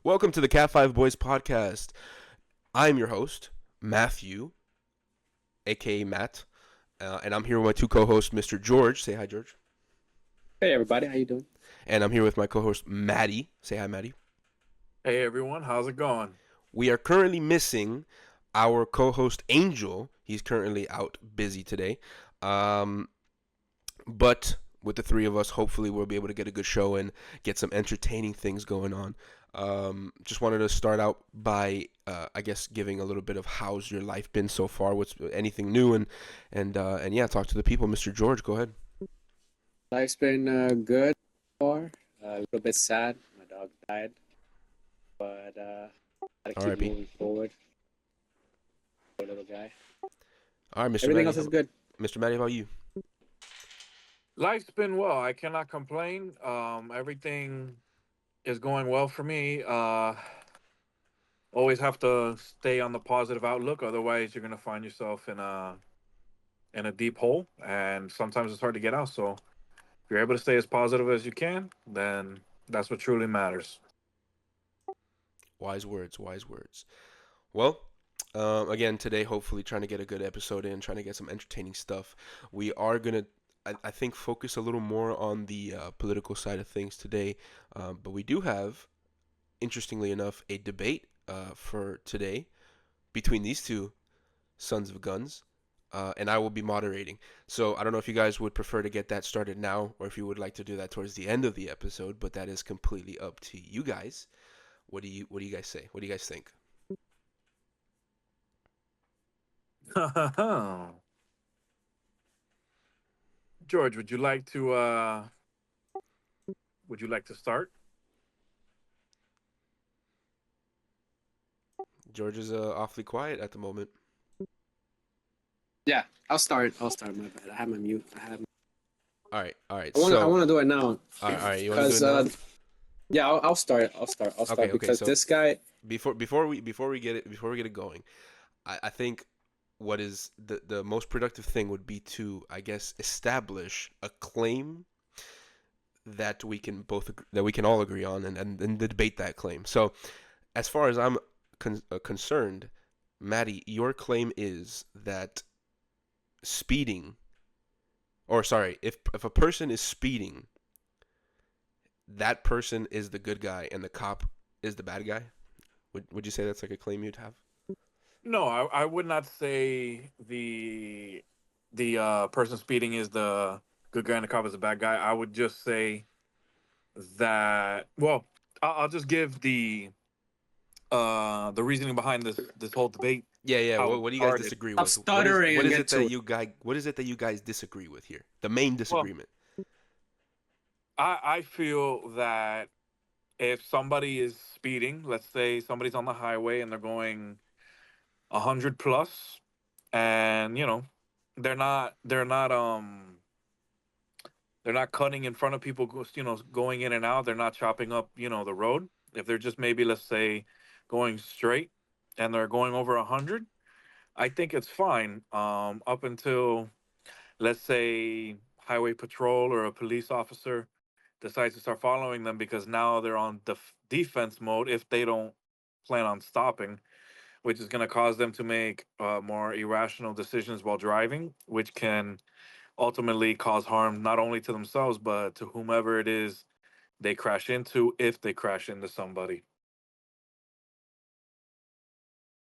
Welcome to the CatFiveBoys Podcast. I'm your host, Matthew, aka Matt, and I'm here with my two co-hosts, Mr. George. Say hi, George. Hey everybody, how you doing? And I'm here with my co-host, Maddie. Say hi, Maddie. Hey everyone, how's it going? We are currently missing our co-host, Angel. He's currently out busy today. But with the three of us, hopefully we'll be able to get a good show and get some entertaining things going on. Just wanted to start out by, I guess, giving a little bit of how's your life been so far. What's anything new and yeah, talk to the people. Mr. George, go ahead. Life's been good so far. A little bit sad. My dog died, but gotta keep R.I.P. moving forward. Poor little guy. All right, Mr. Everything Maddie, else is good. Mr. Maddie, how about you? Life's been well. I cannot complain. Everything is going well for me. Always have to stay on the positive outlook, otherwise you're gonna find yourself in a deep hole, and sometimes it's hard to get out. So if you're able to stay as positive as you can, then that's what truly matters. Wise words, wise words. Well, again, today, hopefully trying to get a good episode in, trying to get some entertaining stuff. We are going to, I think, focus a little more on the political side of things today. But we do have, interestingly enough, a debate for today between these two sons of guns. And I will be moderating. So I don't know if you guys would prefer to get that started now or if you would like to do that towards the end of the episode, but that is completely up to you guys. What do you guys say? What do you guys think? George, would you like to start? George is awfully quiet at the moment. Yeah, I'll start. My bad. I have my mute. All right. I want to do it now. All right. You want to do it now? Yeah, I'll start. Okay, because so this guy. Before we get it going, I think what is the most productive thing would be to, I guess, establish a claim that we can all agree on and debate that claim. So, as far as I'm concerned, Maddie, your claim is that if a person is speeding, that person is the good guy and the cop is the bad guy. Would you say that's like a claim you'd have? No, I would not say the person speeding is the good guy and the cop is the bad guy. I would just say that. Well, I'll just give the reasoning behind this whole debate. Yeah. What do you guys Started. disagree I'm with? stuttering. What is it that you guys disagree with here? The main disagreement. I feel that if somebody is speeding, let's say somebody's on the highway and they're going 100 plus, and they're not cutting in front of people, going in and out. They're not chopping up, the road. If they're just maybe, let's say, going straight and they're going over 100, I think it's fine. Up until, let's say, highway patrol or a police officer decides to start following them, because now they're on defense mode if they don't plan on stopping, which is going to cause them to make more irrational decisions while driving, which can ultimately cause harm not only to themselves, but to whomever it is they crash into, if they crash into somebody.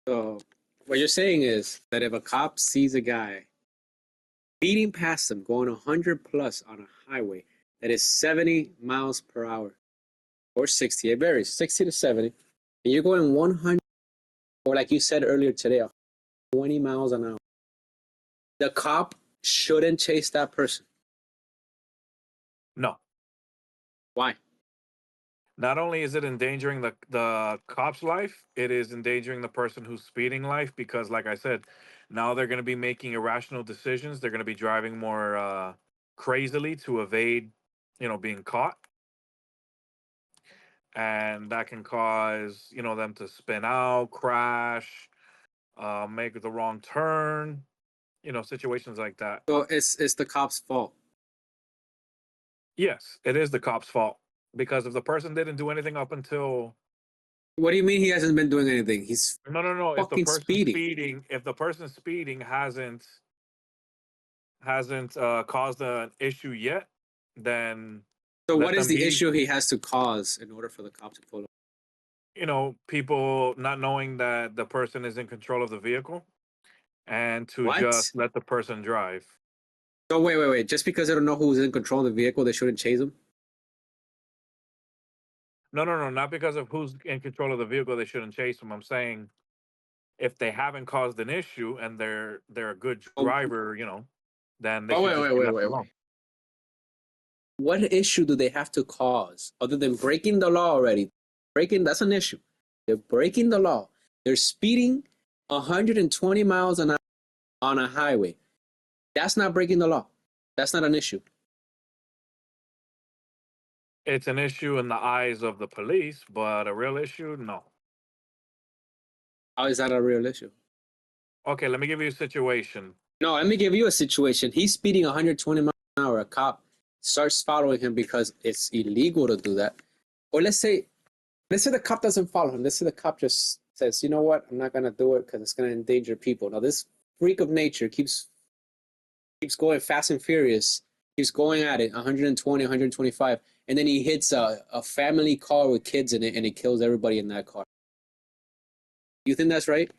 So what you're saying is that if a cop sees a guy speeding past him, going 100 plus on a highway that is 70 miles per hour or 60, it varies, 60 to 70, and you're going 100, or like you said earlier today, 20 miles an hour, the cop shouldn't chase that person. No. Why? Not only is it endangering the cop's life, it is endangering the person who's speeding life, because, like I said, now they're going to be making irrational decisions. They're going to be driving more crazily to evade, being caught. And that can cause, them to spin out, crash, make the wrong turn, situations like that. So it's the cop's fault. Yes, it is the cop's fault, because if the person didn't do anything up until What do you mean he hasn't been doing anything? He's No. If the fucking person speeding. speeding, if the person speeding hasn't caused an issue yet, then So let what is them the be. issue he has to cause in order for the cop to pull him? People not knowing that the person is in control of the vehicle and to What? just let the person drive. So wait. Just because they don't know who's in control of the vehicle, they shouldn't chase him? No. Not because of who's in control of the vehicle, they shouldn't chase them. I'm saying if they haven't caused an issue and they're a good Oh, driver, then they oh should just be left wait. alone. What issue do they have to cause other than breaking the law already? Breaking, that's an issue. They're breaking the law. They're speeding 120 miles an hour on a highway. That's not breaking the law. That's not an issue. It's an issue in the eyes of the police, but a real issue, no. How is that a real issue? Okay, let me give you a situation. No, let me give you a situation. He's speeding 120 miles an hour. A cop starts following him because it's illegal to do that. Or let's say the cop doesn't follow him. Let's say the cop just says, you know what, I'm not gonna do it because it's gonna endanger people. Now this freak of nature keeps going fast and furious, keeps going at it 120, 125, and then he hits a family car with kids in it and he kills everybody in that car. You think that's right?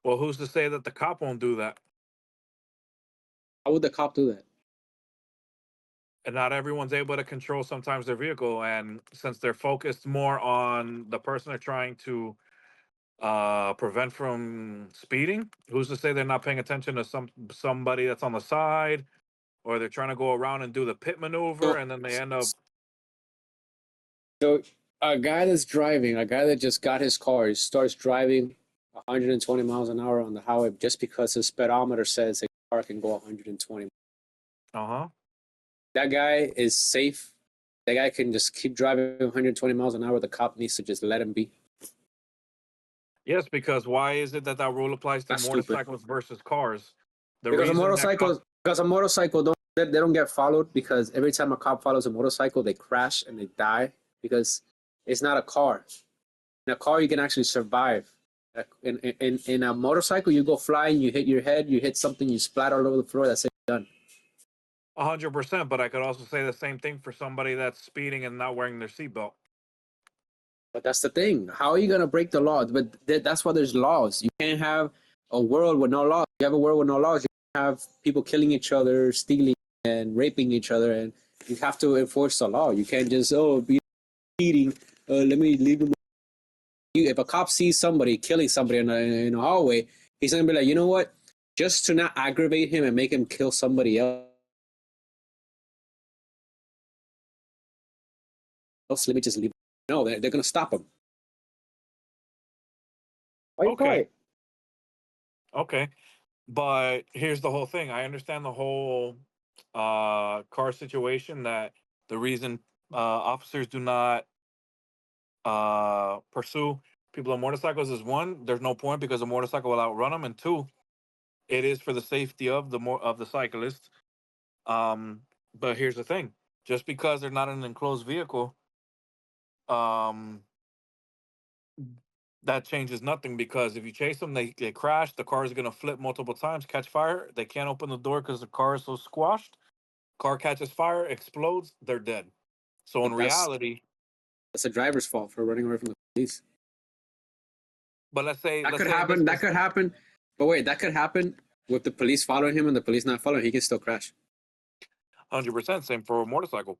Well, who's to say that the cop won't do that? How would the cop do that? And not everyone's able to control sometimes their vehicle, and since they're focused more on the person they're trying to prevent from speeding, who's to say they're not paying attention to somebody that's on the side, or they're trying to go around and do the pit maneuver, So, and then they end up. so a guy that's driving, a guy that just got his car, he starts driving 120 miles an hour on the highway just because his speedometer says a car can go 120. Uh-huh. That guy is safe. That guy can just keep driving 120 miles an hour. The cop needs to just let him be. Yes, because why is it that that rule applies to That's stupid. motorcycles versus cars? The Because a reason that motorcycle, they don't get followed because every time a cop follows a motorcycle, they crash and they die because it's not a car. In a car, you can actually survive. In a motorcycle, you go flying, you hit your head, you hit something, you splatter all over the floor. That's it, done. 100%, but I could also say the same thing for somebody that's speeding and not wearing their seatbelt. But that's the thing. How are you gonna break the law? But that's why there's laws. You can't have a world with no laws. You have a world with no laws. You have people killing each other, stealing and raping each other, and you have to enforce the law. You can't just be speeding. Let me leave him. If a cop sees somebody killing somebody in a hallway, he's gonna be like, you know what? Just to not aggravate him and make him kill somebody else, let me just leave him. No, they're gonna stop him. Why are you Okay. quiet? Okay. But here's the whole thing. I understand the whole car situation, that the reason officers do not pursue people on motorcycles is, one, there's no point because a motorcycle will outrun them, and two, it is for the safety of the cyclists. But here's the thing: just because they're not in an enclosed vehicle, um, that changes nothing, because if you chase them, they crash. The car is going to flip multiple times, catch fire. They can't open the door because the car is so squashed. Car catches fire, explodes, they're dead. So in But reality, that's the driver's fault for running away from the police. but That let's could say in this happen. That could specific, happen. But wait, that could happen with the police following him and the police not following. He can still crash. 100% same for a motorcycle.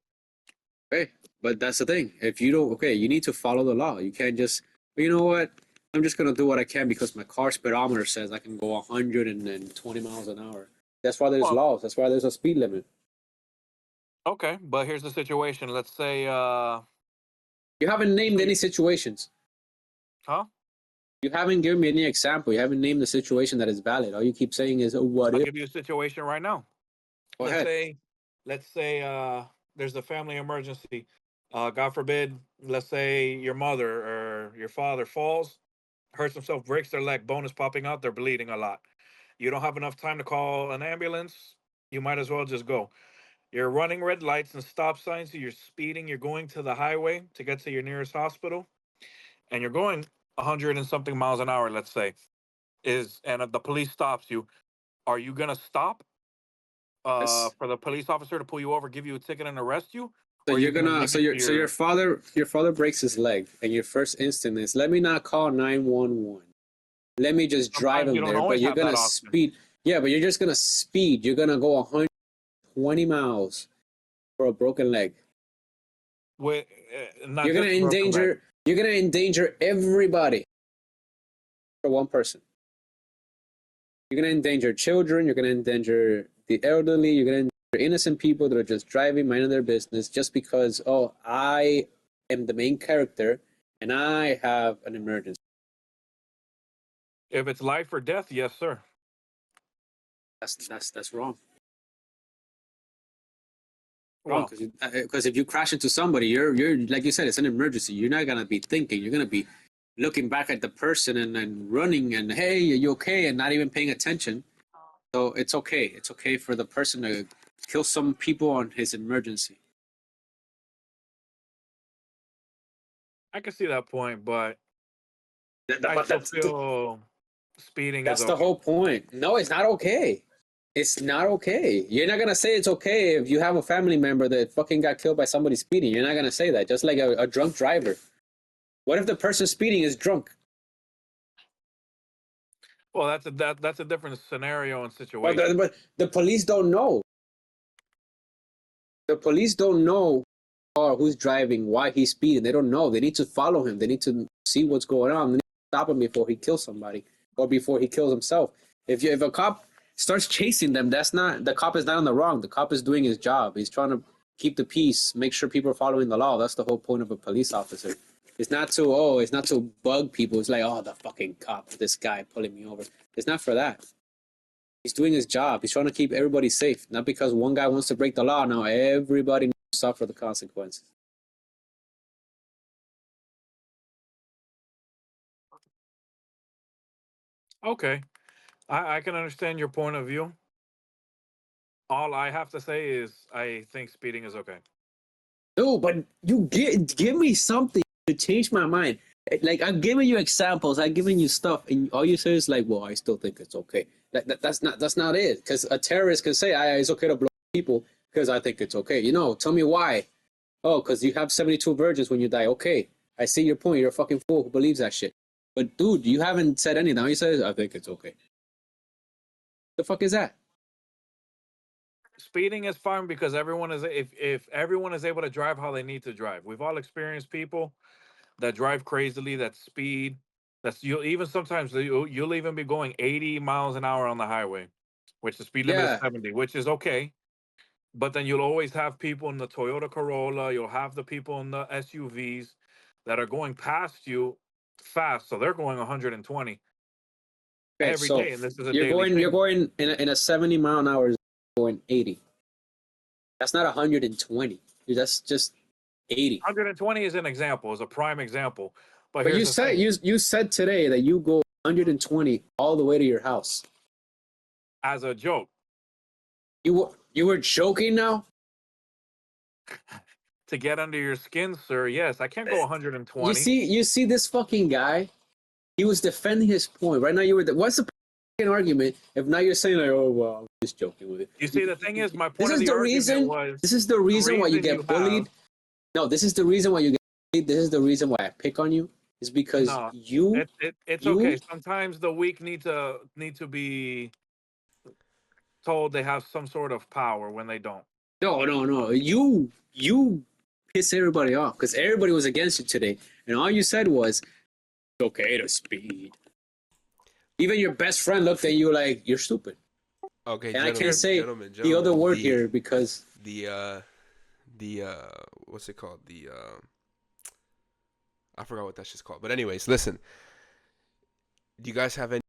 Okay, but that's the thing. If you don't, okay, you need to follow the law. You can't just, well, you know what? I'm just gonna do what I can because my car speedometer says I can go 120 miles an hour. That's why there's Well, laws. That's why there's a speed limit. okay, but here's the situation. Let's say, You haven't named so any situations. huh? You haven't given me any example. You haven't named the situation that is valid. All you keep saying is, "Oh, what I'll if?" give you a situation right now. Go Let's ahead. say, let's say there's a family emergency. God forbid, let's say your mother or your father falls, hurts himself, breaks their leg, bone is popping out, they're bleeding a lot. You don't have enough time to call an ambulance. You might as well just go. You're running red lights and stop signs. So you're speeding. You're going to the highway to get to your nearest hospital, and you're going 100 and something miles an hour. Let's say and the police stops you. Are you gonna stop Yes. for the police officer to pull you over, give you a ticket, and arrest you, So or are you you're gonna gonna leave it to your father breaks his leg, and your first instinct is let me not call 911. Let me just drive Sometimes you him don't there. But always you're have that gonna option. speed. Yeah, but you're just gonna speed. You're gonna go 120 miles for a broken leg. With not just a broken leg. You're gonna endanger everybody for one person. You're gonna endanger children. You're gonna endanger the elderly. You're gonna endanger innocent people that are just driving, minding their business, just because I am the main character and I have an emergency. If it's life or death, yes, sir. That's wrong. Wrong, Well, because if you crash into somebody, you're like you said, it's an emergency. You're not gonna be thinking. You're gonna be looking back at the person and running and hey, are you okay? And not even paying attention. So it's okay. It's okay for the person to kill some people on his emergency. I can see that point, but I But still feel speeding is that's the okay. whole point. No, it's not okay. It's not okay. You're not gonna say it's okay if you have a family member that fucking got killed by somebody speeding. You're not gonna say that. Just like a drunk driver. What if the person speeding is drunk? Well, that's a different scenario and But situation. the police don't know. The police don't know who's driving, why he's speeding. They don't know. They need to follow him. They need to see what's going on. They need to stop him before he kills somebody or before he kills himself. If a cop starts chasing them, that's not the cop is not on the wrong. The cop is doing his job. He's trying to keep the peace, make sure people are following the law. That's the whole point of a police officer. It's not to bug people. It's like, oh, the fucking cop, this guy pulling me over. It's not for that. He's doing his job. He's trying to keep everybody safe. Not because one guy wants to break the law. Now everybody needs to suffer the consequences. Okay, I can understand your point of view. All I have to say is I think speeding is okay. No, but give me something to change my mind. Like I'm giving you examples, I'm giving you stuff, and all you say is like, "Well, I still think it's okay." That's not it. Because a terrorist can say, "It's okay to blow people because I think it's okay." Tell me why. Oh, because you have 72 virgins when you die. Okay, I see your point. You're a fucking fool who believes that shit. But dude, you haven't said anything. All you said is, "I think it's okay." The fuck is that? Speeding is fine because everyone is if everyone is able to drive how they need to drive. We've all experienced people that drive crazily, that speed. That's you. Even sometimes you'll even be going 80 miles an hour on the highway, which the speed limit is Yeah. 70, which is okay. But then you'll always have people in the Toyota Corolla. You'll have the people in the SUVs that are going past you fast, so they're going 120 Okay, every so day, and this is a you're daily going you're thing. going in a 70 mile an hour going 80. That's not 120. That's just 80. 120 is an example, is a prime example. But But here's the thing: you said today that you go 120 all the way to your house. as a joke, You were joking now? to get under your skin, sir, yes, I can't go You 120. see you see this fucking guy? He was defending his point. Right now what's the fucking argument if now you're saying like, "Oh, well, I'm just joking with it." You see, the thing is, my This point of is the the argument reason was this is the the reason why you reason you get have bullied. No, this is the reason why you get bullied. This is the reason why I pick on you is because no. you It's you okay. Sometimes the weak need to be told they have some sort of power when they don't. no. You piss everybody off because everybody was against you today, and all you said was it's okay to speed. Even your best friend looked at you like you're stupid, Okay, and I can't Here's say the other word the here because the uh the what's it called? I forgot what that's just called. But anyways, listen. Do you guys have any?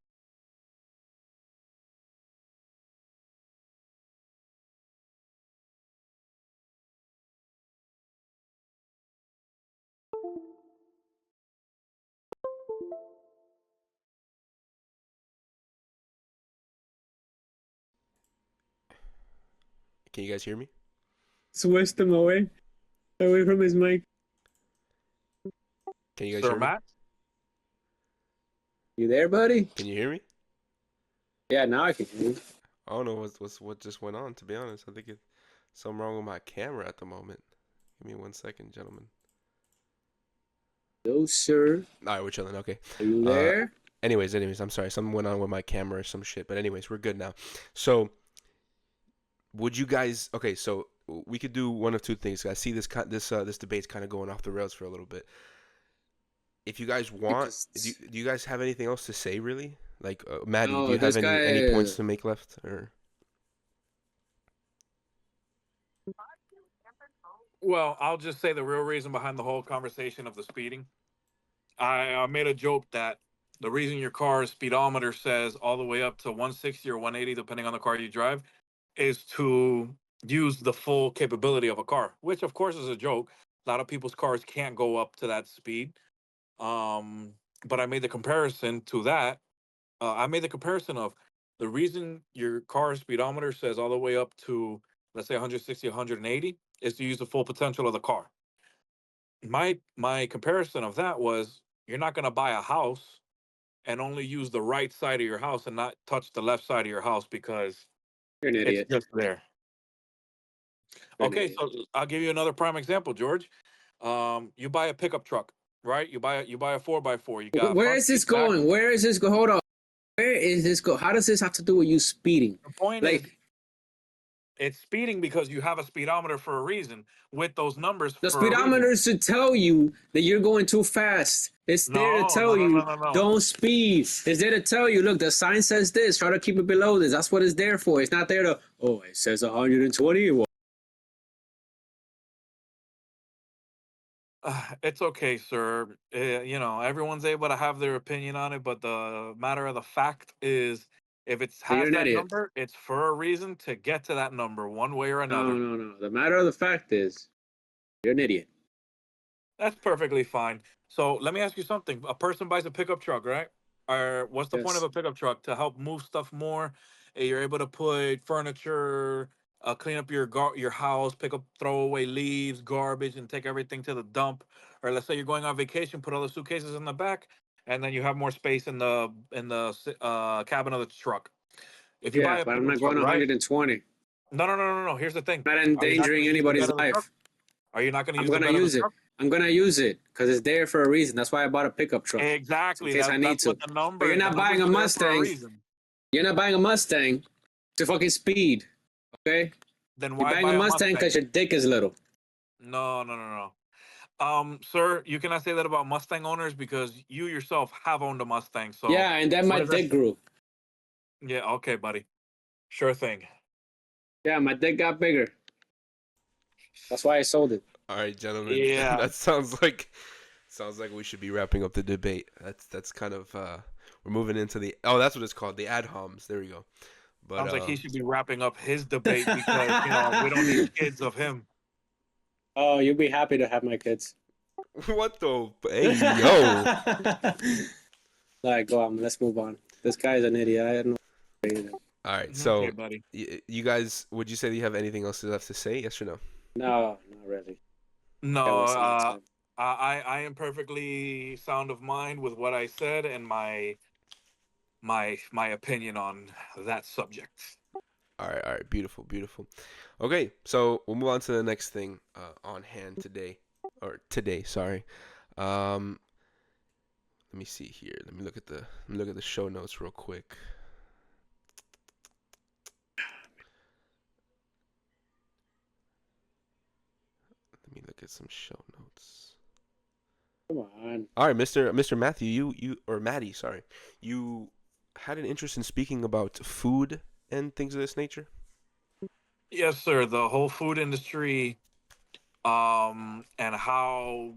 Can you guys hear me? Switched him away from his mic. Can you guys Sir hear me? Matt? You there, buddy? Can you hear me? Yeah, now I can hear you. I don't know what just went on. To be honest, I think it's something wrong with my camera at the moment. Give me 1 second, gentlemen. Yo, sir. All right, we're chilling. Okay. Are you Uh, there? anyways, I'm sorry. Something went on with my camera or some shit. But anyways, we're good now. So, would you guys? Okay, so we could do one of two things. I see this debate's kind of going off the rails for a little bit. If you guys want, Because do you guys have anything else to say? Really? Like, Maddie, do no, you have this guy. any points to make left? Or Well, I'll just say the real reason behind the whole conversation of the speeding. I made a joke that the reason your car's speedometer says all the way up to 160 or 180, depending on the car you drive, is to use the full capability of a car, which of course is a joke. A lot of people's cars can't go up to that speed. But I made the comparison to that. I made the comparison of the reason your car's speedometer says all the way up to, let's say, 160, 180 is to use the full potential of the car. My comparison of that was you're not going to buy a house and only use the right side of your house and not touch the left side of your house because You're an it's idiot. just there. You're an Okay, idiot. so I'll give you another prime example, George. You buy a pickup truck, right? You buy a 4x4. You got Where front is seat, this back. going? Where is this go? Hold on. Where is this go? How does this have to do with you speeding? The point is, Like it's speeding because you have a speedometer for a reason with those numbers the for a reason. speedometer should tell you that you're going too fast. It's there to No, no, tell no, no, you no, no. don't speed. It's there to tell you, look, the sign says this. Try to keep it below this. That's what it's there for. It's not there to, oh, it says 120. Well, It's okay, sir. Everyone's able to have their opinion on it, but the matter of the fact is, if it you're has an that idiot. number, it's for a reason to get to that number one way or No, another. no, no. The matter of the fact is, you're an idiot. That's perfectly fine. So let me ask you something. A person buys a pickup truck, right? Or what's the point of Yes. a pickup truck? To help move stuff more. You're able to put furniture, clean up your house, pick up, throw away leaves, garbage, and take everything to the dump. Or let's say you're going on vacation, put all the suitcases in the back, and then you have more space in the cabin of the truck. If you buy Yeah, a but I'm pickup not truck, going right? 120. No, no, no, no, no. Here's the thing. I'm not Are you not going endangering to use the anybody's bed of the truck? life. Are you not going to I'm use the gonna bed of the use it. truck? I'm gonna use it because it's there for a reason. That's why I bought a pickup truck in Exactly. case I need That's to. what the But you're number. The not buying numbers a are there for a Mustang. reason. You're not buying a Mustang to fucking speed. Okay? Then You're why buying buy a a Mustang Mustang? because your dick is little. No, no, no, no. Sir, you cannot say that about Mustang owners because you yourself have owned a Mustang. So Yeah, and then what my is that? dick grew. Yeah. Okay, buddy. Sure thing. Yeah, my dick got bigger. That's why I sold it. all right, gentlemen, Yeah. that sounds like we should be wrapping up the debate. That's kind of we're moving into the that's what it's called, the ad homs. There we go. But Sounds like he should be wrapping up his debate because we don't need kids of him. Oh, you'll be happy to have my kids. what the hey yo. All right, go on. Let's move on. This guy's an idiot. I don't know. All right, Okay, so buddy. you guys, would you say that you have anything else left to say? Yes or no? No, not really. Yeah, No, wasting my time. I am perfectly sound of mind with what I said and my opinion on that subject. All right, beautiful, beautiful. Okay, so we'll move on to the next thing on hand today. Sorry. Um, let me see here. Let me look at the show notes real quick. Let me look at some show notes. Come on. All right, Mr. Matthew, you or Maddie, sorry, you had an interest in speaking about food and things of this nature. Yes, sir. The whole food industry, and how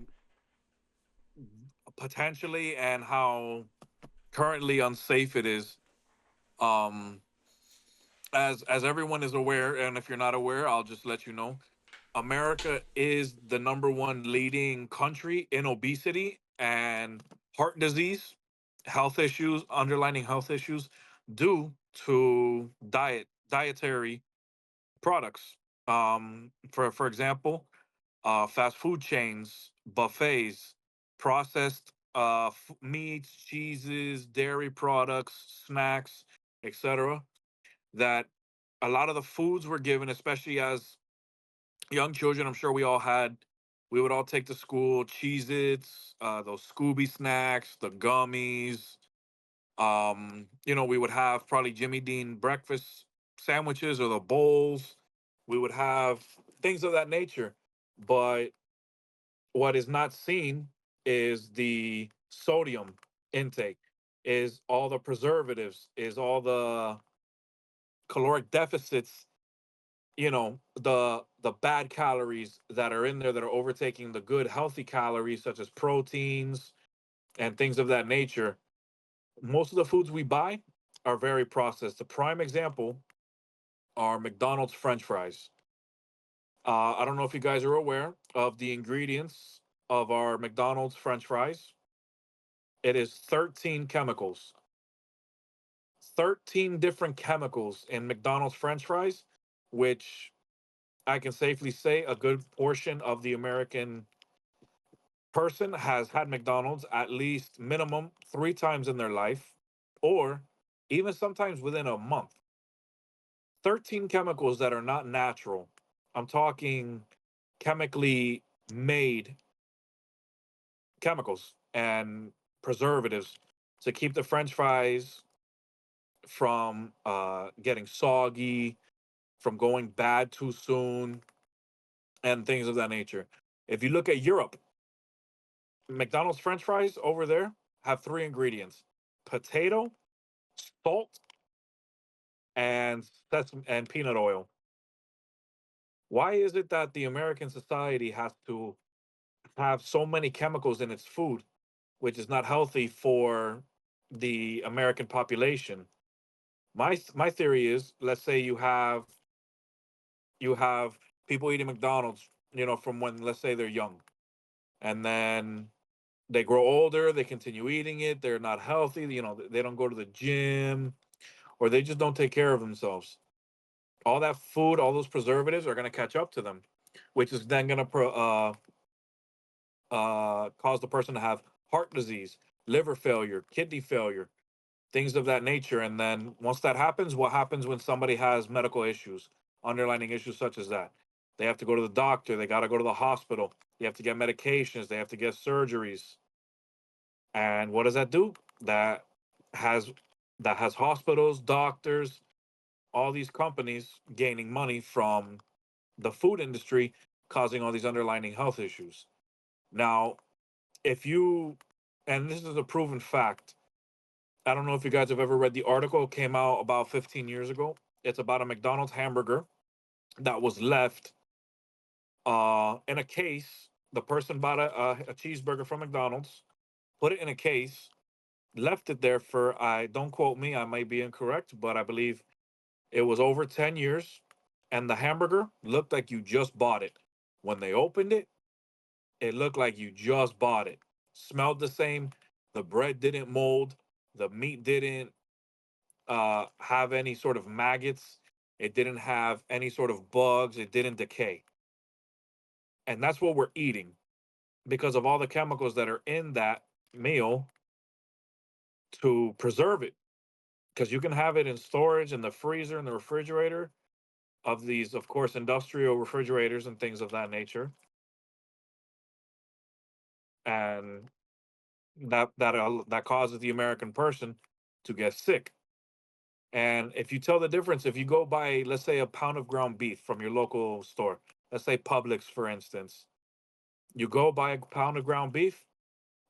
potentially and how currently unsafe it is. Um, as everyone is aware, and if you're not aware, I'll just let you know. America is the number one leading country in obesity and heart disease, health issues, underlying health issues due to dietary products. For example, fast food chains, buffets, processed meats, cheeses, dairy products, snacks, etc. That a lot of the foods were given, especially as young children. I'm sure we all had. We would all take to school Cheez-Its, those Scooby snacks, the gummies. We would have probably Jimmy Dean breakfast sandwiches or the bowls. We would have things of that nature. But what is not seen is the sodium intake, is all the preservatives, is all the caloric deficits, the bad calories that are in there that are overtaking the good healthy calories such as proteins and things of that nature. Most of the foods we buy are very processed. The prime example are McDonald's French fries. I don't know if you guys are aware of the ingredients of our McDonald's French fries. It is 13 chemicals, 13 different chemicals in McDonald's French fries, which I can safely say a good portion of the American person has had McDonald's at least minimum 3 times in their life, or even sometimes within a month. 13 chemicals that are not natural. I'm talking chemically made chemicals and preservatives to keep the French fries from getting soggy, from going bad too soon, and things of that nature. If you look at Europe, McDonald's French fries over there have three ingredients: potato, salt, and sesame and peanut oil. Why is it that the American society has to have so many chemicals in its food, which is not healthy for the American population? My theory is, let's say you have people eating McDonald's, from when, let's say, they're young, and then they grow older, they continue eating it, they're not healthy, they don't go to the gym, or they just don't take care of themselves. All that food, all those preservatives are going to catch up to them, which is then going to cause the person to have heart disease, liver failure, kidney failure, things of that nature. And then once that happens, what happens when somebody has medical issues, underlying issues such as that? They have to go to the doctor, they got to go to the hospital, they have to get medications, they have to get surgeries. And what does that do? Has that has hospitals, doctors, all these companies gaining money from the food industry, causing all these underlying health issues. Now, if you, and this is a proven fact, I don't know if you guys have ever read the article. It came out about 15 years ago. It's about a McDonald's hamburger that was left in a case. The person bought a cheeseburger from McDonald's, put it in a case, left it there for, I don't quote me, I might be incorrect, but I believe it was over 10 years. And the hamburger looked like you just bought it. When they opened it, it looked like you just bought it. Smelled the same. The bread didn't mold. The meat didn't have any sort of maggots. It didn't have any sort of bugs. It didn't decay. And that's what we're eating because of all the chemicals that are in that meal to preserve it. Because you can have it in storage in the freezer, in the refrigerator of these, of course, industrial refrigerators and things of that nature. And that causes the American person to get sick. And if you tell the difference, if you go buy, let's say, a pound of ground beef from your local store, let's say Publix, for instance, you go buy a pound of ground beef,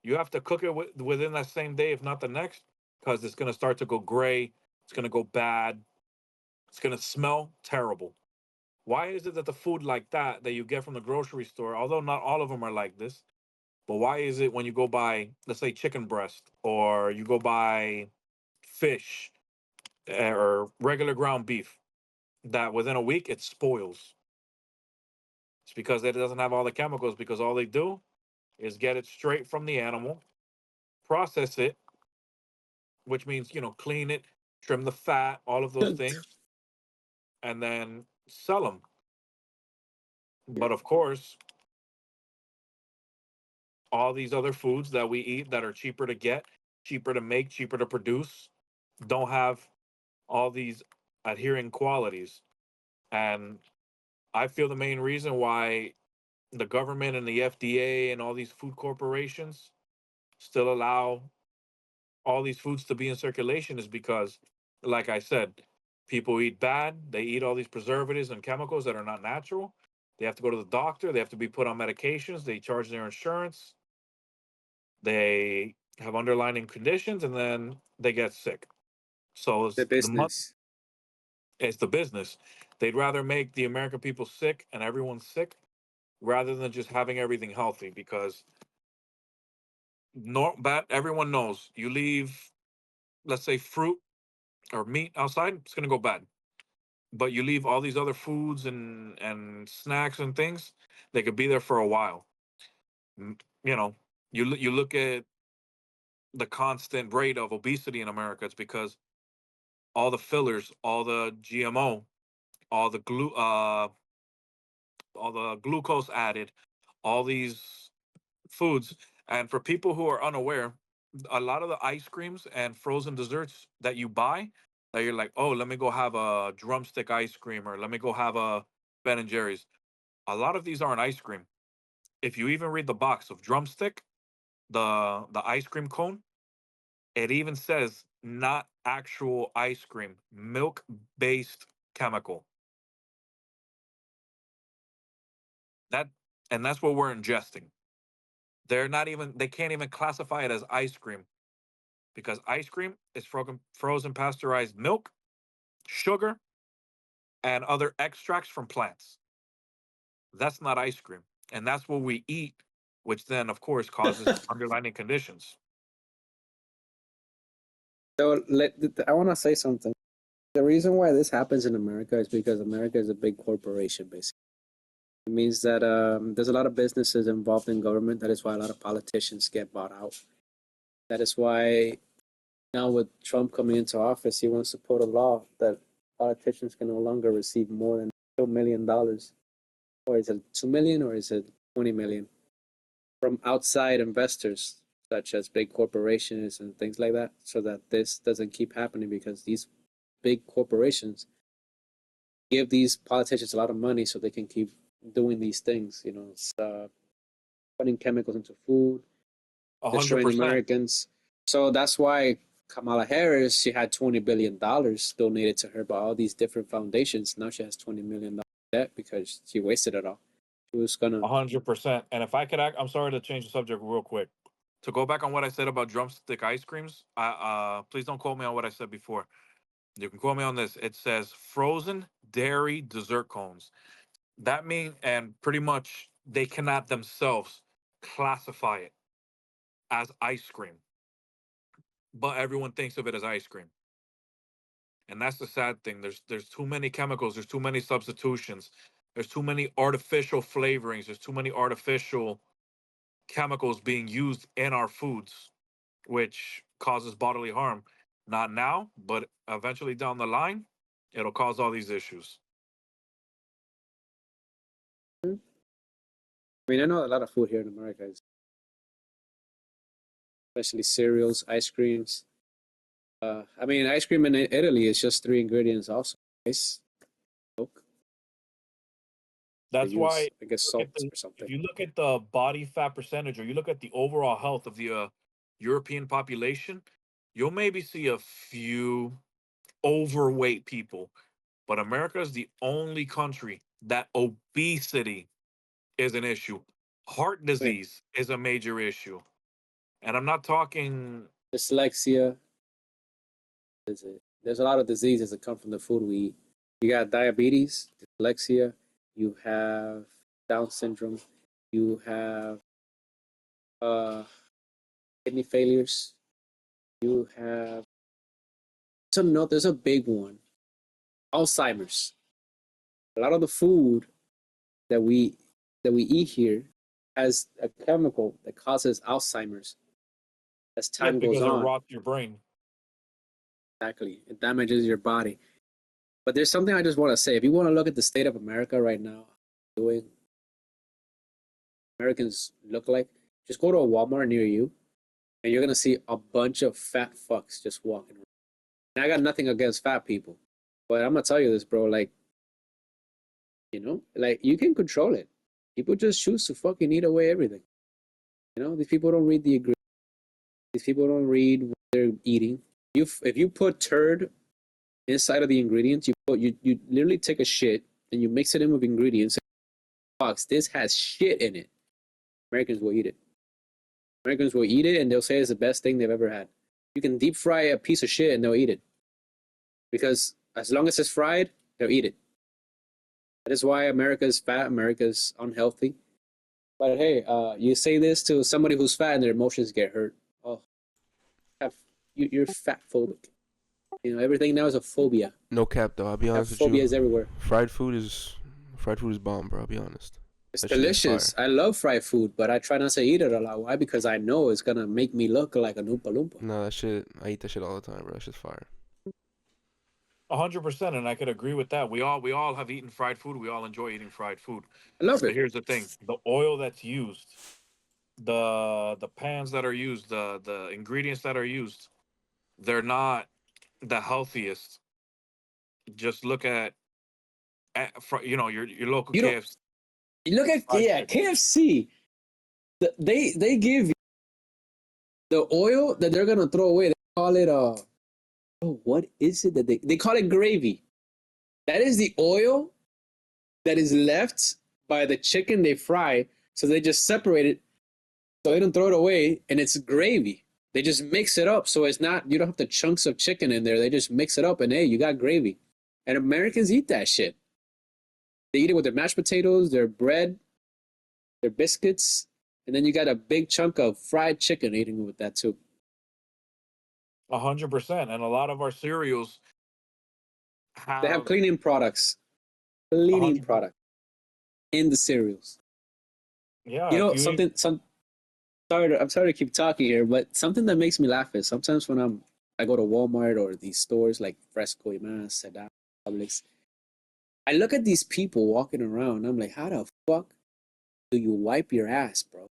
you have to cook it within that same day, if not the next, because it's going to start to go gray. It's going to go bad. It's going to smell terrible. Why is it that the food like that you get from the grocery store, although not all of them are like this, but why is it when you go buy, let's say, chicken breast, or you go buy fish, or regular ground beef, that within a week it spoils? It's because it doesn't have all the chemicals, because all they do is get it straight from the animal, process it, which means, clean it, trim the fat, all of those things, and then sell them. But of course, all these other foods that we eat that are cheaper to get, cheaper to make, cheaper to produce, don't have all these adhering qualities. And I feel the main reason why the government and the FDA and all these food corporations still allow all these foods to be in circulation is because, like I said, people eat bad. They eat all these preservatives and chemicals that are not natural. They have to go to the doctor. They have to be put on medications. They charge their insurance. They have underlying conditions, and then they get sick. So The business. it's the business. They'd rather make the American people sick and everyone sick rather than just having everything healthy because everyone knows you leave, let's say, fruit or meat outside, it's gonna go bad. But you leave all these other foods and snacks and things, they could be there for a while. You know, you look at the constant rate of obesity in America. It's because all the fillers, all the GMO, all the all the glucose added, all these foods. And for people who are unaware, a lot of the ice creams and frozen desserts that you buy, that you're like, oh, let me go have a drumstick ice cream or let me go have a Ben and Jerry's. A lot of these aren't ice cream. If you even read the box of drumstick, the ice cream cone, it even says not actual ice cream, milk based chemical. That and that's what we're ingesting. They can't even classify it as ice cream because ice cream is frozen pasteurized milk, sugar, and other extracts from plants. That's not ice cream. And that's what we eat, which then, of course, causes underlying conditions. So I want to say something. The reason why this happens in America is because America is a big corporation, basically. It means that there's a lot of businesses involved in government. That is why a lot of politicians get bought out. That is why now with Trump coming into office, he wants to put a law that politicians can no longer receive more than $2 million, or is it 2 million, or is it 20 million from outside investors, such as big corporations and things like that, so that this doesn't keep happening because these big corporations give these politicians a lot of money so they can keep doing these things. It's putting chemicals into food, destroying 100%. Americans. So that's why Kamala Harris, she had $20 billion donated to her by all these different foundations. Now she has $20 million debt because she wasted it all. She was gonna. 100%. And if I could I'm sorry to change the subject real quick. To go back on what I said about drumstick ice creams, please don't quote me on what I said before. You can quote me on this. It says frozen dairy dessert cones. That means, and pretty much they cannot themselves classify it as ice cream, but everyone thinks of it as ice cream. And that's the sad thing. There's too many chemicals, there's too many substitutions, there's too many artificial flavorings, there's too many artificial chemicals being used in our foods, which causes bodily harm. Not now, but eventually down the line, it'll cause all these issues. I mean, I know a lot of food here in America, especially cereals, ice creams. I mean, ice cream in Italy is just three ingredients also: ice, milk. They That's use, why I guess, look salt at the or something. if you look at the body fat percentage or you look at the overall health of the European population, you'll maybe see a few overweight people, but America is the only country that obesity is an issue. Heart I mean, disease is a major issue. And I'm not talking dyslexia. There's a lot of diseases that come from the food we eat. You got diabetes, dyslexia. You have Down syndrome. You have uh, kidney failures. You have there's a big one, Alzheimer's. A lot of the food that we eat here has a chemical that causes Alzheimer's as yes time goes because it on. rots your brain. Exactly, it damages your body. But there's something I just want to say. If you want to look at the state of America right now, doing Americans look like, just go to a Walmart near you, and you're gonna see a bunch of fat fucks just walking around. And I got nothing against fat people, but I'm gonna tell you this, bro. Like, like you can control it. People just choose to fucking eat away everything. These people don't read the ingredients. These people don't read what they're eating. If you put turd inside of the ingredients, you literally take a shit and you mix it in with ingredients. Box, this has shit in it. Americans will eat it. Americans will eat it and they'll say it's the best thing they've ever had. You can deep fry a piece of shit and they'll eat it. Because as long as it's fried, they'll eat it. That is why America's fat, America's unhealthy. But hey, you say this to somebody who's fat and their emotions get hurt. Oh, you're fat phobic. Everything now is a phobia. No cap though, I'll be honest with you. Phobias everywhere. Fried food is bomb, bro. I'll be honest. It's delicious. I love fried food, but I try not to eat it a lot. Why? Because I know it's gonna make me look like an Oompa Loompa. No, that shit. I eat that shit all the time, bro. That shit's fire. 100%, and I could agree with that. We all have eaten fried food. We all enjoy eating fried food. I love it. But here's the thing: the oil that's used, the pans that are used, the ingredients that are used, they're not the healthiest. Just look at your local KFC. Look at KFC. They give the oil that they're gonna throw away. They call it what is it that they call it gravy? That is the oil that is left by the chicken they fry. So they just separate it, so they don't throw it away, and it's gravy. They just mix it up, so it's not, you don't have the chunks of chicken in there. They just mix it up, and hey, you got gravy. And Americans eat that shit. They eat it with their mashed potatoes, their bread, their biscuits, and then you got a big chunk of fried chicken eating with that too. 100%, and a lot of our cereals They have cleaning products. Cleaning 100%. product in the cereals. Yeah, I'm sorry to keep talking here, but something that makes me laugh is sometimes when I go to Walmart or these stores like Fresco y Más, Sedap, Publix, I look at these people walking around. I'm like, how the fuck do you wipe your ass, bro?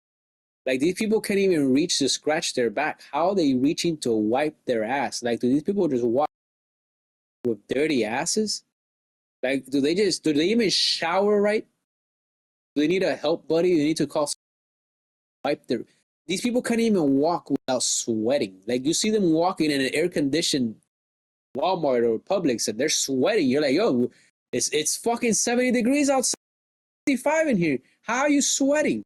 Like, these people can't even reach to scratch their back. How are they reaching to wipe their ass? Like, do these people just walk with dirty asses? Like, do they even shower right? Do they need a help buddy? Do they need to call wipe their... These people can't even walk without sweating. Like, you see them walking in an air-conditioned Walmart or Publix, and they're sweating. You're like, yo, it's fucking 70 degrees outside, 65 in here. How are you sweating?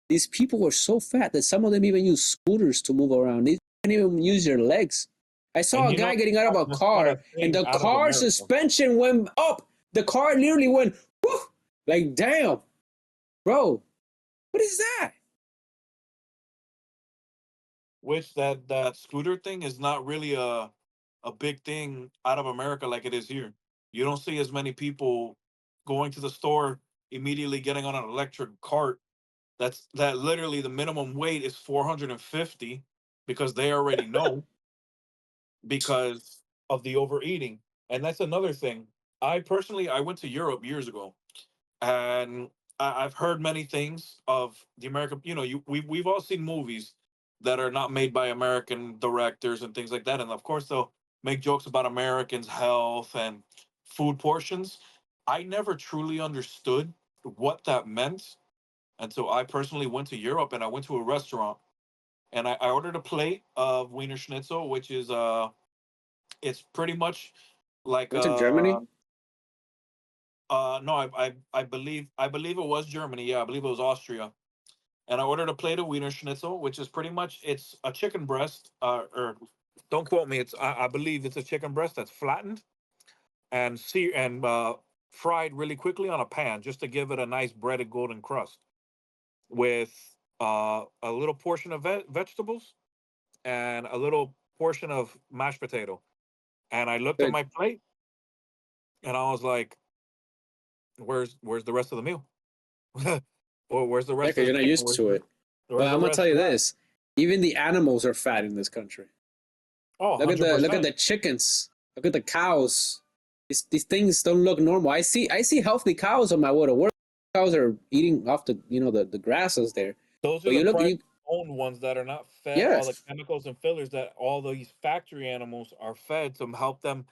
These people are so fat that some of them even use scooters to move around. They can't even use their legs. I saw a guy getting out of a car, and the car suspension went up. The car literally went, whoo, like, damn, bro, what is that? Which that scooter thing is not really a big thing out of America like it is here. You don't see as many people going to the store immediately getting on an electric cart. That literally the minimum weight is 450 because they already know because of the overeating. And that's another thing. I went to Europe years ago, and I've heard many things of the American. We've all seen movies that are not made by American directors and things like that, and of course they'll make jokes about Americans' health and food portions. I never truly understood what that meant until I personally went to Europe, and I went to a restaurant, and I ordered a plate of Wiener Schnitzel, which is it's pretty much like Went to Germany? No, I believe it was Germany. Yeah, I believe it was Austria. And I ordered a plate of Wiener Schnitzel, which is pretty much, it's a chicken breast. Or don't quote me. I believe it's a chicken breast that's flattened and fried really quickly on a pan just to give it a nice breaded golden crust with a little portion of vegetables and a little portion of mashed potato. And I looked at my plate and I was like, where's the rest of the meal? Or where's the rest of the you're not used to it. But I'm gonna tell you this: even the animals are fat in this country. Oh, look 100%. look at the chickens. Look at the cows. These things don't look normal. I see healthy cows on my way to work. cows are eating off the grasses there. Those are But the you look, private you owned ones that are not fed all the yes, chemicals and fillers that all these factory animals are fed to help them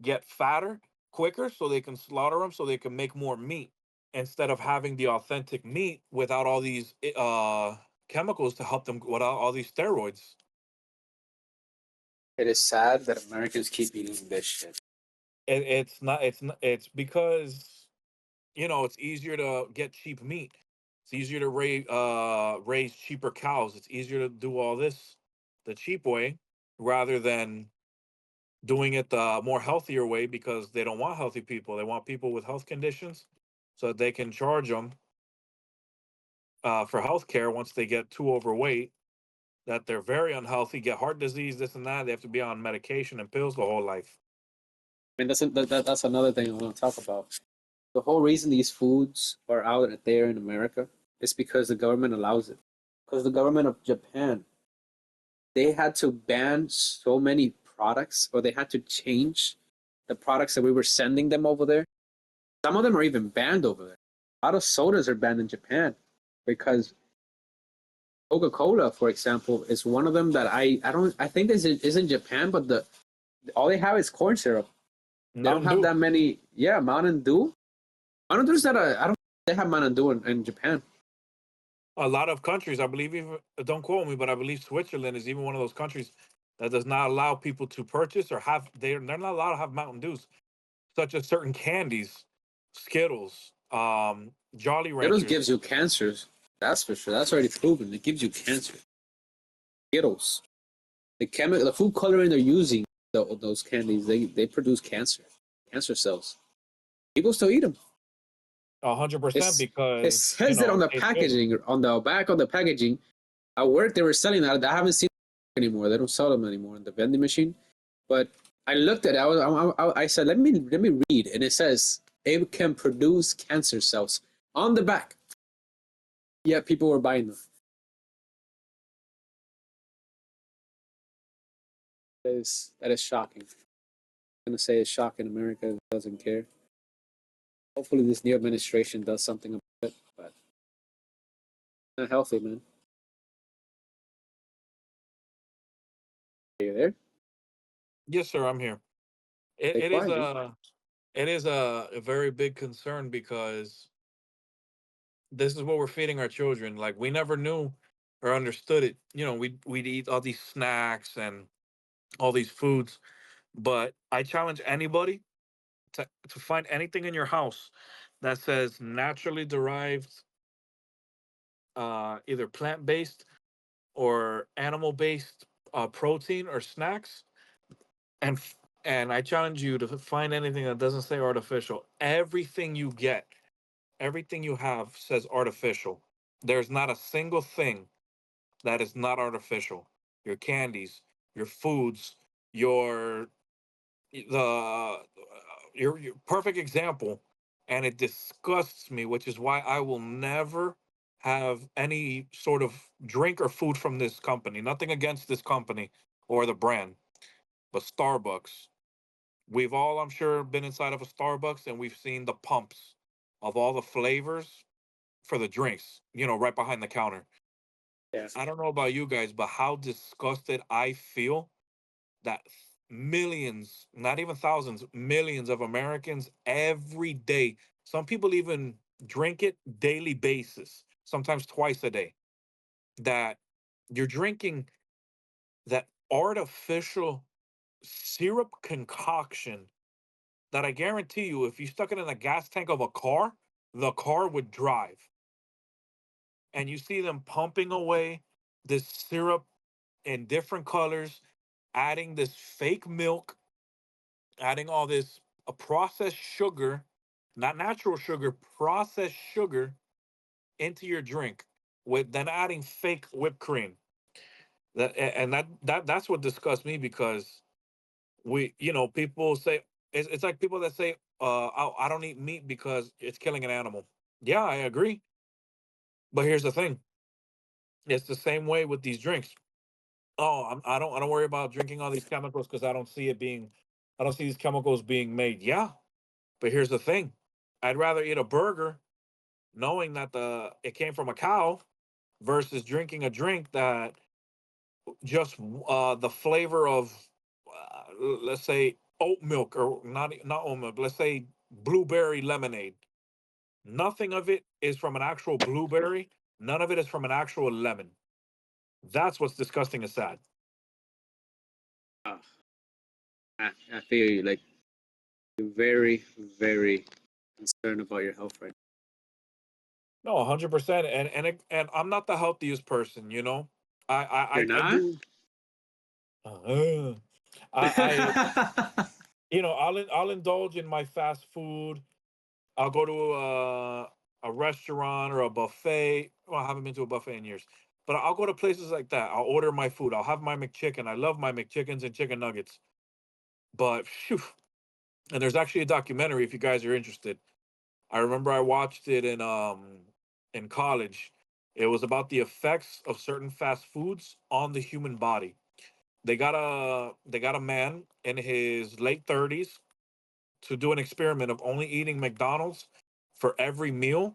get fatter quicker so they can slaughter them so they can make more meat instead of having the authentic meat without all these chemicals to help them without all these steroids. it is sad that Americans keep eating this shit. It's because it's easier to get cheap meat. It's easier to raise cheaper cows. It's easier to do all this the cheap way rather than doing it the more healthier way because they don't want healthy people. They want people with health conditions so that they can charge them for health care once they get too overweight, that they're very unhealthy, get heart disease, this and that. They have to be on medication and pills the whole life. I mean, that's another thing I want to talk about. The whole reason these foods are out there in America is because the government allows it. Because the government of Japan, they had to ban so many products, or they had to change the products that we were sending them over there. Some of them are even banned over there. A lot of sodas are banned in Japan because Coca-Cola, for example, is one of them that I think this is in Japan, but all they have is corn syrup. They don't Mountain have Dew. that many. Yeah, Mountain Dew. Mountain Dew's not a. I don't. They have Mountain Dew in Japan. A lot of countries, I believe, even don't quote me, but I believe Switzerland is even one of those countries that does not allow people to purchase or have. They're not allowed to have Mountain Dews, such as certain candies, Skittles, Jolly Skittles Ranchers. gives you cancers. That's for sure. That's already proven. It gives you cancer. Skittles. The food coloring they're using those candies. They produce cancer cells. People still eat them. 100% It because says that on the it's good. packaging, on the back of the packaging. At work, they were selling that. I haven't seen them anymore. They don't sell them anymore in the vending machine. But I looked at it. I said, let me read, and it says it can produce cancer cells on the back. Yet people were buying them. That is shocking. I'm gonna say it's shocking. America doesn't care. Hopefully, this new administration does something about it. But not healthy, man. Are you there? Yes, sir. I'm here. It, Stay it is quiet, man. a it is a very big concern because this is what we're feeding our children. Like we never knew or understood it. We'd eat all these snacks and all these foods, but I challenge anybody to find anything in your house that says naturally derived, either plant based or animal based protein or snacks, and and I challenge you to find anything that doesn't say artificial. Everything you have says artificial. There's not a single thing that is not artificial. Your candies, your foods, your the your perfect example, and it disgusts me, which is why I will never have any sort of drink or food from this company. Nothing against this company or the brand, but Starbucks. We've all, I'm sure, been inside of a Starbucks and we've seen the pumps of all the flavors for the drinks, right behind the counter. Yeah. I don't know about you guys, but how disgusted I feel that millions, not even thousands, millions of Americans every day, some people even drink it daily basis, sometimes twice a day, that you're drinking that artificial syrup concoction that I guarantee you, if you stuck it in a gas tank of a car, the car would drive. And you see them pumping away this syrup in different colors, adding this fake milk, adding all this processed sugar, not natural sugar, processed sugar into your drink, with then adding fake whipped cream. That's what disgusts me because people say it's like people that say I don't eat meat because it's killing an animal. Yeah, I agree, but here's the thing: it's the same way with these drinks. Oh, I don't worry about drinking all these chemicals because I don't see these chemicals being made. Yeah, but here's the thing: I'd rather eat a burger knowing that it came from a cow versus drinking a drink that just the flavor of let's say oat milk, or not oat milk, let's say blueberry lemonade. Nothing of it is from an actual blueberry. None of it is from an actual lemon. That's what's disgusting and sad. Uh, I feel you. Like, you're very, very concerned about your health right No, 100%. And I'm not the healthiest person, you know. I now. You're I not? do. Uh, I I'll indulge in my fast food. I'll go to a restaurant or a buffet. Well, I haven't been to a buffet in years, but I'll go to places like that. I'll order my food. I'll have my McChicken. I love my McChickens and chicken nuggets. But phew, and there's actually a documentary if you guys are interested. I remember I watched it in college. It was about the effects of certain fast foods on the human body. They got a man in his late 30s to do an experiment of only eating McDonald's for every meal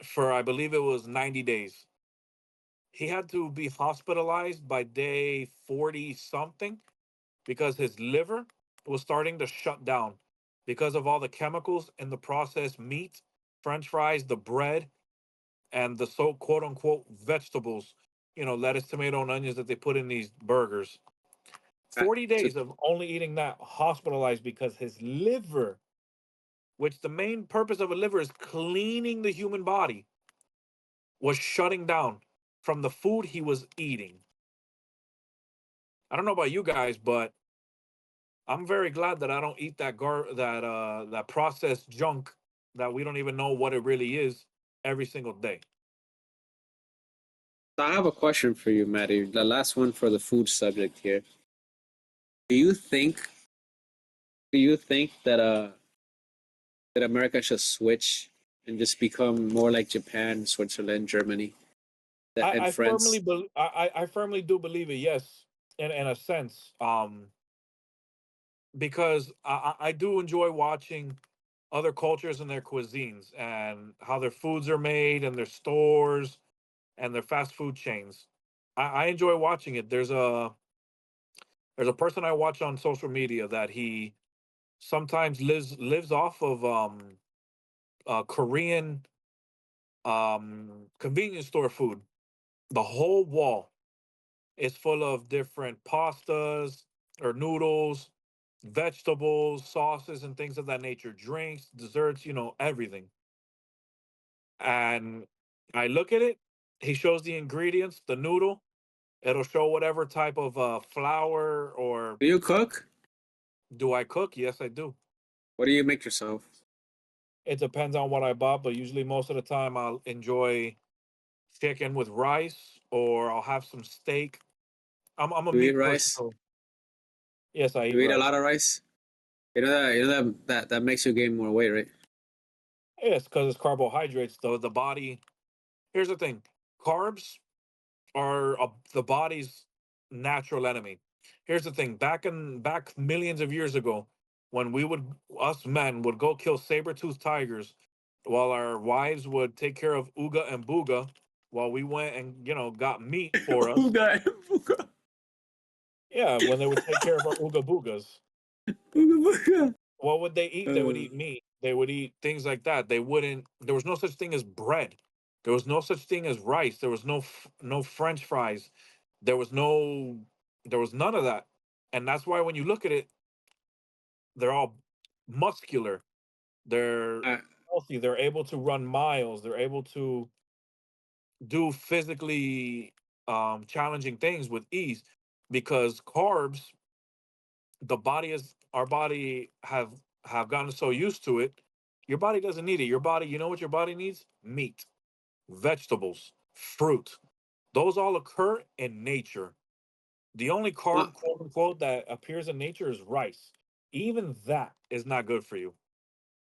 for, I believe it was 90 days. He had to be hospitalized by day 40 something because his liver was starting to shut down because of all the chemicals in the processed meat, french fries, the bread, and the so quote unquote vegetables, lettuce, tomato, and onions that they put in these burgers. Uh, 40 so days of only eating that, hospitalized because his liver, which the main purpose of a liver is cleaning the human body, was shutting down from the food he was eating. I don't know about you guys, but I'm very glad that I don't eat that processed junk that we don't even know what it really is every single day. I have a question for you, Maddie. The last one for the food subject here. Do you think do you think that America should switch and just become more like Japan, Switzerland, Germany, and I firmly France? I firmly do believe it. Yes, in a sense, because I do enjoy watching other cultures and their cuisines and how their foods are made and their stores and their fast food chains. I enjoy watching it. There's a person I watch on social media that he sometimes lives off of Korean convenience store food. The whole wall is full of different pastas or noodles, vegetables, sauces, and things of that nature. Drinks, desserts, everything. And I look at it. He shows the ingredients, the noodle. It'll show whatever type of flour or Do you cook? do I cook? Yes, I do. What do you make yourself? It depends on what I bought, but usually most of the time I'll enjoy chicken with rice or I'll have some steak. I'm a Do you eat meat person, rice? so yes, I Do eat you eat a rice. lot of rice? You know that makes you gain more weight, right? Yes, because it's carbohydrates. Though the body. Here's the thing: carbs are the body's natural enemy. Here's the thing: back millions of years ago, when us men would go kill saber-toothed tigers, while our wives would take care of Uga and Booga, while we went and got meat for us. Uga, Yeah, when they would take care of our Uga Boogas, uga. what would they eat? They would Uh, eat meat. They would eat things like that. They wouldn't. There was no such thing as bread. There was no such thing as rice. There was no French fries. There was no. There was none of that. And that's why when you look at it, they're all muscular. They're uh, healthy. They're able to run miles. They're able to do physically challenging things with ease because carbs, our body have gotten so used to it. Your body doesn't need it. Your body, you know what your body needs? Meat, vegetables, fruit. Those all occur in nature. The only well, carb, quote unquote, that appears in nature is rice. Even that is not good for you.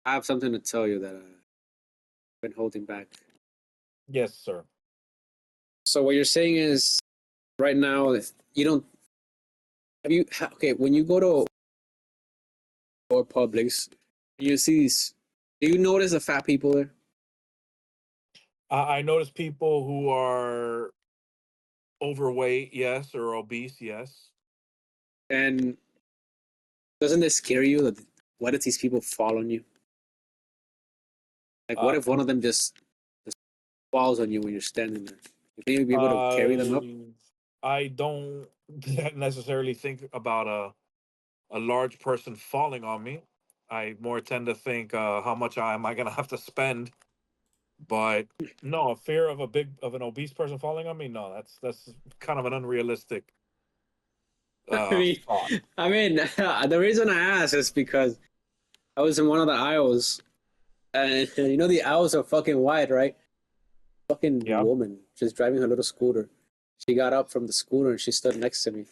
I have something to tell you that I've been holding back. Yes, sir. So what you're saying is, right now, if you don't okay, when you go to or Publix, you see these. Do you notice the fat people there? I notice people who are overweight, yes, or obese, yes. And doesn't it scare you that what if these people fall on you? Like, what Uh, if one of them just falls on you when you're standing there? You think you'd be able to carry them up? uh, I don't necessarily think about a large person falling on me. I more tend to think, how much am I gonna have to spend? But no, a fear of an obese person falling on me. No, that's kind of an unrealistic I mean, thought. the reason I ask is because I was in one of the aisles, and you know the aisles are fucking wide, right? Fucking Yeah. woman, she's driving her little scooter. She got up from the scooter and she stood next to me.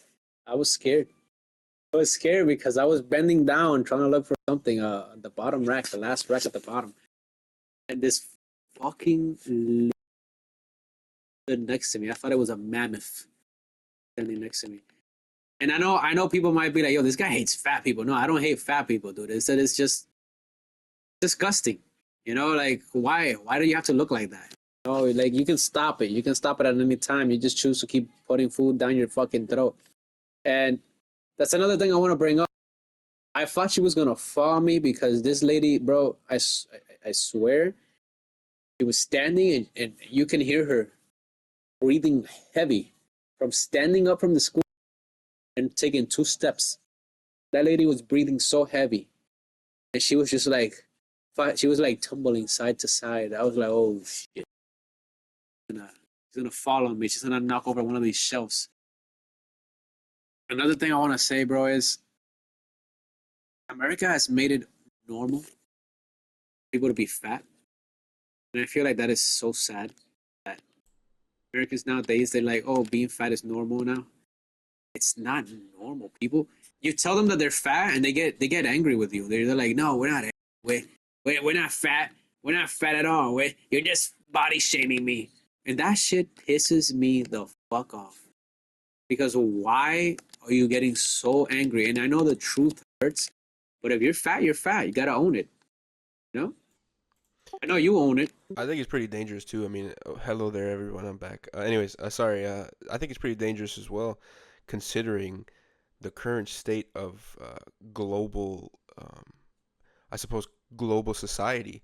I was scared. I was scared because I was bending down trying to look for something. The bottom rack, the last rack at the bottom, and this fucking lady stood next to me. I thought it was a mammoth standing next to me. And I know people might be like, "Yo, this guy hates fat people." No, I don't hate fat people, dude. It's just disgusting. You know, like why do you have to look like that? Oh, like you can stop it. You can stop it at any time. You just choose to keep putting food down your fucking throat. And that's another thing I want to bring up. I thought she was gonna fall me because this lady, bro, I swear, she was standing and you can hear her breathing heavy from standing up from the school and taking 2 steps. That lady was breathing so heavy, and she was just like, she was like tumbling side to side. I was like, oh shit, she's gonna fall on me. She's gonna knock over one of these shelves. Another thing I want to say, bro, is America has made it normal for people to be fat, and I feel like that is so sad. That Americans nowadays they're like, oh, being fat is normal now. It's not normal. People, you tell them that they're fat, and they get angry with you. They're like, no, we're not. We're not fat. We're not fat at all. You're just body shaming me, and that shit pisses me the fuck off. Because why are you getting so angry? And I know the truth hurts, but if you're fat, you're fat. You gotta own it. You know? I know you own it. I think it's pretty dangerous too. I mean, hello there, everyone. I'm back. Anyways, sorry. I think it's pretty dangerous as well, considering the current state of global, I suppose, global society,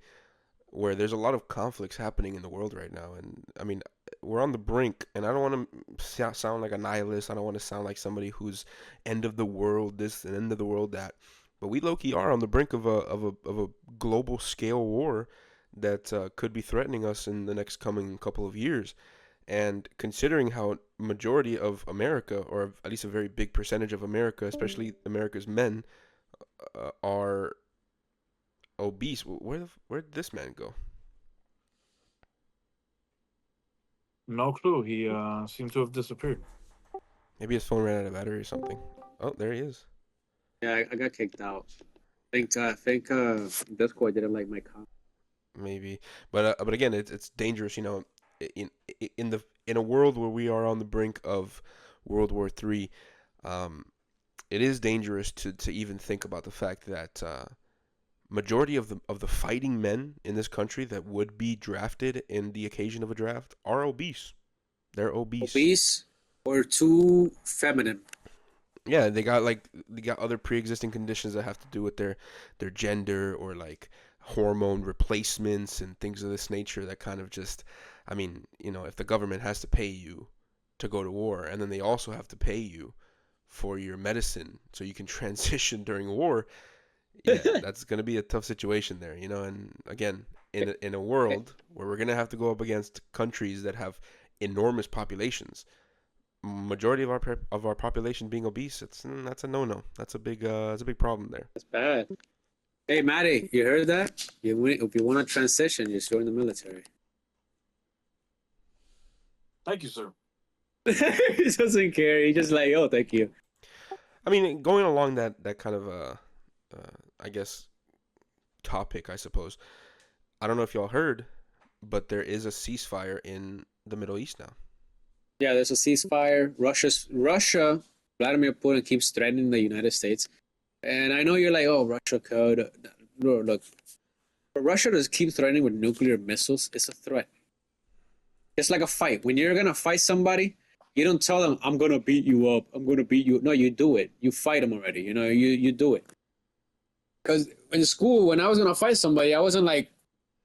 where there's a lot of conflicts happening in the world right now. And I mean, we're on the brink, and I don't want to sound like a nihilist. I don't want to sound like somebody who's end of the world this and end of the world that. But we low key are on the brink of a global scale war that could be threatening us in the next coming couple of years. And considering how majority of America, or at least a very big percentage of America, especially America's men, are obese, where'd this man go? No clue. He seemed to have disappeared. Maybe his phone ran out of battery or something. Oh, there he is. Yeah, I got kicked out. I think Discord didn't like my comment. Maybe, but again, it's dangerous. You know, in in a world where we are on the brink of World War III, um, it is dangerous to even think about the fact that majority of the fighting men in this country that would be drafted in the occasion of a draft are obese. They're obese. Obese or too feminine. Yeah, they got other pre-existing conditions that have to do with their gender or like hormone replacements and things of this nature that kind of just, I mean, you know, if the government has to pay you to go to war and then they also have to pay you for your medicine so you can transition during war, yeah, that's going to be a tough situation there, you know. And again, in a world where we're going to have to go up against countries that have enormous populations, majority of our population being obese, that's a no-no. That's a big problem there. That's bad. Hey, Maddie, you heard that? If you want to transition, just join the military. Thank you, sir. He doesn't care. He just like, oh, thank you. I mean, going along that kind of I guess topic, I suppose. I don't know if y'all heard, but there is a ceasefire in the Middle East now. Yeah, there's a ceasefire. Russia, Vladimir Putin keeps threatening the United States. And I know you're like, oh, Russia could. Look, for Russia to keep threatening with nuclear missiles, it's a threat. It's like a fight. When you're gonna fight somebody, you don't tell them, "I'm gonna beat you up. I'm gonna beat you." No, you do it. You fight them already. You do it. Because in school, when I was gonna fight somebody, I wasn't like,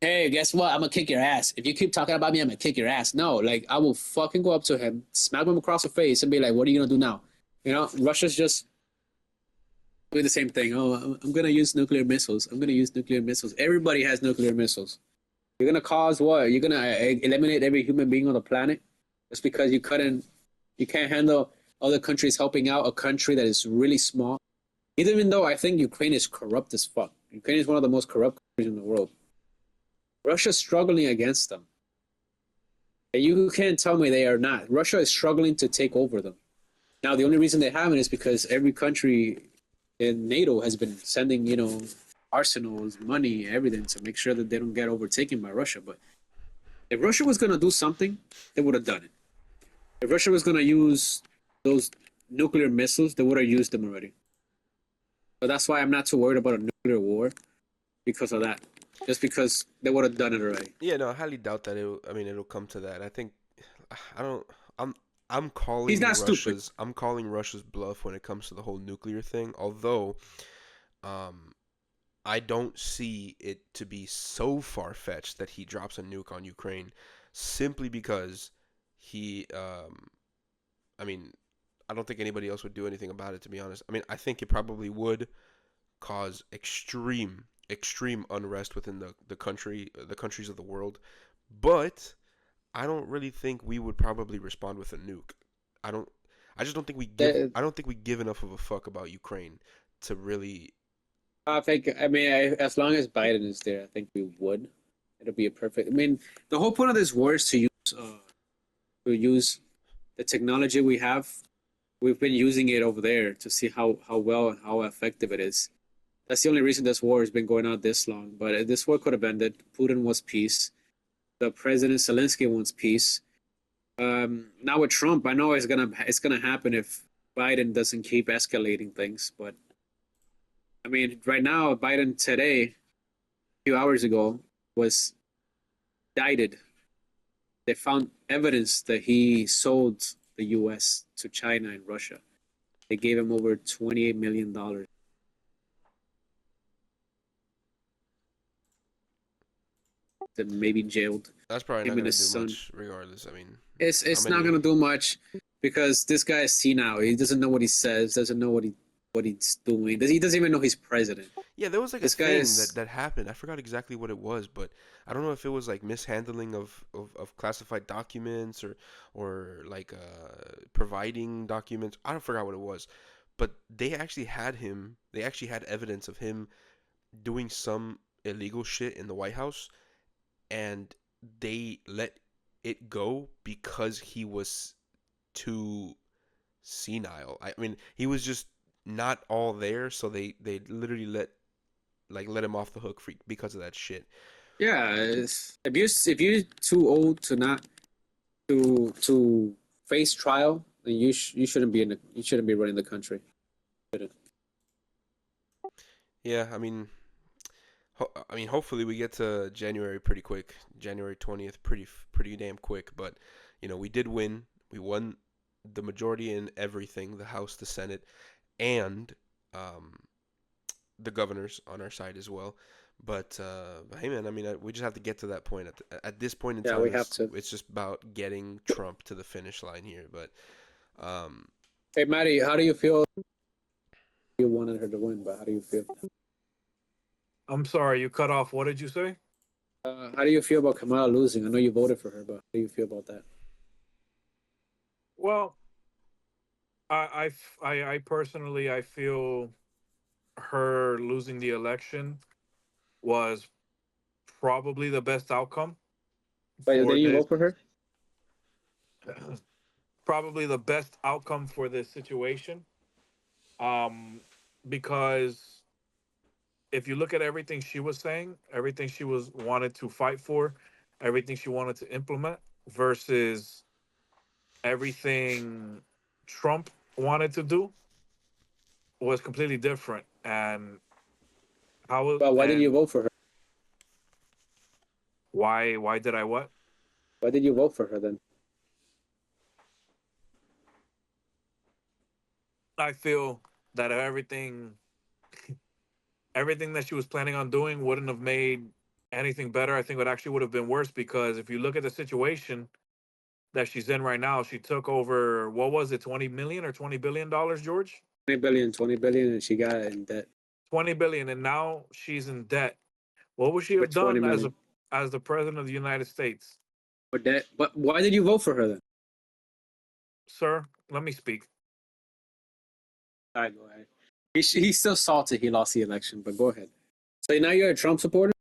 "Hey, guess what? I'm gonna kick your ass. If you keep talking about me, I'm gonna kick your ass." No, like I will fucking go up to him, smack him across the face, and be like, "What are you gonna do now?" Russia's just doing the same thing. Oh, I'm gonna use nuclear missiles. I'm gonna use nuclear missiles. Everybody has nuclear missiles. You're gonna cause what? You're gonna eliminate every human being on the planet just because you can't handle other countries helping out a country that is really small. Even though I think Ukraine is corrupt as fuck. Ukraine is one of the most corrupt countries in the world. Russia's struggling against them. And you can't tell me they are not. Russia is struggling to take over them. Now, the only reason they haven't is because every country in NATO has been sending, arsenals, money, everything to make sure that they don't get overtaken by Russia. But if Russia was going to do something, they would have done it. If Russia was going to use those nuclear missiles, they would have used them already. So that's why I'm not too worried about a nuclear war because of that. Just because they would have done it already. Yeah, no, I highly doubt that it'll come to that. I think I don't I'm He's not stupid. I'm calling Russia's bluff when it comes to the whole nuclear thing. Although um I don't see it to be so far-fetched that he drops a nuke on Ukraine simply because he I mean, I don't think anybody else would do anything about it, to be honest. I mean, I think it probably would cause extreme unrest within the countries of the world, but I don't really think we would probably respond with a nuke. I don't I just don't think Uh, I don't think we give enough of a fuck about Ukraine to really. as long as Biden is there, I think we would. It'll be a perfect. I mean, the whole point of this war is to use the technology we have. We've been using it over there to see how well and how effective it is. That's the only reason this war has been going on this long. But this war could have ended. Putin wants peace. The president Zelensky wants peace. Now with Trump, I know it's gonna happen if Biden doesn't keep escalating things. But I mean, right now, Biden today, a few hours ago, was indicted. They found evidence that he sold the U.S. to China and Russia. They gave him over $28 million. That maybe jailed That's probably not him and gonna his do son. much, regardless. I mean, It's how it's not many? gonna do much because this guy is senile. He doesn't know what he says. Doesn't know what he's doing. He doesn't even know he's president. Yeah, there was like a This guy thing is that happened. I forgot exactly what it was, but I don't know if it was like mishandling of classified documents or like providing documents. I don't forgot what it was, but they actually had him. They actually had evidence of him doing some illegal shit in the White House, and they let it go because he was too senile. I mean, he was just not all there, so they literally let him off the hook because of that shit. yeah. If you're too old to not to face trial, then you shouldn't be you shouldn't be running the country. Shouldn't. Yeah, I mean, hopefully we get to January pretty quick. January 20th, pretty damn quick. But we did win. We won the majority in everything: the House, the Senate, and um, the governors on our side as well. But hey, man, I mean, we just have to get to that point. At this point in Yeah, time, we have to. it's just about getting Trump to the finish line here. But um, Hey, Maddie, how do you feel? You wanted her to win, but how do you feel? I'm sorry, you cut off. What did you say? How do you feel about Kamala losing? I know you voted for her, but how do you feel about that? Well, I personally I feel her losing the election was probably the best outcome But for didn't you this. vote for her? Probably the best outcome for this situation. Um, because if you look at everything she was saying, everything she was wanted to fight for, everything she wanted to implement versus everything Trump wanted to do was completely different. And how But why didn't you and vote for her? why did I what? Why did you vote for her then? I feel that everything that she was planning on doing wouldn't have made anything better. I think it actually would have been worse because if you look at the situation that she's in right now, she took over, what was it, 20 million or $20 billion, George? 20 billion, and she got in debt 20 billion, and now she's in debt. What would she with have 20 done as million. the president of the United States? With debt. But why did you vote for her then? Sir, let me speak. All right, go ahead. He's still salty he lost the election, but go ahead. So now you're a Trump supporter?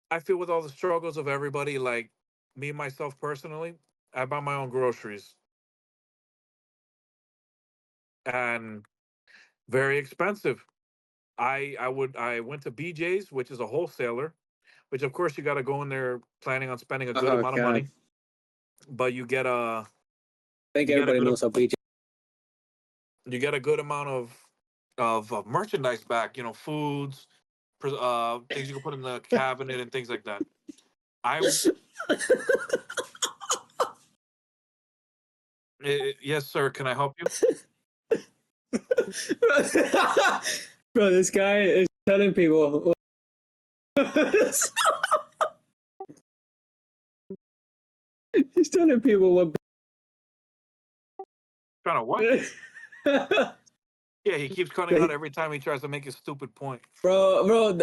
I feel with all the struggles of everybody, like me myself personally, I buy my own groceries and very expensive. I went to BJ's, which is a wholesaler, which of course you got to go in there planning on spending a good Oh, amount of God. money, but I think you get a everybody good knows how BJ. you get a good amount of merchandise back. You know, foods, things you can put in the cabinet and things like that. I yes, sir. Can I help you? Bro, this guy is telling people. He's telling people what. Trying to what? Yeah, he keeps cutting out every time he tries to make a stupid point. Bro,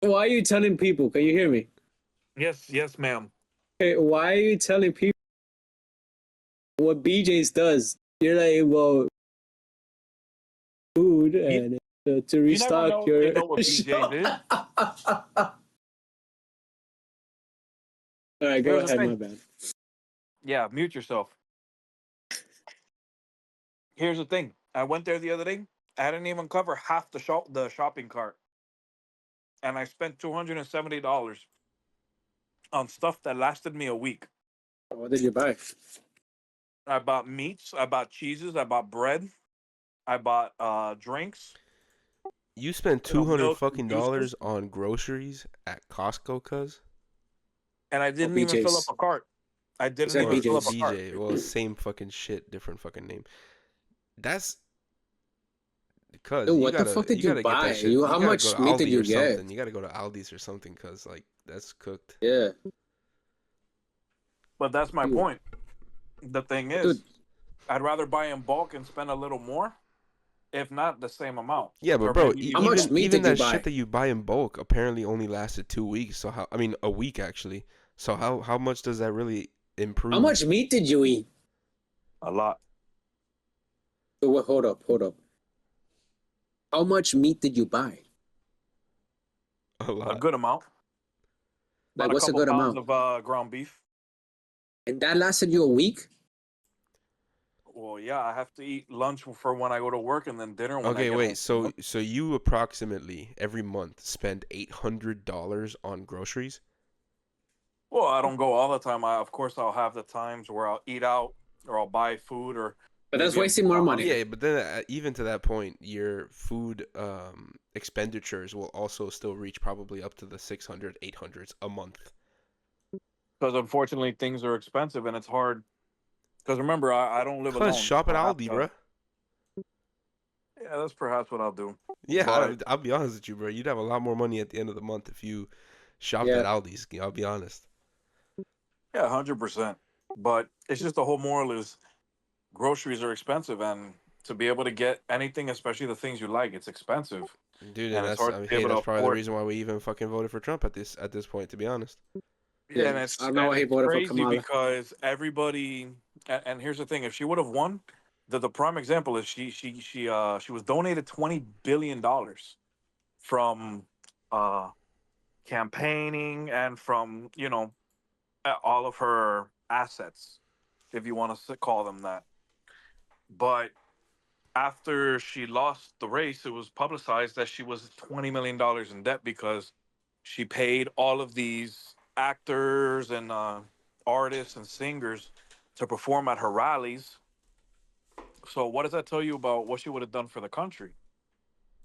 why are you telling people? Can you hear me? Yes, ma'am. Hey, why are you telling people what BJ's does? You're like, well, food You, and to you never restock know if they your know what shop. BJ's is. All right, go Here's the ahead. My thing. bad. Yeah, mute yourself. Here's the thing. I went there the other day. I didn't even cover half the shopping cart, and I spent $270 on stuff that lasted me a week. What did you buy? I bought meats, I bought cheeses, I bought bread, I bought drinks, You spent $200 milk and fucking juices, dollars on groceries at Costco, cuz? and I Oh, didn't even fill up BJ's. a cart. I It's didn't at Or even fill up BJ's. a cart. BJ. Well, same fucking shit, different fucking name. That's cuz Dude, what the fuck did you you gotta get buy? that shit. You How gotta go to much meat did Aldi you or get? something. You gotta go to Aldi's or something, cuz like that's cooked. Yeah, But that's my dude, point. The thing dude. is, I'd rather buy in bulk and spend a little more, if not the same amount, Yeah, but or bro, maybe How even much more. meat even did you that shit buy? that you buy in bulk apparently only lasted 2 weeks. So how? I mean, a week actually. So how much does that really How improve? much meat did you eat? A lot. So what? Hold up. How much meat did you buy? A A lot. good amount. Like, About a what's a couple good pounds amount? of ground beef. And that lasted you a week? Well, yeah, I have to eat lunch for when I go to work and then dinner when I Okay, get home wait. from So work. so you approximately every month spend $800 on groceries? Well, I don't go all the time. Of course, I'll have the times where I'll eat out or I'll buy food or But that's maybe I'm wasting just more not money. hungry. Yeah, but then even to that point, your food expenditures will also still reach probably up to the 600, 800s a month. Because unfortunately, things are expensive and it's hard. Because remember, I don't live Cuz alone, shop so at I have Aldi, to. bruh. Yeah, that's perhaps what I'll do. Yeah, But I'll be honest with you, bro. You'd have a lot more money at the end of the month if you shopped Yeah. at Aldi's. I'll be honest. yeah, 100%. But it's just the whole moral is groceries are expensive, and to be able to get anything, especially the things you like, it's expensive, Dude, and and it's that's hard I to mean, be hey, able to that's probably the afford. reason why we even fucking voted for Trump at this point, to be honest. Yeah, Yeah. and I it's don't know and why he it's voted for crazy Kamala. because everybody. And here's the thing: if she would have won, the prime example is she was donated $20 billion from uh campaigning and from all of her assets, if you want to call them that. But after she lost the race, it was publicized that she was $20 million in debt because she paid all of these actors and artists and singers to perform at her rallies. So what does that tell you about what she would have done for the country?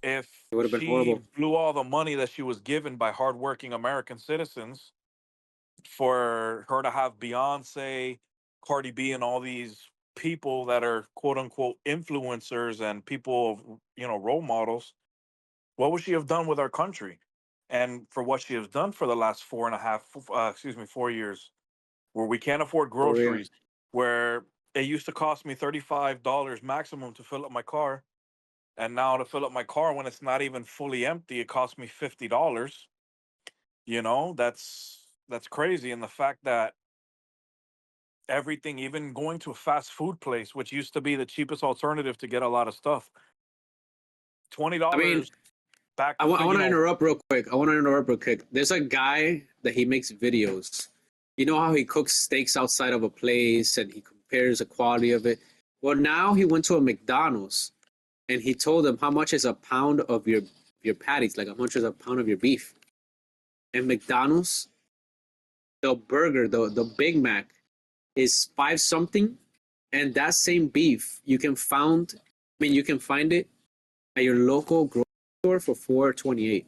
if It would have been she horrible. blew all the money that she was given by hardworking American citizens for her to have Beyonce, Cardi B, and all these people that are quote unquote influencers and people of, role models, what would she have done with our country? And for what she has done for the last 4 years, where we can't afford For real. groceries, where it used to cost me $35 maximum to fill up my car. And now to fill up my car when it's not even fully empty, it costs me $50. That's crazy. And the fact that everything, even going to a fast food place, which used to be the cheapest alternative to get a lot of stuff, $20 I mean, back, I want to interrupt real quick. There's a guy that he makes videos. You know how he cooks steaks outside of a place and he compares the quality of it? Well, now he went to a McDonald's and he told them how much is a pound of your patties, like how much is a pound of your beef. And McDonald's, the burger, the Big Mac is five something, and that same beef you can find it at your local grocery store for $4.28.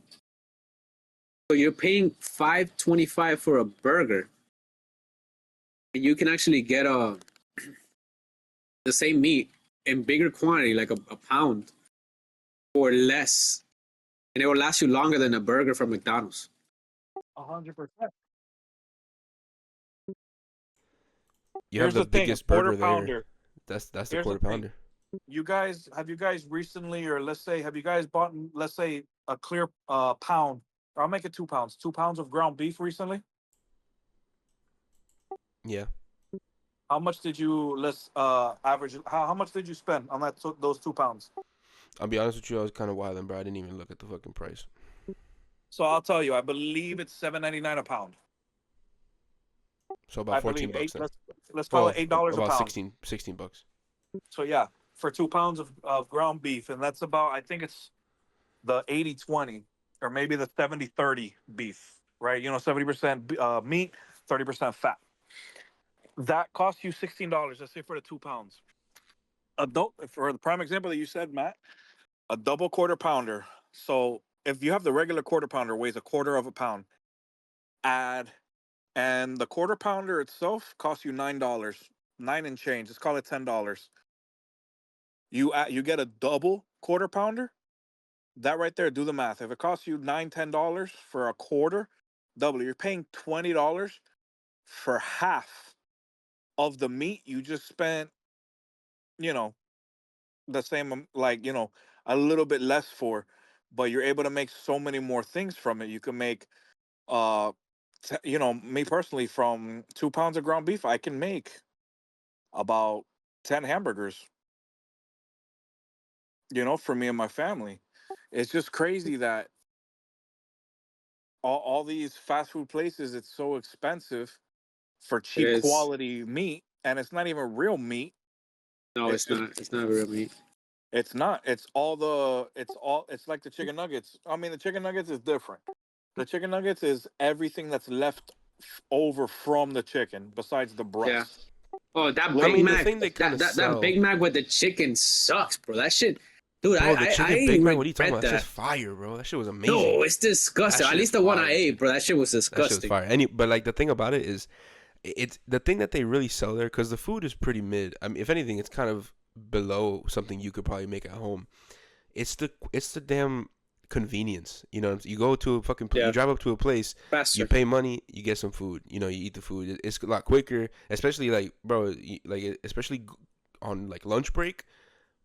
So you're paying $5.25 for a burger, and you can actually get the same meat in bigger quantity, like a pound, for less, and it will last you longer than a burger from McDonald's. 100%. You Here's have the the thing: a biggest quarter burger there. pounder. That's the Here's the quarter thing: pounder. have you guys recently, or let's say, have you guys bought, let's say, a clear pound, or I'll make it 2 pounds, 2 pounds of ground beef recently? Yeah. How much did you average? How much did you spend on those 2 pounds? I'll be honest with you, I was kind of wilding, bro. I didn't even look at the fucking price. So I'll tell you, I believe it's $7.99 a pound. So I about believe 14 bucks then. let's call Well, it $8 a about pound. 16 bucks. So yeah, for 2 pounds of ground beef, and that's about, I think it's the 80-20, or maybe the 70-30 beef, right? 70% meat, 30% fat. That costs you $16. Let's say for the 2 pounds. For the prime example that you said, Matt, a double quarter pounder. So if you have the regular quarter pounder, weighs a quarter of a pound, and the quarter pounder itself costs you $9, nine and change. Let's call it $10. You get a double quarter pounder. That right there, do the math. If it costs you $10 for a quarter, double, you're paying $20 for half of the meat you just spent, you know, the same, a little bit less for, but you're able to make so many more things from it. You can make, uh, me personally, from 2 pounds of ground beef, I can make about 10 hamburgers, for me and my family. It's just crazy that all these fast food places, it's so expensive for It cheap is. quality meat, and it's not even real meat. No, It's it's just, not. It's not real meat. it's not. It's like the chicken nuggets. I mean, the chicken nuggets is different. The chicken nuggets is everything that's left over from the chicken besides the Yeah. breast. Oh, that I Big mean, the Mac, thing they kind of that sell, Big Mac with the chicken sucks, bro. That shit, dude. bro, the I chicken Big Mac. What are you talking regret about? That shit's that. fire, bro. That shit was amazing. No, it's That disgusting. At shit is least the one I fire, ate, dude. bro. That shit was That shit was disgusting. fire. But like the thing about it is, it's the thing that they really sell there, because the food is pretty mid. I mean, if anything, it's kind of below something you could probably make at home. It's the damn convenience. You go to a fucking you Yeah, drive up to a place, you faster. pay money, you get some food. You eat the food. It's a lot quicker, especially like, bro, especially on like lunch break.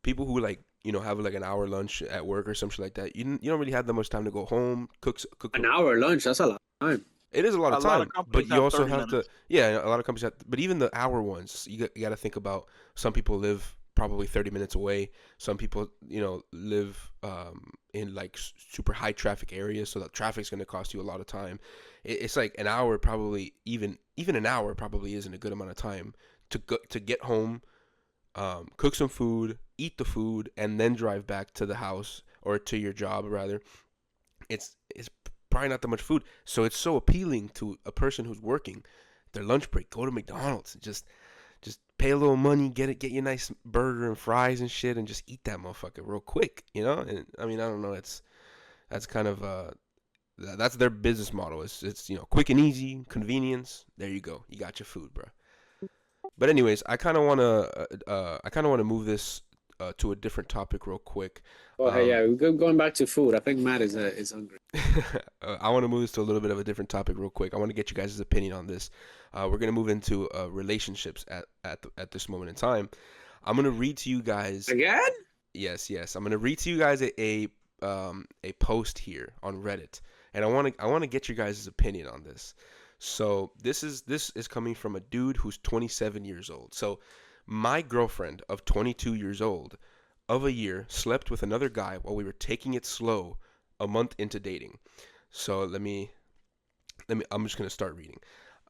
People who like have like an hour lunch at work or something like that. You don't really have that much time to go home, cook. An hour lunch. That's a lot of time. It is a lot A of lot of time, but companies you have also 30 have to, minutes. yeah, a lot of companies have, but even the hour ones, you got to think about, some people live probably 30 minutes away. Some people, live in like super high traffic areas, so that traffic's going to cost you a lot of time. It's like an hour probably, even an hour probably isn't a good amount of time to get home, cook some food, eat the food, and then drive back to the house or to your job rather. It's probably not that much food, so it's so appealing to a person who's working their lunch break. Go to McDonald's, just pay a little money, get you a nice burger and fries and shit, and just eat that motherfucker real quick, you know. And I mean, I don't know, that's kind of that's their business model. It's quick and easy, convenience. There you go, you got your food, bro. But anyways, I kind of wanna move this to a different topic real quick. Oh, hey, yeah, going back to food. I think Matt is hungry. I want to move this to a little bit of a different topic real quick. I want to get you guys' opinion on this. We're gonna move into relationships at this moment in time. I'm gonna read to you guys Again? Yes. I'm gonna read to you guys a post here on Reddit, and I want to get your guys' opinion on this. So this is coming from a dude who's 27 years old. So my girlfriend of 22 years old of a year slept with another guy while we were taking it slow a month into dating. So I'm just gonna start reading.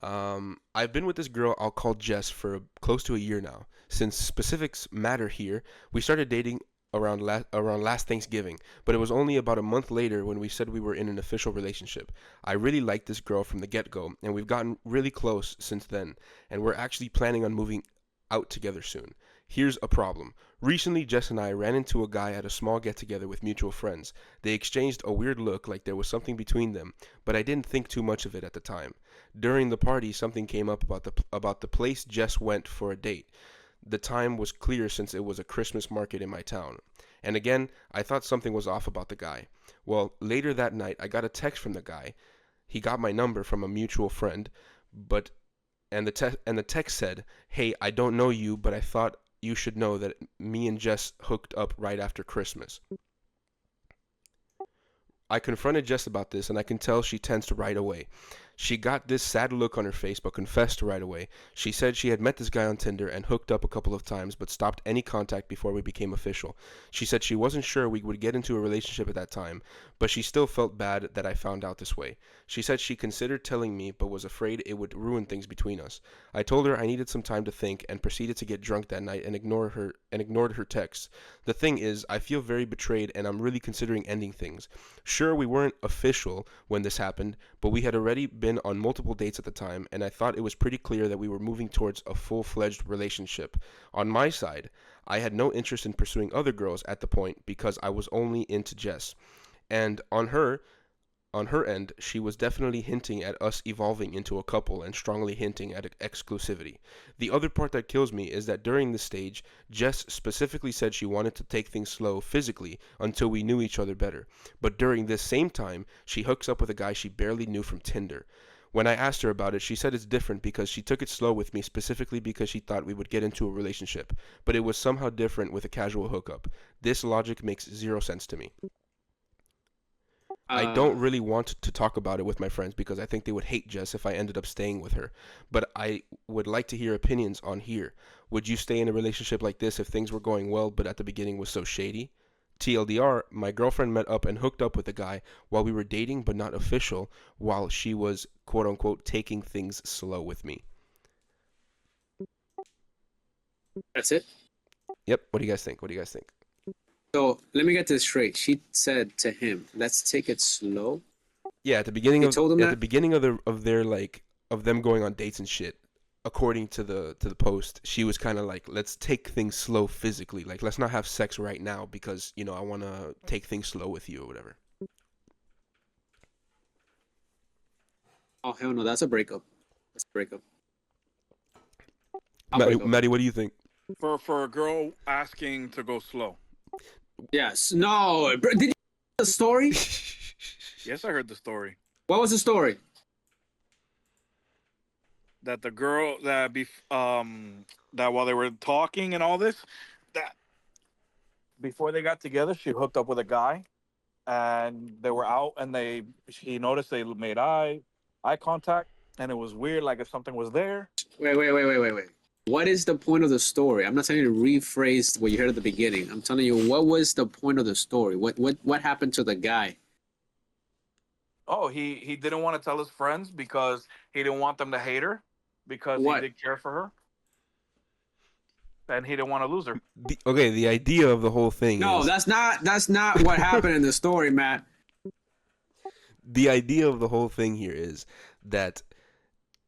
I've been with this girl I'll call Jess for close to a year now. Since specifics matter here, we started dating around last Thanksgiving, but it was only about a month later when we said we were in an official relationship. I really liked this girl from the get-go, and we've gotten really close since then, and we're actually planning on moving out together soon. Here's a problem. Recently, Jess and I ran into a guy at a small get-together with mutual friends. They exchanged a weird look like there was something between them, but I didn't think too much of it at the time. During the party, something came up about the place Jess went for a date. The time was clear since it was a Christmas market in my town. And again, I thought something was off about the guy. Well, later that night, I got a text from the guy. He got my number from a mutual friend, and the text said, "Hey, I don't know you, but I thought you should know that me and Jess hooked up right after Christmas." I confronted Jess about this, and I can tell she tends to right away. She got this sad look on her face, but confessed right away. She said she had met this guy on Tinder and hooked up a couple of times, but stopped any contact before we became official. She said she wasn't sure we would get into a relationship at that time, but she still felt bad that I found out this way. She said she considered telling me, but was afraid it would ruin things between us. I told her I needed some time to think, and proceeded to get drunk that night and ignored her texts. The thing is, I feel very betrayed, and I'm really considering ending things. Sure, we weren't official when this happened, but we had already been on multiple dates at the time, and I thought it was pretty clear that we were moving towards a full-fledged relationship. On my side, I had no interest in pursuing other girls at the point because I was only into Jess. And on her end, she was definitely hinting at us evolving into a couple and strongly hinting at exclusivity. The other part that kills me is that during this stage, Jess specifically said she wanted to take things slow physically until we knew each other better. But during this same time, she hooks up with a guy she barely knew from Tinder. When I asked her about it, she said it's different because she took it slow with me specifically because she thought we would get into a relationship. But it was somehow different with a casual hookup. This logic makes zero sense to me. I don't really want to talk about it with my friends because I think they would hate Jess if I ended up staying with her. But I would like to hear opinions on here. Would you stay in a relationship like this if things were going well but at the beginning was so shady? TLDR, my girlfriend met up and hooked up with a guy while we were dating but not official, while she was quote unquote taking things slow with me. That's it? Yep. What do you guys think? So let me get this straight. She said to him, "Let's take it slow." Yeah, at the beginning the beginning of their of them going on dates and shit, according to the post, she was kind of like, "Let's take things slow physically. Like, let's not have sex right now because, I want to take things slow with you or whatever." Oh, hell no, that's a breakup. That's a breakup. Maddie, what do you think? For a girl asking to go slow. Yes. No. Did you hear the story? Yes, I heard the story. What was the story? That the girl that while they were talking and all this, that before they got together, she hooked up with a guy, and they were out, and she noticed they made eye contact, and it was weird, like if something was there. Wait. What is the point of the story? I'm not telling you to rephrase what you heard at the beginning. I'm telling you, what was the point of the story? What happened to the guy? Oh, he didn't want to tell his friends because he didn't want them to hate her because he did care for her. And he didn't want to lose her. The idea of the whole thing No, that's not what happened in the story, Matt. The idea of the whole thing here is that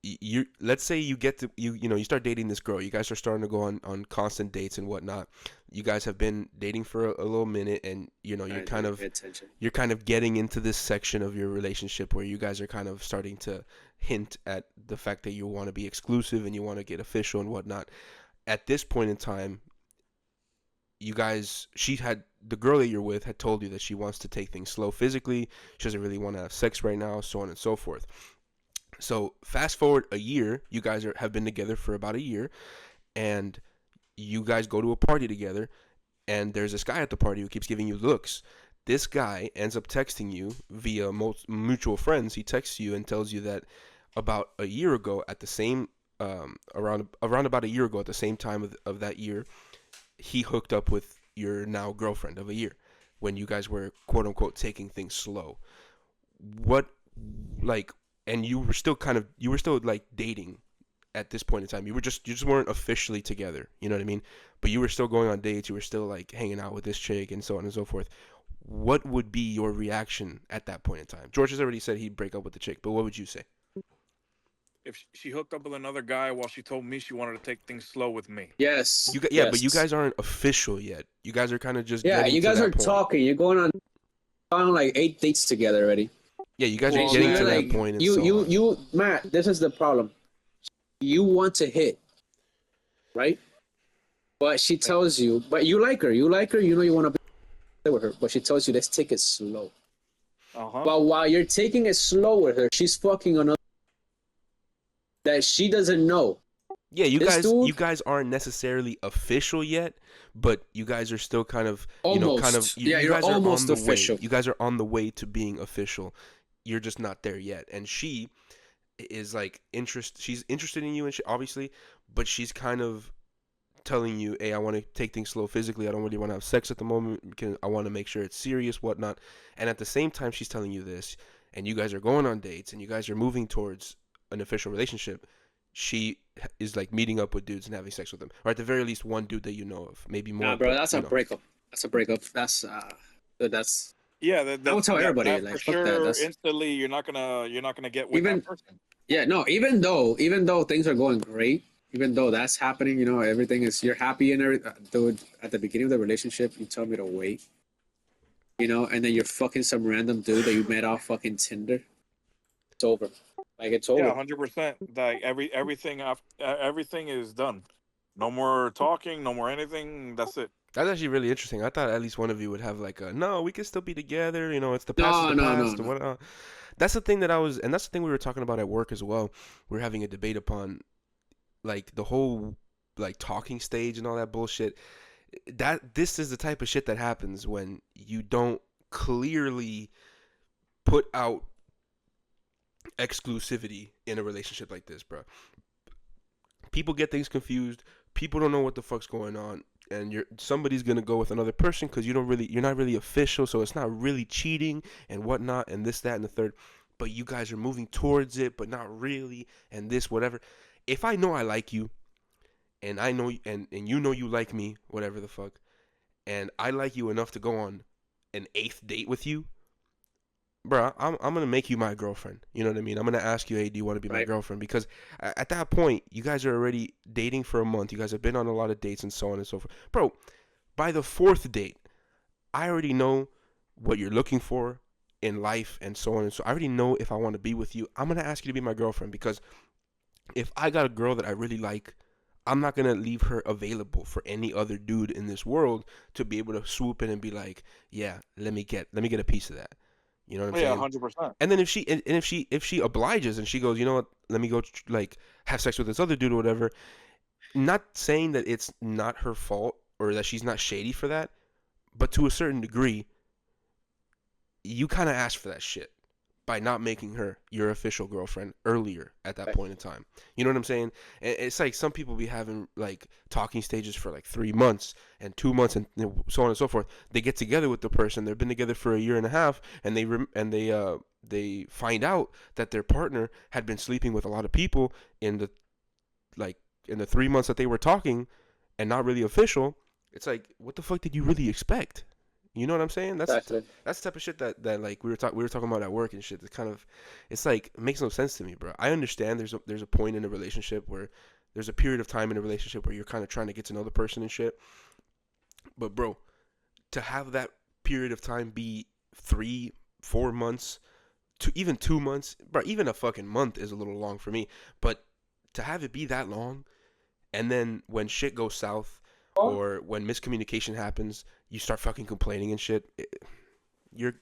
you let's say you get to you start dating this girl. You guys are starting to go on constant dates and whatnot. You guys have been dating for a little minute, and Alright, pay attention. you're kind of getting into this section of your relationship where you guys are kind of starting to hint at the fact that you want to be exclusive and you want to get official and whatnot. At this point in time, the girl that you're with had told you that she wants to take things slow physically. She doesn't really want to have sex right now, so on and so forth. So fast forward a year, you guys have been together for about a year, and you guys go to a party together, and there's this guy at the party who keeps giving you looks. This guy ends up texting you via mutual friends. He texts you and tells you that about a year ago at the same around about a year ago at the same time of that year, he hooked up with your now girlfriend of a year when you guys were quote unquote taking things slow. What like and you were still like dating at this point in time. You just weren't officially together, you know what I mean? But you were still going on dates, you were still like hanging out with this chick and so on and so forth. What would be your reaction at that point in time? George has already said he'd break up with the chick, but what would you say? If she hooked up with another guy while she told me she wanted to take things slow with me. Yes. Yeah, but you guys aren't official yet. You guys are kind of just Yeah, getting you to guys that are point. talking. You're going on like 8 dates together already. Yeah, you guys Well, are getting yeah, to like, that point. And you, Matt. This is the problem. You want to hit, right? But she tells you, but you like her. You like her. You know you want to be with her. But she tells you, let's take it slow. Uh-huh. But while you're taking it slow with her, she's fucking another that she doesn't know. Yeah, This dude- you guys aren't necessarily official yet, but you guys are still kind of Almost. Yeah, you you're guys are almost on the official. way. You guys are on the way to being official. You're just not there yet. And she is like she's interested in you, and obviously, but she's kind of telling you, hey, I want to take things slow physically. I don't really want to have sex at the moment because I want to make sure it's serious, whatnot. And at the same time, she's telling you this, and you guys are going on dates, and you guys are moving towards an official relationship. She is like meeting up with dudes and having sex with them, or at the very least, one dude that you know of, maybe more. Nah, bro, but, that's a breakup. That's a breakup. That's Yeah, I would tell everybody, that like, for fuck that, sure. that's- Instantly, you're not gonna get with Even- that person. yeah. No, even though things are going great, even though that's happening, everything is you're happy and everything. Dude, at the beginning of the relationship, you tell me to wait, and then you're fucking some random dude that you met off fucking Tinder. It's over. Like it's over. Yeah, 100%. Like everything is done. No more talking. No more anything. That's it. That's actually really interesting. I thought at least one of you would have like no, we can still be together. It's the past is the past. No. Or whatnot. That's the thing and that's the thing we were talking about at work as well. We were having a debate upon like the whole like talking stage and all that bullshit. This is the type of shit that happens when you don't clearly put out exclusivity in a relationship like this, bro. People get things confused. People don't know what the fuck's going on, and somebody's gonna go with another person because you're not really official, so it's not really cheating and whatnot, and this, that, and the third. But you guys are moving towards it, but not really, and this, whatever. If I know I like you, and I know and you know you like me, whatever the fuck, and I like you enough to go on an 8th date with you, bro, I'm gonna make you my girlfriend. You know what I mean? I'm gonna ask you, hey, do you want to be my Right. girlfriend? Because at that point, you guys are already dating for a month. You guys have been on a lot of dates and so on and so forth. Bro, by the 4th date, I already know what you're looking for in life and so on and so. I already know if I want to be with you. I'm gonna ask you to be my girlfriend because if I got a girl that I really like, I'm not gonna leave her available for any other dude in this world to be able to swoop in and be like, yeah, let me get a piece of that. You know what I'm Yeah, saying? 100%. And then if she obliges and she goes, you know what, let me go like have sex with this other dude or whatever. Not saying that it's not her fault or that she's not shady for that, but to a certain degree, you kind of asked for that shit by not making her your official girlfriend earlier at that point in time. You know what I'm saying? And it's like some people be having like talking stages for like 3 months and 2 months and so on and so forth. They get together with the person. They've been together for a year and a half, and they find out that their partner had been sleeping with a lot of people in the 3 months that they were talking and not really official. It's like, what the fuck did you really expect? You know what I'm saying? Exactly. That's the type of shit that like we were talking about at work and shit. It's kind of, it's like it makes no sense to me, bro. I understand there's a point in a relationship where there's a period of time in a relationship where you're kind of trying to get to know the person and shit. But bro, to have that period of time be 3, 4 months to even 2 months, bro, even a fucking month is a little long for me. But to have it be that long, and then when shit goes south or when miscommunication happens, you start fucking complaining and shit. You're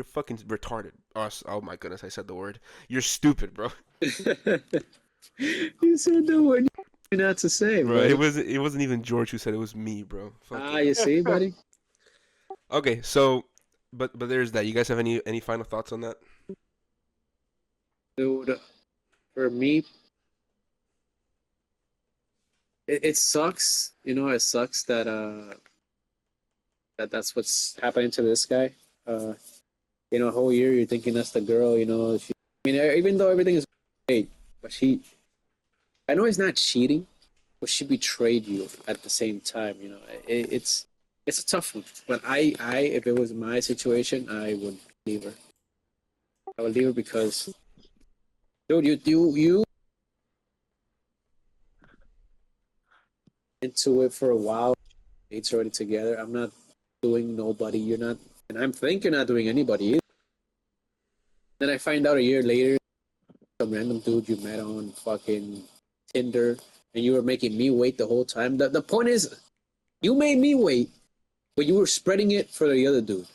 fucking retarded. Oh my goodness, I said the word. You're stupid, bro. You said the word you're not to say, Bro, buddy. it wasn't even George who said it, was me, bro. Ah, Fucking you hell. see, buddy? Okay, so but there's that. You guys have any final thoughts on that? Dude, for me, it sucks. You know, it sucks that that's what's happening to this guy. Uh, you know, a whole year you're thinking that's the girl. You know, I mean, even though everything is great, but I know he's not cheating, but she betrayed you at the same time. You know, it's a tough one. But if it was my situation, I would leave her. I would leave her because, dude, you into it for a while. It's already together. I'm not doing nobody. You're not, and I'm thinking not doing anybody either. Then I find out a year later, some random dude you met on fucking Tinder, and you were making me wait the whole time. The point is, you made me wait, but you were spreading it for the other dude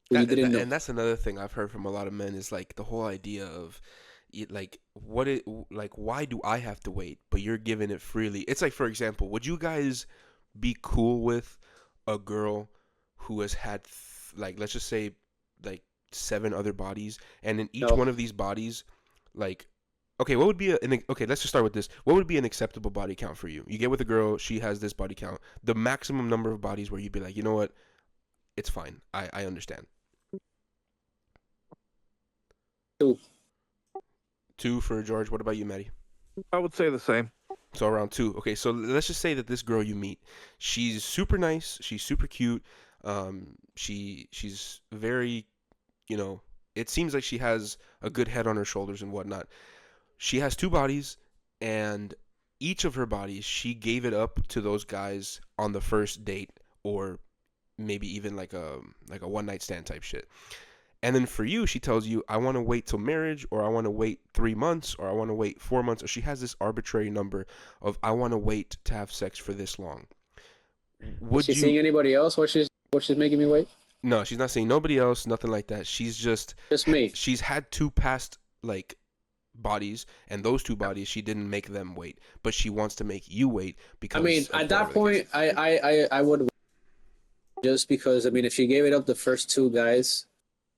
who you didn't know. And that's another thing I've heard from a lot of men is like the whole idea of like like why do I have to wait but you're giving it freely. It's like, for example, would you guys be cool with a girl who has had like, let's just say, like 7 other bodies, and in each No, one of these bodies, like, okay, what would be okay, let's just start with this. What would be an acceptable body count for you? You get with a girl, she has this body count, the maximum number of bodies where you'd be like, you know what, it's fine, I understand. two. 2 for George. What about you, Maddie? I would say the same. So around 2. Okay, so let's just say that this girl you meet, she's super nice, she's super cute, she's very, you know, it seems like she has a good head on her shoulders and whatnot. She has 2 bodies, and each of her bodies, she gave it up to those guys on the first date, or maybe even like a one night stand type shit. And then for you, she tells you, I want to wait till marriage, or I want to wait 3 months, or I want to wait 4 months, or she has this arbitrary number of, I want to wait to have sex for this long. Is Would she you? seeing anybody else? What she's making me wait? No, she's not saying nobody else, nothing like that. Just me. She's had 2 past like bodies, and those 2 bodies, she didn't make them wait, but she wants to make you wait I mean, because of at that whatever the case point, is. I would, just because I mean, if she gave it up the first two guys,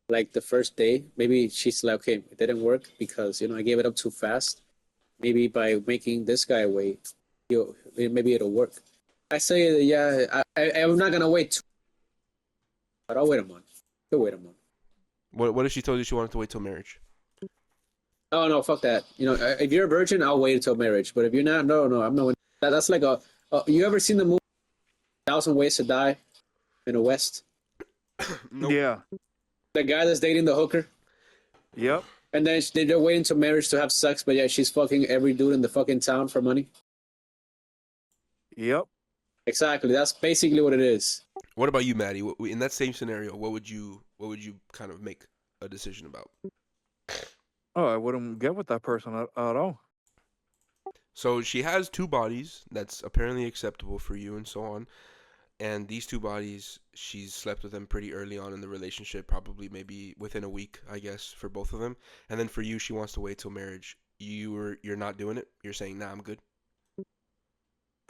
like the first day, maybe she's like, okay, it didn't work because I gave it up too fast. Maybe by making this guy wait, maybe it'll work. I say, yeah, I'm not gonna wait, but I'll wait a month. I'll wait a month. What if she told you she wanted to wait till marriage? Oh no, fuck that. If you're a virgin, I'll wait until marriage. But if you're not, no, I'm not. That's like you ever seen the movie Thousand Ways to Die in the West? Nope. Yeah. The guy that's dating the hooker, Yep. and then they're waiting to marriage to have sex, but yeah, she's fucking every dude in the fucking town for money. Yep. Exactly. That's basically what it is. What about you, Maddie? In that same scenario, what would you kind of make a decision about? Oh, I wouldn't get with that person at all. So she has 2 bodies that's apparently acceptable for you and so on. And these 2 bodies, she's slept with them pretty early on in the relationship, probably maybe within a week, I guess, for both of them. And then for you, she wants to wait till marriage. You're not doing it. You're saying, nah, I'm good.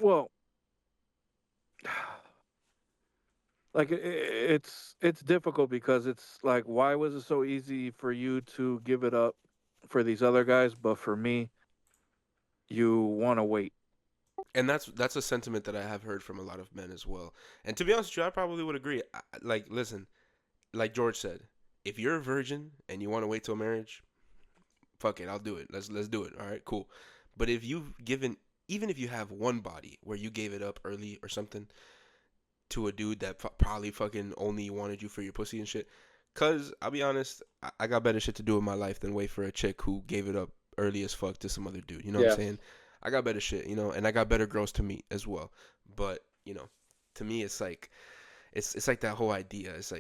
Well, like it's difficult because it's like, why was it so easy for you to give it up for these other guys, but for me, you want to wait? And that's a sentiment that I have heard from a lot of men as well. And to be honest with you, I probably would agree. Like, listen, like George said, if you're a virgin and you want to wait till marriage, fuck it, I'll do it. Let's do it. All right, cool. But if you've given, even if you have 1 body where you gave it up early or something, to a dude that probably fucking only wanted you for your pussy and shit. Cause I'll be honest, I got better shit to do with my life than wait for a chick who gave it up early as fuck to some other dude. You know what I'm saying? I got better shit, and I got better girls to meet as well. But to me, it's like it's like that whole idea. It's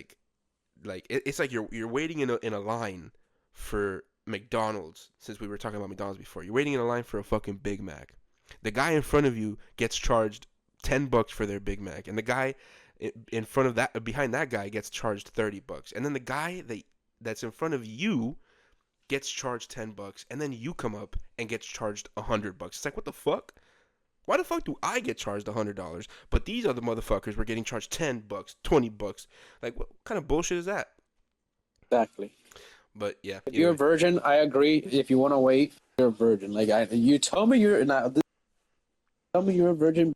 it's like you're waiting in a line for McDonald's. Since we were talking about McDonald's before, you're waiting in a line for a fucking Big Mac. The guy in front of you gets charged $10 for their Big Mac, and the guy in front of that behind that guy gets charged $30, and then the guy that's in front of you gets charged $10, and then you come up and gets charged $100. It's like, what the fuck? Why the fuck do I get charged $100, but these other motherfuckers were getting charged $10, $20? Like, what kind of bullshit is that? Exactly. But yeah, if you're a virgin, I agree. If you want to wait, you're a virgin. Like you tell me you're not. Tell me you're a virgin.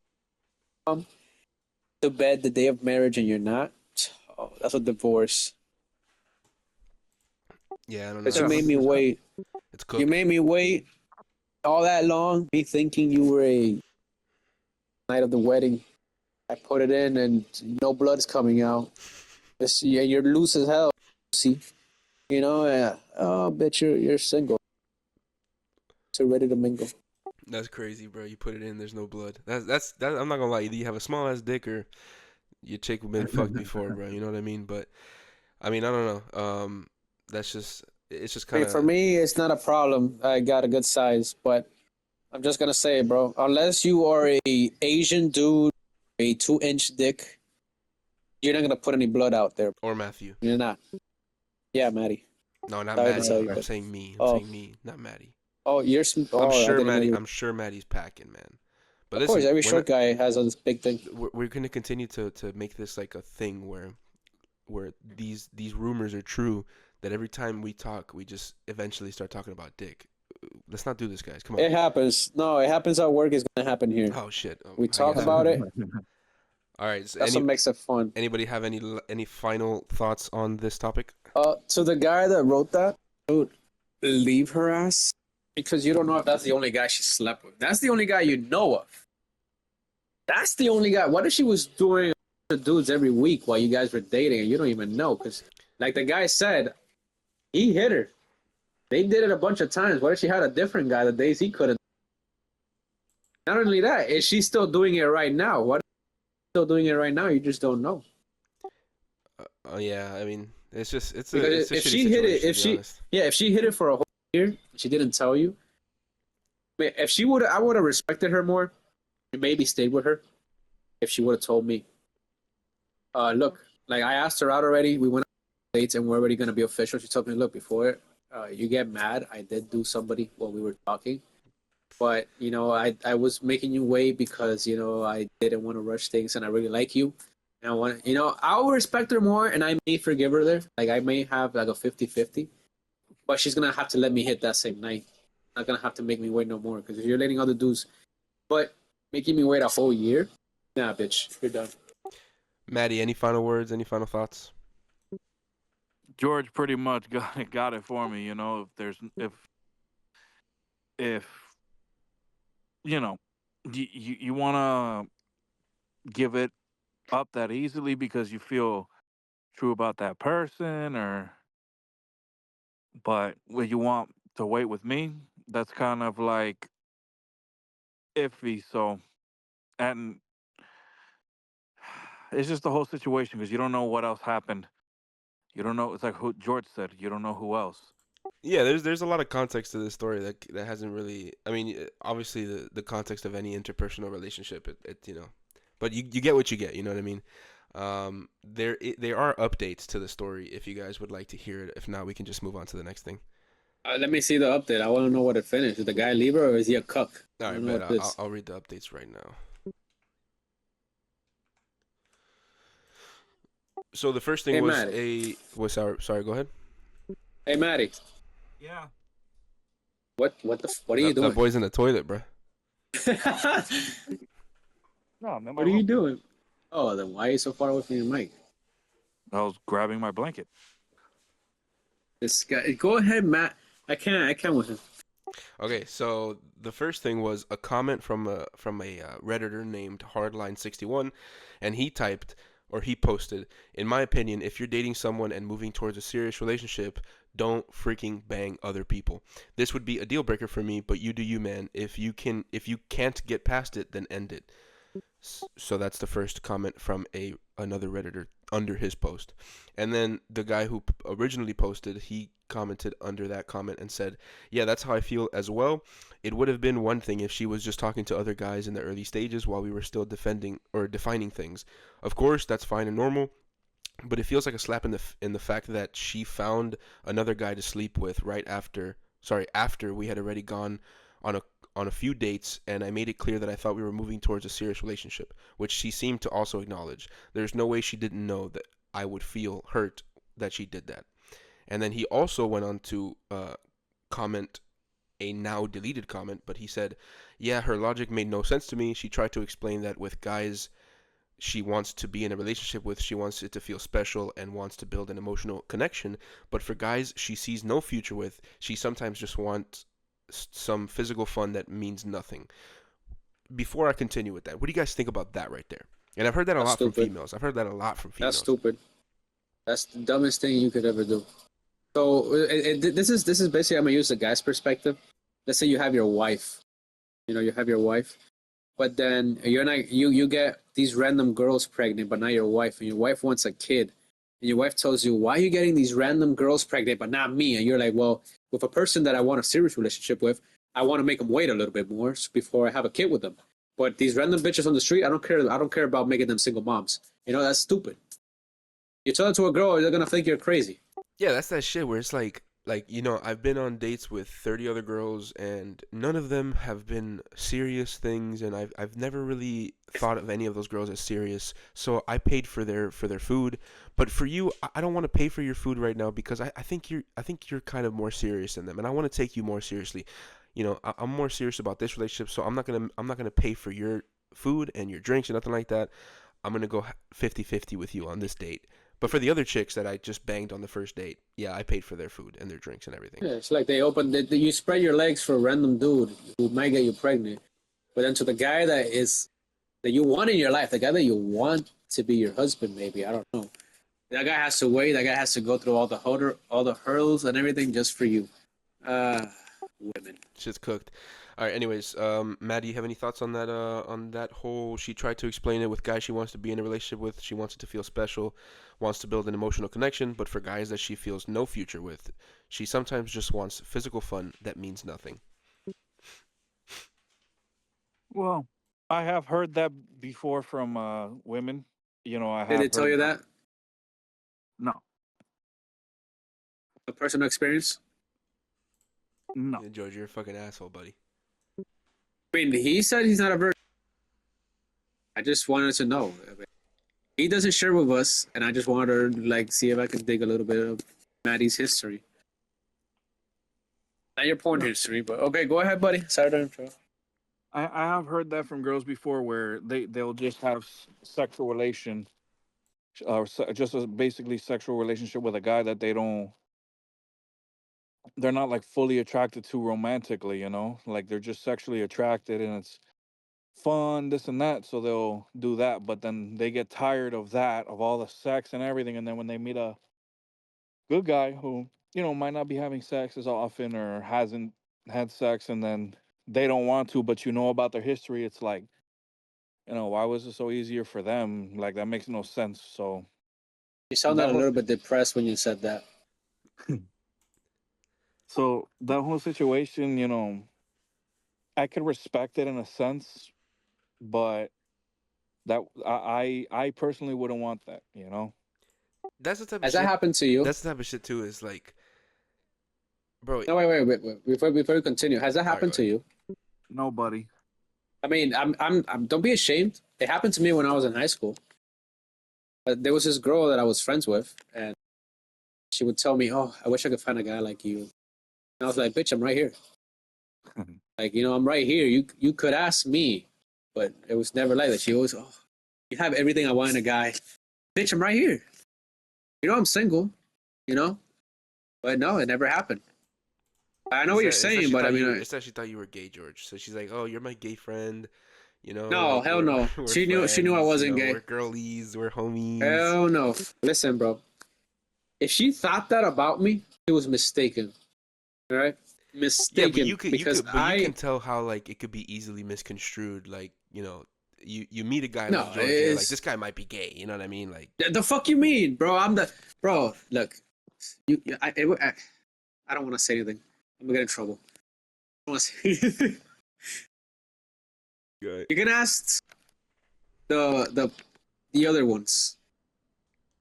To bed the day of marriage and you're not. Oh, that's a divorce. Yeah, I don't know. Because you made me wait. It's cooked. You made me wait all that long. Me thinking you were a night of the wedding. I put it in and no blood's coming out. Yeah, you're loose as hell. See, yeah. Oh, bitch, you're single. So ready to mingle. That's crazy, bro. You put it in, there's no blood. That's I'm not gonna lie. Either you have a small ass dick or your chick been fucked before, bro. You know what I mean? But I mean, I don't know. It's just kind of. For me, it's not a problem. I got a good size, but I'm just gonna say, bro. Unless you are a Asian dude, a 2-inch dick, you're not gonna put any blood out there. Or Matthew. You're not. Yeah, Maddie. No, not Sorry to Maddie. tell you, I'm but- saying me. I'm saying me, not Maddie. Oh, you're. Oh, I'm I sure didn't know Maddie. you- I'm sure Maddie's packing, man. But Of course, listen, every short guy has this big thing. we're gonna continue to make this like a thing where these rumors are true. That every time we talk, we just eventually start talking about dick. Let's not do this, guys. Come on. It happens. No, it happens at work. It's gonna happen here. Oh shit. We I talk guess- about it. All right. So That's what makes it fun. anybody have any final thoughts on this topic? To the guy that wrote that, dude, leave her ass because you don't know if that's the only guy she slept with. That's the only guy you know of. That's the only guy. What if she was doing dudes every week while you guys were dating and you don't even know? Because, like the guy said, he hit her. They did it a bunch of times. What if she had a different guy the days he could have? Not only that, is she still doing it right now? What if she's still doing it right now? You just don't know. Yeah. I mean, it's a Because if shitty she hit it, situation, if she hit it for a whole year, she didn't tell you. If she would, I would have respected her more. And maybe stayed with her. If she would have told me, look, like I asked her out already. We went on dates and we're already gonna be official. She told me, look, before you get mad, I did do somebody while we were talking, but I was making you wait because I didn't want to rush things and I really like you. And I want, I'll respect her more and I may forgive her there. Like I may have like a 50-50, but she's gonna have to let me hit that same night. Not gonna have to make me wait no more because if you're letting other dudes, but making me wait a whole year, nah, bitch, you're done. Maddie, any final words? Any final thoughts? George pretty much got it for me. If you want to give it up that easily because you feel true about that person, but when you want to wait with me, that's kind of like iffy. So, and it's just the whole situation because you don't know what else happened. You don't know. It's like who George said. You don't know who else. Yeah, there's a lot of context to this story that hasn't really. I mean, obviously the context of any interpersonal relationship, but you get what you get. You know what I mean? There are updates to the story if you guys would like to hear it. If not, we can just move on to the next thing. Let me see the update. I want to know what it finished. Is the guy leave her or is he a cuck? All right, bet. I'll read the updates right now. So the first thing was Maddie. Sorry, go ahead. Hey, Maddie. Yeah. What are you doing? That boy's in the toilet, bro. No, I'm in my What are you room. doing? Oh, then why are you so far away from your mic? I was grabbing my blanket. This guy. Go ahead, Matt. I can't with him. Okay, so the first thing was a comment from a redditor named Hardline61, and he typed or he posted, "In my opinion, if you're dating someone and moving towards a serious relationship, don't freaking bang other people. This would be a deal breaker for me, but you do you, man. If you can't get past it, then end it." So that's the first comment from a another redditor under his post. And then the guy who originally posted, he commented under that comment and said, "Yeah, that's how I feel as well. It would have been one thing if she was just talking to other guys in the early stages while we were still defending or defining things. Of course, that's fine and normal, but it feels like a slap in the fact that she found another guy to sleep with right after we had already gone on a few dates, and I made it clear that I thought we were moving towards a serious relationship, which she seemed to also acknowledge. There's no way she didn't know that I would feel hurt that she did that." And then he also went on to comment a now deleted comment, but he said, "Yeah, her logic made no sense to me. She tried to explain that with guys she wants to be in a relationship with, she wants it to feel special and wants to build an emotional connection. But for guys she sees no future with, she sometimes just wants some physical fun that means nothing." Before I continue with that, what do you guys think about that right there? And I've heard that a That's lot from stupid. females. I've heard that a lot from That's females. stupid. That's the dumbest thing you could ever do. So this is basically, I'm gonna use the guy's perspective. Let's say you have your wife. You have your wife, but then you're not you get these random girls pregnant, but not your wife, and your wife wants a kid, and your wife tells you, "Why are you getting these random girls pregnant, but not me?" And you're like, "Well, with a person that I want a serious relationship with, I want to make them wait a little bit more before I have a kid with them. But these random bitches on the street, I don't care. I don't care about making them single moms. That's stupid. You tell it to a girl, they're gonna think you're crazy." Yeah, that's that shit where it's like I've been on dates with 30 other girls and none of them have been serious things, and I've never really thought of any of those girls as serious. So I paid for their food, but for you, I don't want to pay for your food right now because I think you're kind of more serious than them, and I want to take you more seriously. I'm more serious about this relationship, so I'm not gonna pay for your food and your drinks and nothing like that. I'm gonna go 50-50 with you on this date. But for the other chicks that I just banged on the first date, yeah, I paid for their food and their drinks and everything. Yeah, it's like you spread your legs for a random dude who might get you pregnant, but then to the guy that you want in your life, the guy that you want to be your husband, maybe, I don't know. That guy has to wait. That guy has to go through all the hurdles and everything just for you. Uh, Women. Shit's cooked. All right. Anyways, Matt, do you have any thoughts on that whole? She tried to explain it with guys she wants to be in a relationship with. She wants it to feel special, wants to build an emotional connection. But for guys that she feels no future with, she sometimes just wants physical fun that means nothing. Well, I have heard that before from women. I Did they have tell heard. you that? No, A personal experience? no. Yeah, George, you're a fucking asshole, buddy. I mean, he said he's not a virgin. I just wanted to know. I mean, he doesn't share with us, and I just wanted to see if I could dig a little bit of Maddie's history. Not your porn No. history, but okay, go ahead, buddy. Sorry to interrupt. I have heard that from girls before, where they'll just have sexual relation, or just a basically sexual relationship with a guy that they're not like fully attracted to romantically. Like they're just sexually attracted, and it's fun, this and that. So they'll do that, but then they get tired of that, of all the sex and everything, and then when they meet a good guy who might not be having sex as often or hasn't had sex, and then they don't want to, but about their history, it's like, why was it so easier for them? Like that makes no sense. So You sounded that a whole little bit depressed when you said that. that whole situation, I could respect it in a sense, but that I personally wouldn't want that. That's the type of Has that shit. happened to you? That's the type of shit too. Is like, bro. No, wait. Before we continue, has that All right, go happened to ahead. you? Nobody. I mean, don't be ashamed. It happened to me when I was in high school. But there was this girl that I was friends with, and she would tell me, "Oh, I wish I could find a guy like you." And I was like, "Bitch, I'm right here. Like, I'm right here. You could ask me." But it was never like that. She always, "Oh, you have everything I want in a guy." Bitch, I'm right here. I'm single. You know, but no, it never happened. I know what you're saying, but I mean, it's that she thought you were gay, George. So she's like, "Oh, you're my gay friend. You know, no, hell no. we're She knew I friends. You wasn't know, gay. we're girlies. We're homies." Hell no. Listen, bro. If she thought that about me, it was mistaken. All right, Yeah, but mistaken because you can tell how like it could be easily misconstrued. Like, you know, you meet a guy no, like George, and you're like, this guy might be gay. You know what I mean? Like, the fuck you mean, bro? Bro. Look, I don't want to say anything. I'm gonna get in trouble. I don't want to say anything. good. You can ask the other ones.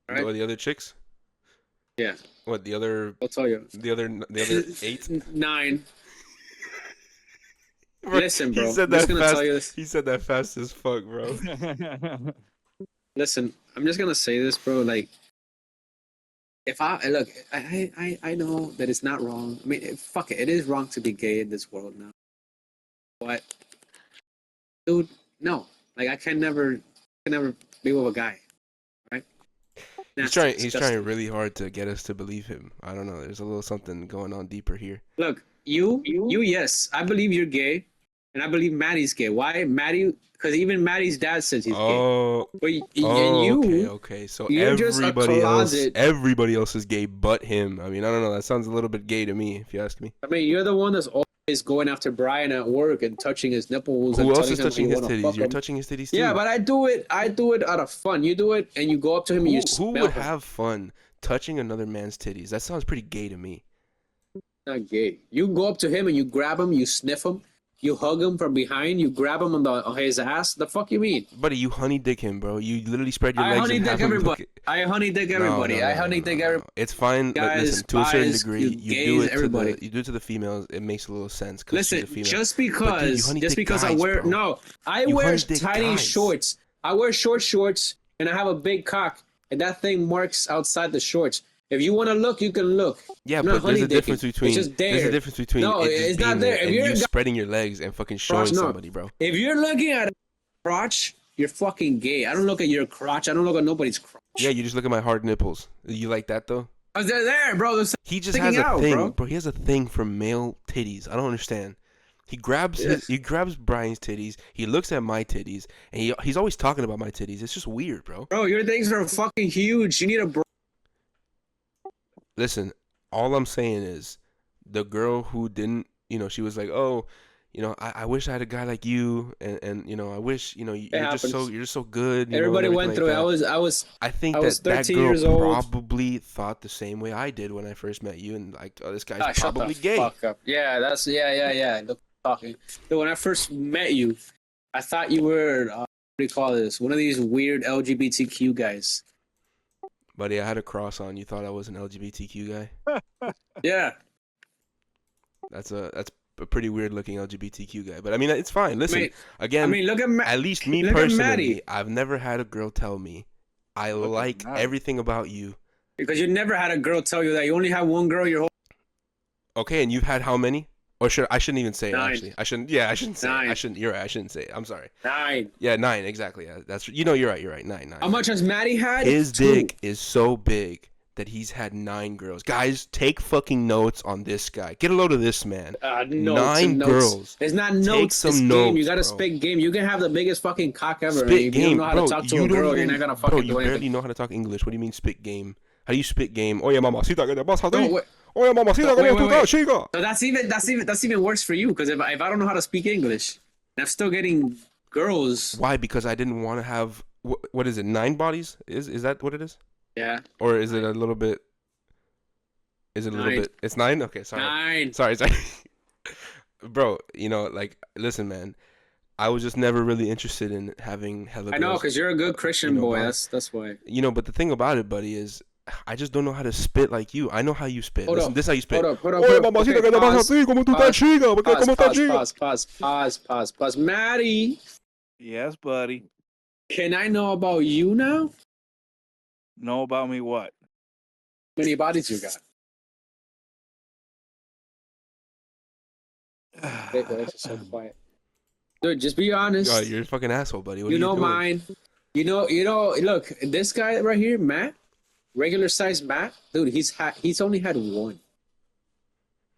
All right? Or the other chicks? Yeah, What the other? I'll tell you. The other 8? 9. Bro, Listen, bro. He said I'm just that gonna fast. tell you this. He said that fast as fuck, bro. Listen, I'm just gonna say this, bro. Like, if I look, I know that it's not wrong. I mean, fuck it. It is wrong to be gay in this world now. But, dude, no. Like, I can never be with a guy. Right? He's trying really hard to get us to believe him. I don't know. There's a little something going on deeper here. Look, you, yes, I believe you're gay, and I believe Maddie's gay. Why, Maddie? Because even Maddie's dad says he's gay. But and you, okay. So you're just a closet. everybody else is gay but him. I mean, I don't know. That sounds a little bit gay to me, if you ask me. I mean, you're the one that's always going after Brian at work and touching his nipples. Who and else is telling touching him his you wanna titties? fuck You're him. touching his titties too. Yeah, but I do it out of fun. You do it, and you go up to him and you Who smell would him. have fun touching another man's titties? That sounds pretty gay to me. Not gay. You go up to him and you grab him, you sniff him, you hug him from behind, you grab him on his ass. The fuck you mean? Buddy, you honey dick him, bro. You literally spread your I legs honey and dick have him everybody. look I honey dick everybody. I honey dick everybody. It's fine. Guys, Listen, to a certain guys, degree, you you gays, do it everybody. you do it to the females. It makes a little sense. Listen, she's a female. just But, dude, you because honey dick I guys, wear bro. I You wear honey dick tiny guys. shorts. I wear short shorts and I have a big cock, and that thing marks outside the shorts. If you want to look, you can look. Yeah, I'm but not there's a honey difference dicking. between It's just there. there's a difference between No, it just it's being not there. If and you're you a guy- spreading your legs and fucking showing no. somebody, bro. If you're looking at a crotch, you're fucking gay. I don't look at your crotch. I don't look at nobody's crotch. Yeah, you just look at my hard nipples. You like that though? Cause they're there, bro. They're He just sticking has a out, thing, bro. He has a thing for male titties. I don't understand. He grabs he grabs Brian's titties. He looks at my titties, and he's always talking about my titties. It's just weird, bro. Bro, your things are fucking huge. You need a bro. Listen, all I'm saying is, the girl who didn't, she was like, oh, I wish I had a guy like you, and I wish, you're just so good. Everybody went through it. I think I was that 13 girl years old. probably thought the same way I did when I first met you, and like, oh, this guy's Shut probably the gay. fuck up. Yeah, yeah. Look, talking. So when I first met you, I thought you were what do you call this? One of these weird LGBTQ guys. Buddy, I had a cross on. You thought I was an LGBTQ guy? Yeah. That's a pretty weird looking LGBTQ guy. But I mean, it's fine. Listen, again, look at at least me personally, I've never had a girl tell me I like everything about you. Because you never had a girl tell you that. You only had one girl your whole. Okay, and you've had how many? Or I shouldn't even say 9. it, actually. I shouldn't say 9. it. You're right. I shouldn't say it. I'm sorry. 9. Yeah, 9, exactly. Yeah, that's you're right. 9. How much has Maddie had? His 2. dick is so big that he's had 9 girls. Guys, take fucking notes on this guy. Get a load of this man. 9 girls. It's not notes. It's game. You gotta spit game. You can have the biggest fucking cock ever. Spit if game, you don't know how bro. to talk to a girl, you're not gonna fucking you do anything. barely know how to talk English. What do you mean spit game? How do you spit game? Oye, mamacita, ¿qué te pasa a ti? No, wait. Oye, mamacita, ¿cómo tú estás, chica? So that's even worse for you because if I don't know how to speak English, and I'm still getting girls. Why? Because I didn't want to have what is it? 9 bodies? Is that what it is? Yeah. Or is it a little bit? Is it a 9. little bit? It's 9. Okay, sorry. 9. Sorry. Bro, like, listen, man. I was just never really interested in having hella. I know, because you're a good Christian boy. That's why. But the thing about it, buddy, is I just don't know how to spit like you. I know how you spit. Listen, this is how you spit. Hold up. Oye, mamacita, ¿qué te pasa a ti? ¿Cómo tú estás, chica? ¿Cómo estás, chica? Pause. Maddie, Yes, buddy. can I know about you now? Know about me what? How many bodies you got? Wait, it's just so quiet. Dude, just be honest. Oh, you're a fucking asshole, buddy. What are you you know doing? mine. You know. Look, this guy right here, Matt, regular size Matt, dude. He's only had one.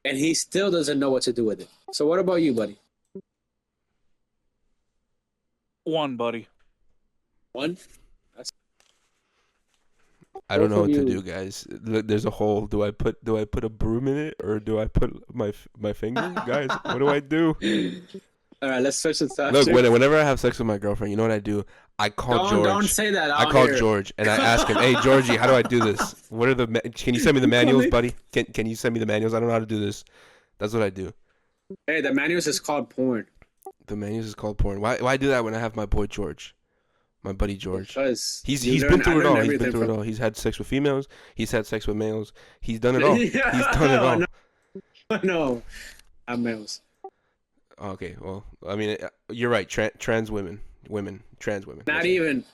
and he still doesn't know what to do with it. So what about you, buddy? One, buddy. One? I don't Both know of what to you- do, guys. Look, there's a hole. Do I put a broom in it or do I put my finger? Guys, what do I do? All right, let's switch the subject. Look, whenever I have sex with my girlfriend, you know what I do? I call George. Don't say that out I call here. George and I ask him, "Hey, Georgie, how do I do this? What are can you send me the manuals, buddy? Can you send me the manuals? I don't know how to do this." That's what I do. Hey, the manuals is called porn. The manuals is called porn. Why do that when I have my boy George? My buddy George. Because He's been through it all. He's been through it all. He's had sex with females. He's had sex with males. He's done it all. He's done it all. No, not males. Okay, well, I mean, you're right. Trans women, trans women. Not even.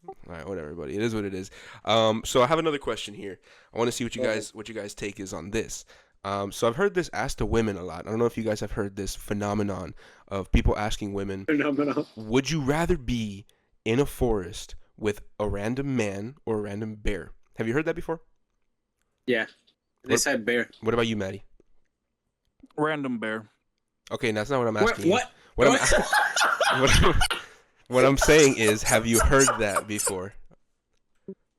All right, whatever, buddy. It is what it is. So I have another question here. I want to see what you guys take is on this. So I've heard this asked to women a lot. I don't know if you guys have heard this phenomenon of people asking women, would you rather be in a forest with a random man or a random bear? Have you heard that before? Yeah. They said bear. What about you, Maddie? Random bear. Okay, that's not what I'm asking. What? What I'm saying is, have you heard that before?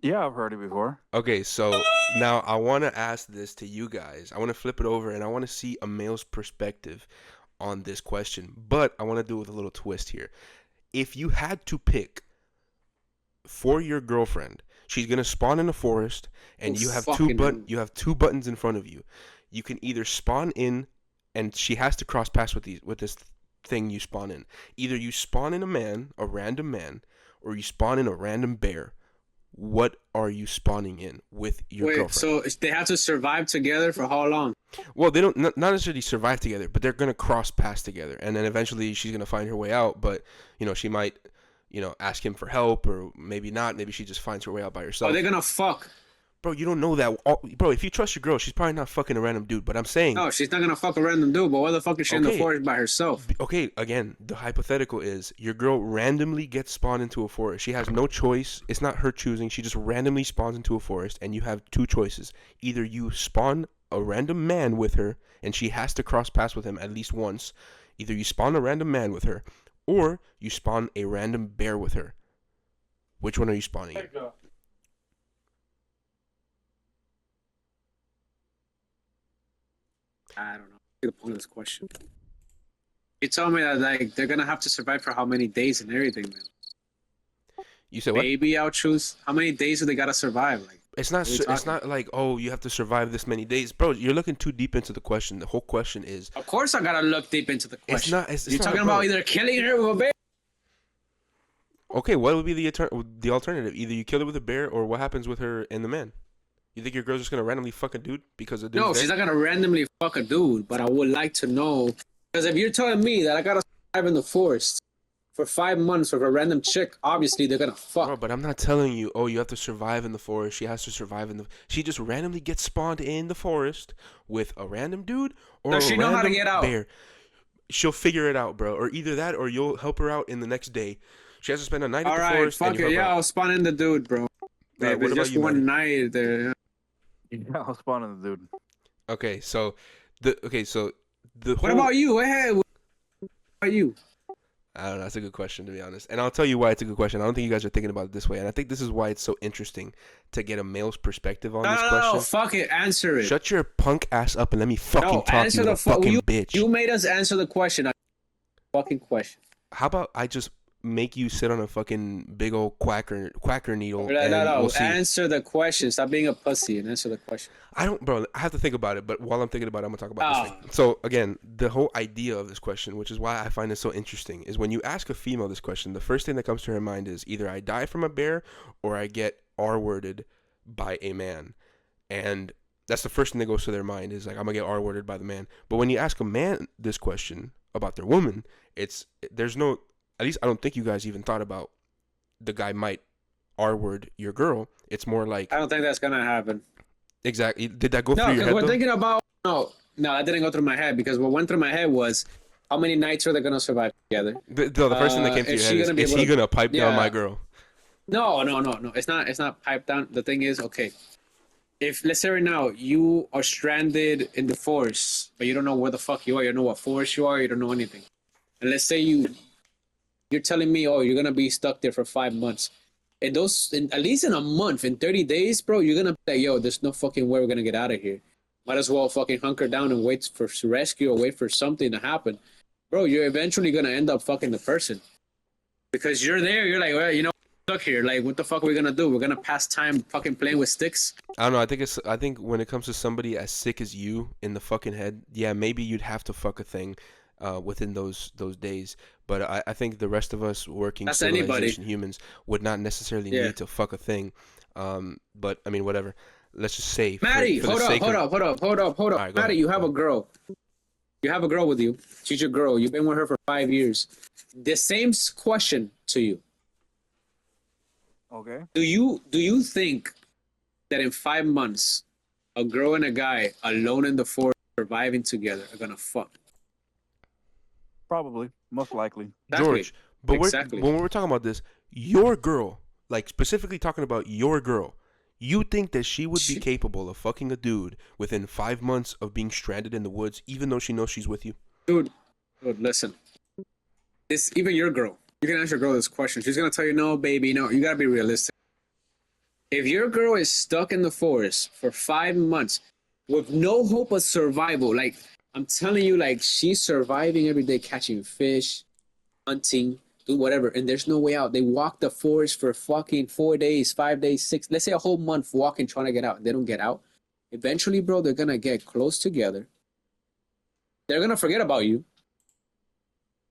Yeah, I've heard it before. Okay, so now I want to ask this to you guys. I want to flip it over and I want to see a male's perspective on this question. But I want to do it with a little twist here. If you had to pick for your girlfriend, she's going to spawn in a forest and you have two buttons in front of you. You can either spawn in and she has to cross paths with this thing you spawn in. Either you spawn in a random man, or you spawn in a random bear. What are you spawning in with your girlfriend? So they have to survive together for how long? Well, they don't not necessarily survive together, but they're gonna cross paths together, and then eventually she's gonna find her way out. But she might, ask him for help, or maybe not. Maybe she just finds her way out by herself. Oh, they're gonna fuck. Bro, you don't know that. Bro, if you trust your girl, she's probably not fucking a random dude. But I'm saying... No, she's not going to fuck a random dude, but why the fuck is she in the forest by herself? Okay, again, the hypothetical is your girl randomly gets spawned into a forest. She has no choice. It's not her choosing. She just randomly spawns into a forest, and you have two choices. Either you spawn a random man with her, and she has to cross paths with him at least once. Either you spawn a random man with her, or you spawn a random bear with her. Which one are you spawning in? I don't know. The point of this question. You told me that they're gonna have to survive for how many days and everything, man. You said what? Maybe I'll choose. How many days do they gotta survive? It's not like, oh, you have to survive this many days, bro. You're looking too deep into the question. The whole question is. Of course, I gotta look deep into the question. You're talking about either killing her with a bear. Okay, what would be the alternative? Either you kill her with a bear, or what happens with her and the man? You think your girl's just gonna randomly fuck a dude because of dude? No, she's not gonna randomly fuck a dude. But I would like to know, because if you're telling me that I gotta survive in the forest for 5 months with a random chick, obviously they're gonna fuck. Bro, but I'm not telling you. Oh, you have to survive in the forest. She has to survive in the. She just randomly gets spawned in the forest with a random dude or Does she know how to get out? Bear. She'll figure it out, bro. Or either that, or you'll help her out in the next day. She has to spend a night at the forest. Fuck it. Yeah, I'll spawn in the dude, bro. Right, If it's just one night there. Yeah, I'll spawn in the dude. Okay, so the What about you? What about you? I don't know. That's a good question, to be honest. And I'll tell you why it's a good question. I don't think you guys are thinking about it this way. And I think this is why it's so interesting to get a male's perspective on this question. No, fuck it. Answer it. Shut your punk ass up and let me fucking talk, answer you fucking bitch. You made us answer the question. Fucking question. How about I just make you sit on a fucking big old quacker needle? No. We'll see. Answer the question. Stop being a pussy and answer the question. Bro, I have to think about it, but while I'm thinking about it, I'm gonna talk about this thing. So again, the whole idea of this question, which is why I find it so interesting, is when you ask a female this question, the first thing that comes to her mind is either I die from a bear or I get R-worded by a man. And that's the first thing that goes to their mind is like, I'm gonna get R-worded by the man. But when you ask a man this question about their woman, there's no, at least I don't think you guys even thought about the guy might R-word your girl. It's more like, I don't think that's gonna happen. Exactly. Did that go through your head? We're thinking about no, that didn't go through my head, because what went through my head was how many nights are they gonna survive together? The first thing that came to your head is he gonna pipe down my girl? No. It's not pipe down. The thing is, okay, if let's say right now you are stranded in the forest, but you don't know where the fuck you are, you don't know what forest you are, you don't know anything. And let's say you're telling me, oh, you're gonna be stuck there for 5 months. At least in a month, in 30 days, bro, you're gonna be like, yo, there's no fucking way we're gonna get out of here. Might as well fucking hunker down and wait for rescue or wait for something to happen. Bro, you're eventually gonna end up fucking the person. Because you're there, you're like, well, stuck here. Like, what the fuck are we gonna do? We're gonna pass time fucking playing with sticks? I don't know. I think when it comes to somebody as sick as you in the fucking head, yeah, maybe you'd have to fuck a thing, within those days. But I think the rest of us working That's anybody. civilization humans would not necessarily Yeah. need to fuck a thing. But I mean, whatever. Let's just say, Maddie, for the hold sake up. All right, go Maddie, ahead. you have a girl. You have a girl with you. She's your girl. You've been with her for 5 years. The same question to you. Okay. Do you think that in 5 months, a girl and a guy alone in the forest surviving together are gonna fuck? Probably, most likely. Exactly. George, but Exactly. when we're talking about this, your girl, like specifically talking about your girl, you think that she would be capable of fucking a dude within 5 months of being stranded in the woods, even though she knows she's with you? Dude, listen. It's even your girl. You can ask your girl this question. She's gonna tell you, no, baby, no. You gotta be realistic. If your girl is stuck in the forest for 5 months with no hope of survival, like I'm telling you, like she's surviving every day, catching fish, hunting, do whatever, and there's no way out. They walk the forest for fucking 4 days, 5 days, six, let's say a whole month walking, trying to get out. They don't get out. Eventually, bro, they're gonna get close together. They're gonna forget about you.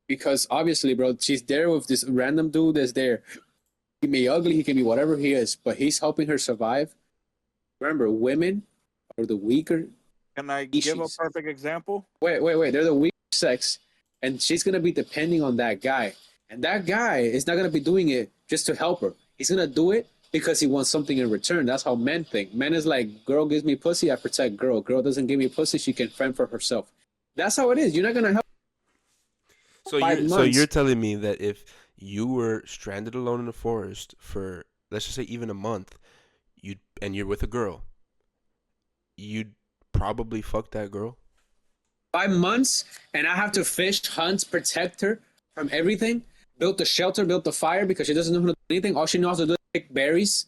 Because obviously, bro, she's there with this random dude that's there. He may be ugly, he can be whatever he is, but he's helping her survive. Remember, women are the weaker. Can I give a Species. perfect example? Wait. They're the weaker sex, and she's gonna be depending on that guy. And that guy is not gonna be doing it just to help her. He's gonna do it because he wants something in return. That's how men think. Men is like, girl gives me pussy, I protect girl. Girl doesn't give me pussy, she can fend for herself. That's how it is. You're not gonna help. So 5 months. you're telling me that if you were stranded alone in the forest for, let's just say, even a month, and you're with a girl, you'd probably fuck that girl? 5 months, and I have to fish, hunt, protect her from everything. Built the shelter, built the fire because she doesn't know how to do anything. All she knows how to do is pick berries.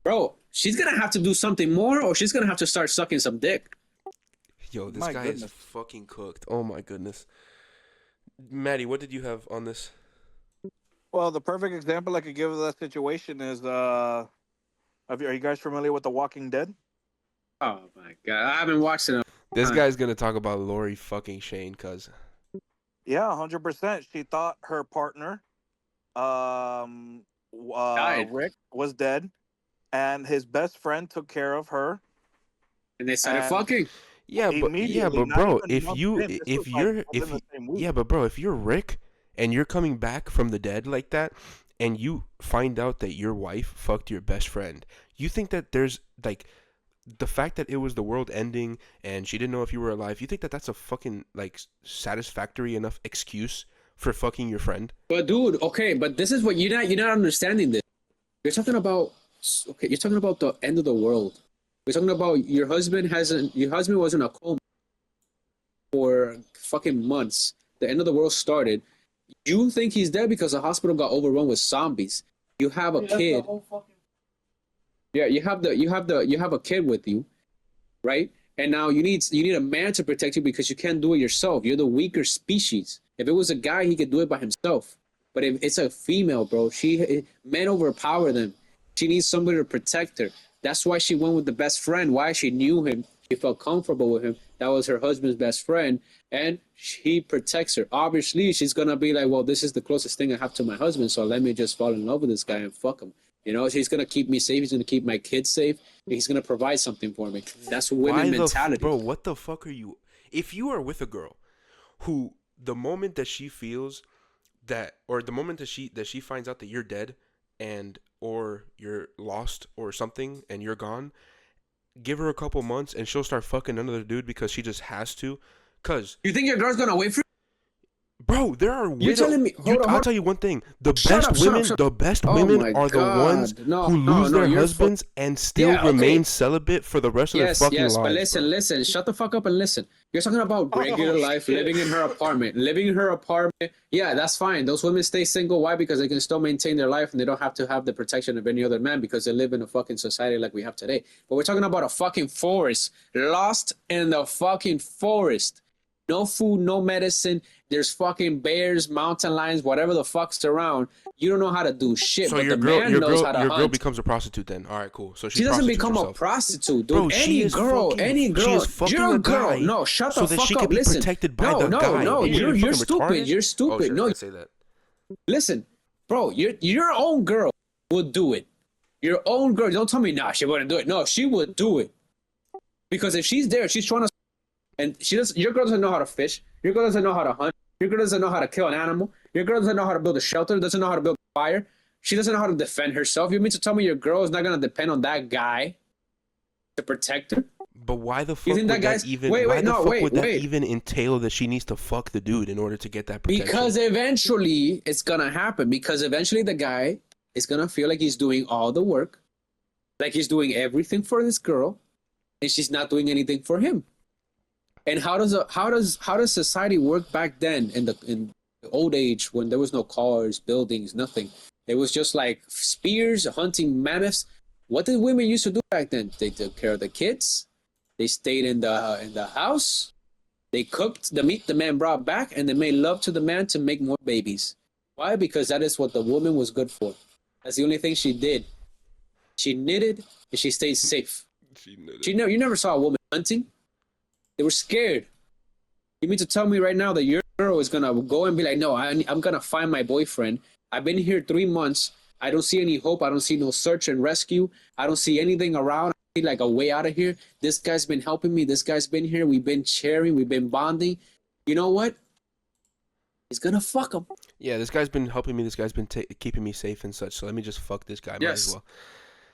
Bro, she's gonna have to do something more, or she's gonna have to start sucking some dick. Yo, this My guy goodness. is fucking cooked. Oh my goodness. Maddie, what did you have on this? Well, the perfect example I could give of that situation is are you guys familiar with The Walking Dead? Oh my god, I haven't watched it. This guy's gonna talk about Lori fucking Shane, cuz. Yeah, 100%. She thought her partner, Died. Rick, was dead, and his best friend took care of her. And they started And fucking. Yeah, but Immediately, not bro, even if months you in, this if was, like, you're within if the you, same week. yeah, but bro, if you're Rick and you're coming back from the dead like that, and you find out that your wife fucked your best friend, you think that there's like the fact that it was the world ending and she didn't know if you were alive, you think that that's a fucking like satisfactory enough excuse for fucking your friend? But dude, okay, but this is what you're not understanding this. You're talking about you're talking about the end of the world. We're talking about your husband was in a coma for fucking months. The end of the world started. You think he's dead because the hospital got overrun with zombies. You have a kid. Yeah, you have a kid with you, right? And now you need a man to protect you because you can't do it yourself. You're the weaker species. If it was a guy, he could do it by himself. But if it's a female, bro, men overpower them. She needs somebody to protect her. That's why she went with the best friend. Why? She knew him. She felt comfortable with him. That was her husband's best friend, and he protects her. Obviously, she's gonna be like, well, this is the closest thing I have to my husband, so let me just fall in love with this guy and fuck him. He's gonna keep me safe. He's gonna keep my kids safe. And he's gonna provide something for me. That's women mentality. Bro, what the fuck are you? If you are with a girl who the moment that she feels that, or the moment that she finds out that you're dead and or you're lost or something and you're gone, give her a couple months and she'll start fucking another dude because she just has to. Cause You think your girl's gonna wait for you? Bro, there are You're telling me? I'll tell you one thing: the Shut up, shut up, shut up. the best Oh women my are the ones God! No, who no, lose no. their You're husbands and still yeah. remain Okay. celibate for the rest of their Yes, fucking yes. But lives, listen, bro. listen. Shut the fuck up and listen. You're talking about regular Oh life, shit! living in her apartment, living in her apartment. Yeah, that's fine. Those women stay single. Why? Because they can still maintain their life and they don't have to have the protection of any other man because they live in a fucking society like we have today. But we're talking about a fucking forest, lost in the fucking forest. No food, no medicine. There's fucking bears, mountain lions, whatever the fuck's around. You don't know how to do shit, So but the man knows how to your girl hunt. becomes a prostitute then. All right, cool. So she She doesn't prostitutes become a herself. prostitute, Bro, dude. she is fucking You're a a girl. guy No, shut so the that fuck she up. can be Listen. protected by No, the no, guy. no. What, You're fucking stupid. retarded? You're Oh, stupid. sure, No, I say that. listen, bro. Your own girl would do it. Your own girl. Don't tell me nah. She wouldn't do it. No, she would do it because if she's there, she's trying to, and she does. Your girl doesn't know how to fish. Your girl doesn't know how to hunt. Your girl doesn't know how to kill an animal. Your girl doesn't know how to build a shelter. Doesn't know how to build a fire. She doesn't know how to defend herself. You mean to tell me your girl is not gonna depend on that guy to protect her? But why the fuck You think would that that guy's even? wait, Why wait, the no, fuck wait, would that wait. even entail that she needs to fuck the dude in order to get that protection? Because eventually it's gonna happen. Because eventually the guy is gonna feel like he's doing all the work, like he's doing everything for this girl, and she's not doing anything for him. And how does society work back then in the old age when there was no cars, buildings, nothing? It was just like spears, hunting mammoths. What did women used to do back then? They took care of the kids. They stayed in the house. They cooked the meat the man brought back, and they made love to the man to make more babies. Why? Because that is what the woman was good for. That's the only thing she did. She knitted and she stayed safe. You never saw a woman hunting. They were scared. You mean to tell me right now that your girl is gonna go and be like, no, I'm gonna find my boyfriend. I've been here 3 months. I don't see any hope. I don't see no search and rescue. I don't see anything around. I see like a way out of here. This guy's been helping me. This guy's been here. We've been sharing. We've been bonding. You know what? He's gonna fuck him. Yeah, this guy's been helping me. This guy's been keeping me safe and such. So let me just fuck this guy. Might as well.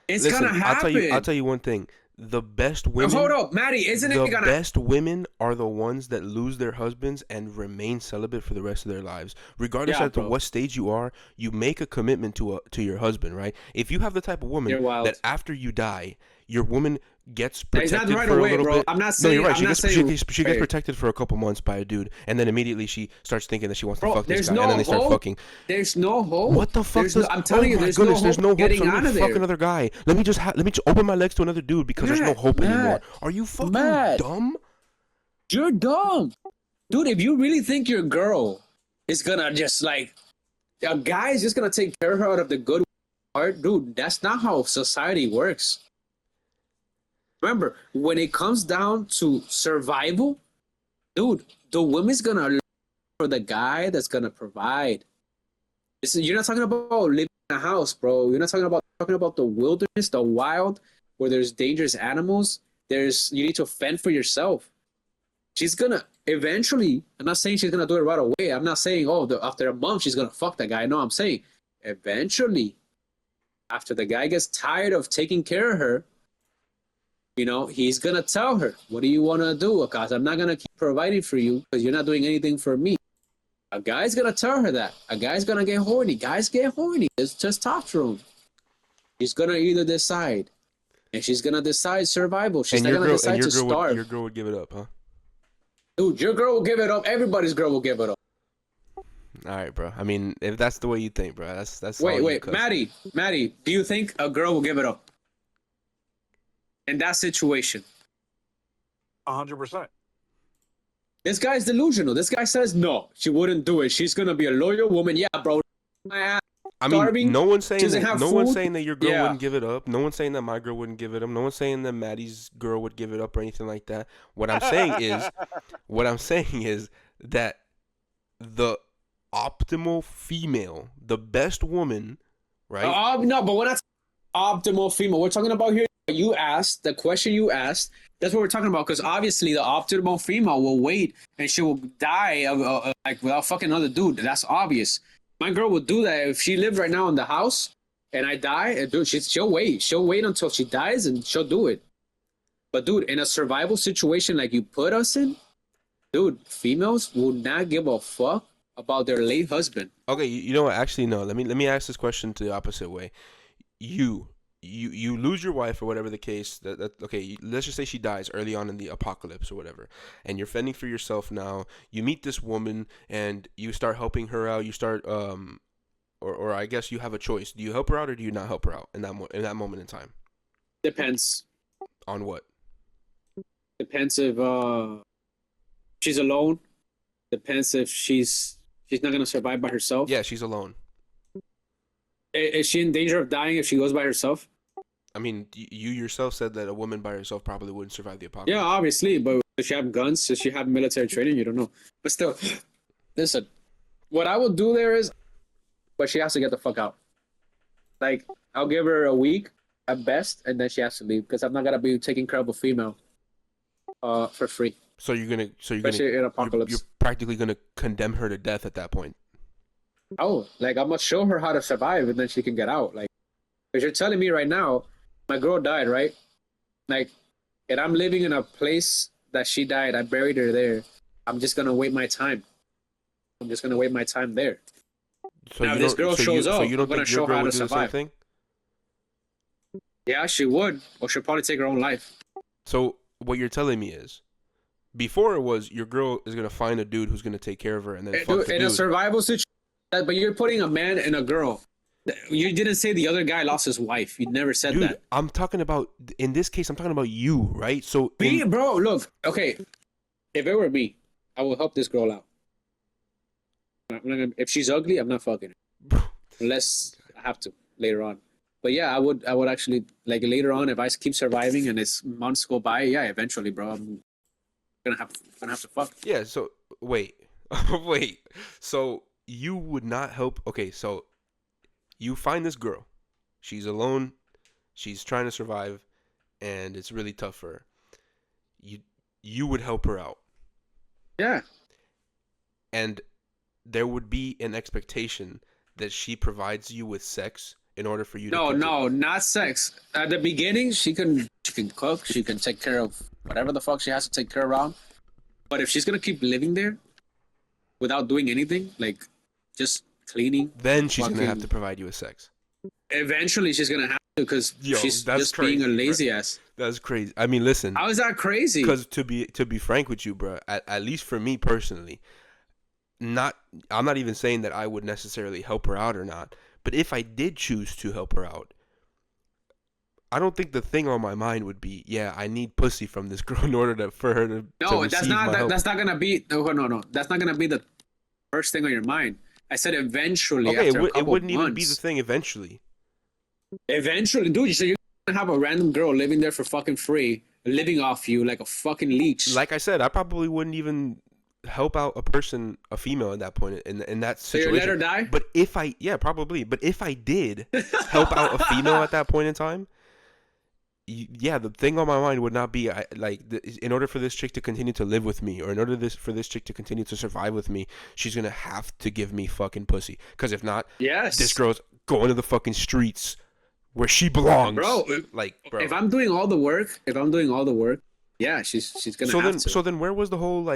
It's Listen, gonna happen. I'll tell you one thing. The best women. Hold up, Maddie. Isn't it gonna? The best women are the ones that lose their husbands and remain celibate for the rest of their lives, regardless as to what stage you are. You make a commitment to your husband, right? If you have the type of woman that after you die, your woman gets protected right for away, a little bro. bit. I'm not saying. No, you're right. She gets hey. protected for a couple months by a dude, and then immediately she starts thinking that she wants to fuck this guy, no and then they start hope. fucking. There's no hope. What the fuck? I'm telling you, there's no hope getting out of there. Fuck another guy. Let me just open my legs to another dude because there's no hope anymore. Are you fucking dumb? You're dumb, dude. If you really think your girl is gonna just like a guy is just gonna take care of her out of the good heart, dude, that's not how society works. Remember, when it comes down to survival, dude, the woman's gonna look for the guy that's gonna provide. You're not talking about living in a house, bro. You're not talking about the wilderness, the wild, where there's dangerous animals. You need to fend for yourself. She's gonna eventually. I'm not saying she's gonna do it right away. I'm not saying after a month she's gonna fuck that guy. No, I'm saying eventually, after the guy gets tired of taking care of her, he's gonna tell her, "What do you want to do? Because I'm not gonna keep providing for you because you're not doing anything for me." A guy's gonna tell her that. A guy's gonna get horny. Guys get horny. It's testosterone. She's gonna either decide, and she's gonna decide survival. She's not gonna decide to starve. Your girl would give it up, huh? Dude, your girl will give it up. Everybody's girl will give it up. All right, bro. I mean, if that's the way you think, bro, that's. Wait, Maddie, do you think a girl will give it up in that situation? 100%. This guy's delusional. This guy says no, she wouldn't do it. She's gonna be a loyal woman. Yeah, bro. My ass. I mean, starving, no one's saying that. No one's saying that your girl Yeah. wouldn't give it up. No one's saying that my girl wouldn't give it up. No one's saying that Maddie's girl would give it up or anything like that. What I'm saying is that the optimal female, the best woman, right? No, but we're not optimal female. We're talking about here. The question you asked. That's what we're talking about. Because obviously, the optimal female will wait and she will die like without fucking another dude. That's obvious. My girl would do that if she lived right now in the house and I die. Dude, she'll wait. She'll wait until she dies and she'll do it. But dude, in a survival situation like you put us in, dude, females will not give a fuck about their late husband. Okay, you know what? Actually, no. Let me ask this question to the opposite way. You lose your wife or whatever the case. Okay. Let's just say she dies early on in the apocalypse or whatever, and you're fending for yourself now. You meet this woman and you start helping her out. You start or I guess you have a choice. Do you help her out or do you not help her out in that moment in time? Depends. On what? Depends if she's alone. Depends if she's not gonna survive by herself. Yeah, she's alone. Is she in danger of dying if she goes by herself? I mean, you yourself said that a woman by herself probably wouldn't survive the apocalypse. Yeah, obviously, but does she have guns? Does she have military training? You don't know. But still, listen, what I will do there is, but she has to get the fuck out. Like, I'll give her a week at best, and then she has to leave because I'm not gonna be taking care of a female for free. Especially in apocalypse. You're practically gonna condemn her to death at that point. Oh, like I'm gonna show her how to survive, and then she can get out. Like, because you're telling me right now, my girl died, right? Like, and I'm living in a place that she died. I buried her there. I'm just gonna wait my time. I'm just gonna wait my time there. So now, if this girl shows up, you don't I'm gonna think your show her girl how to would do the same survive. thing? Yeah, she would, or she'll probably take her own life. So what you're telling me is, before it was your girl is gonna find a dude who's gonna take care of her and then fuck the In dude. a survival situation, but you're putting a man and a girl. You didn't say the other guy lost his wife. You never said Dude, that. I'm talking about, in this case, I'm talking about you, right? So Me, bro, look, okay. If it were me, I will help this girl out. I'm not gonna, if she's ugly, I'm not fucking her. Unless I have to later on. But yeah, I would actually, like, later on, if I keep surviving and it's months go by, yeah, eventually, bro, I'm gonna have to fuck. Yeah, so wait. Wait. So you would not help. Okay, so you find this girl. She's alone. She's trying to survive and it's really tough for her. You would help her out. Yeah. And there would be an expectation that she provides you with sex in order for you to No, not sex. At the beginning, she can cook, she can take care of whatever the fuck she has to take care around. But if she's gonna keep living there without doing anything, like just cleaning, then she's gonna have to provide you with sex. Eventually, she's gonna have to because she's just crazy, being a lazy bro. ass. That's crazy. I mean, listen. How is that crazy? Because to be frank with you, bro, at least for me personally, I'm not even saying that I would necessarily help her out or not. But if I did choose to help her out, I don't think the thing on my mind would be, yeah, I need pussy from this girl in order for her to no, to that's receive my help. that's not gonna be no. That's not gonna be the first thing on your mind. I said eventually. Okay, after it wouldn't months, even be the thing eventually. Eventually, dude. So you're gonna have a random girl living there for fucking free, living off you like a fucking leech. Like I said, I probably wouldn't even help out a female in that point in that situation. So you let her die? But if probably. But if I did help out a female at that point in time, the thing on my mind would not be in order for this chick to continue to live with me, or in order for this chick to continue to survive with me, she's gonna have to give me fucking pussy. Because if not, yes, this girl's going to the fucking streets where she belongs, bro. Bro. If I'm doing all the work, yeah, she's gonna have to. So then, where was the whole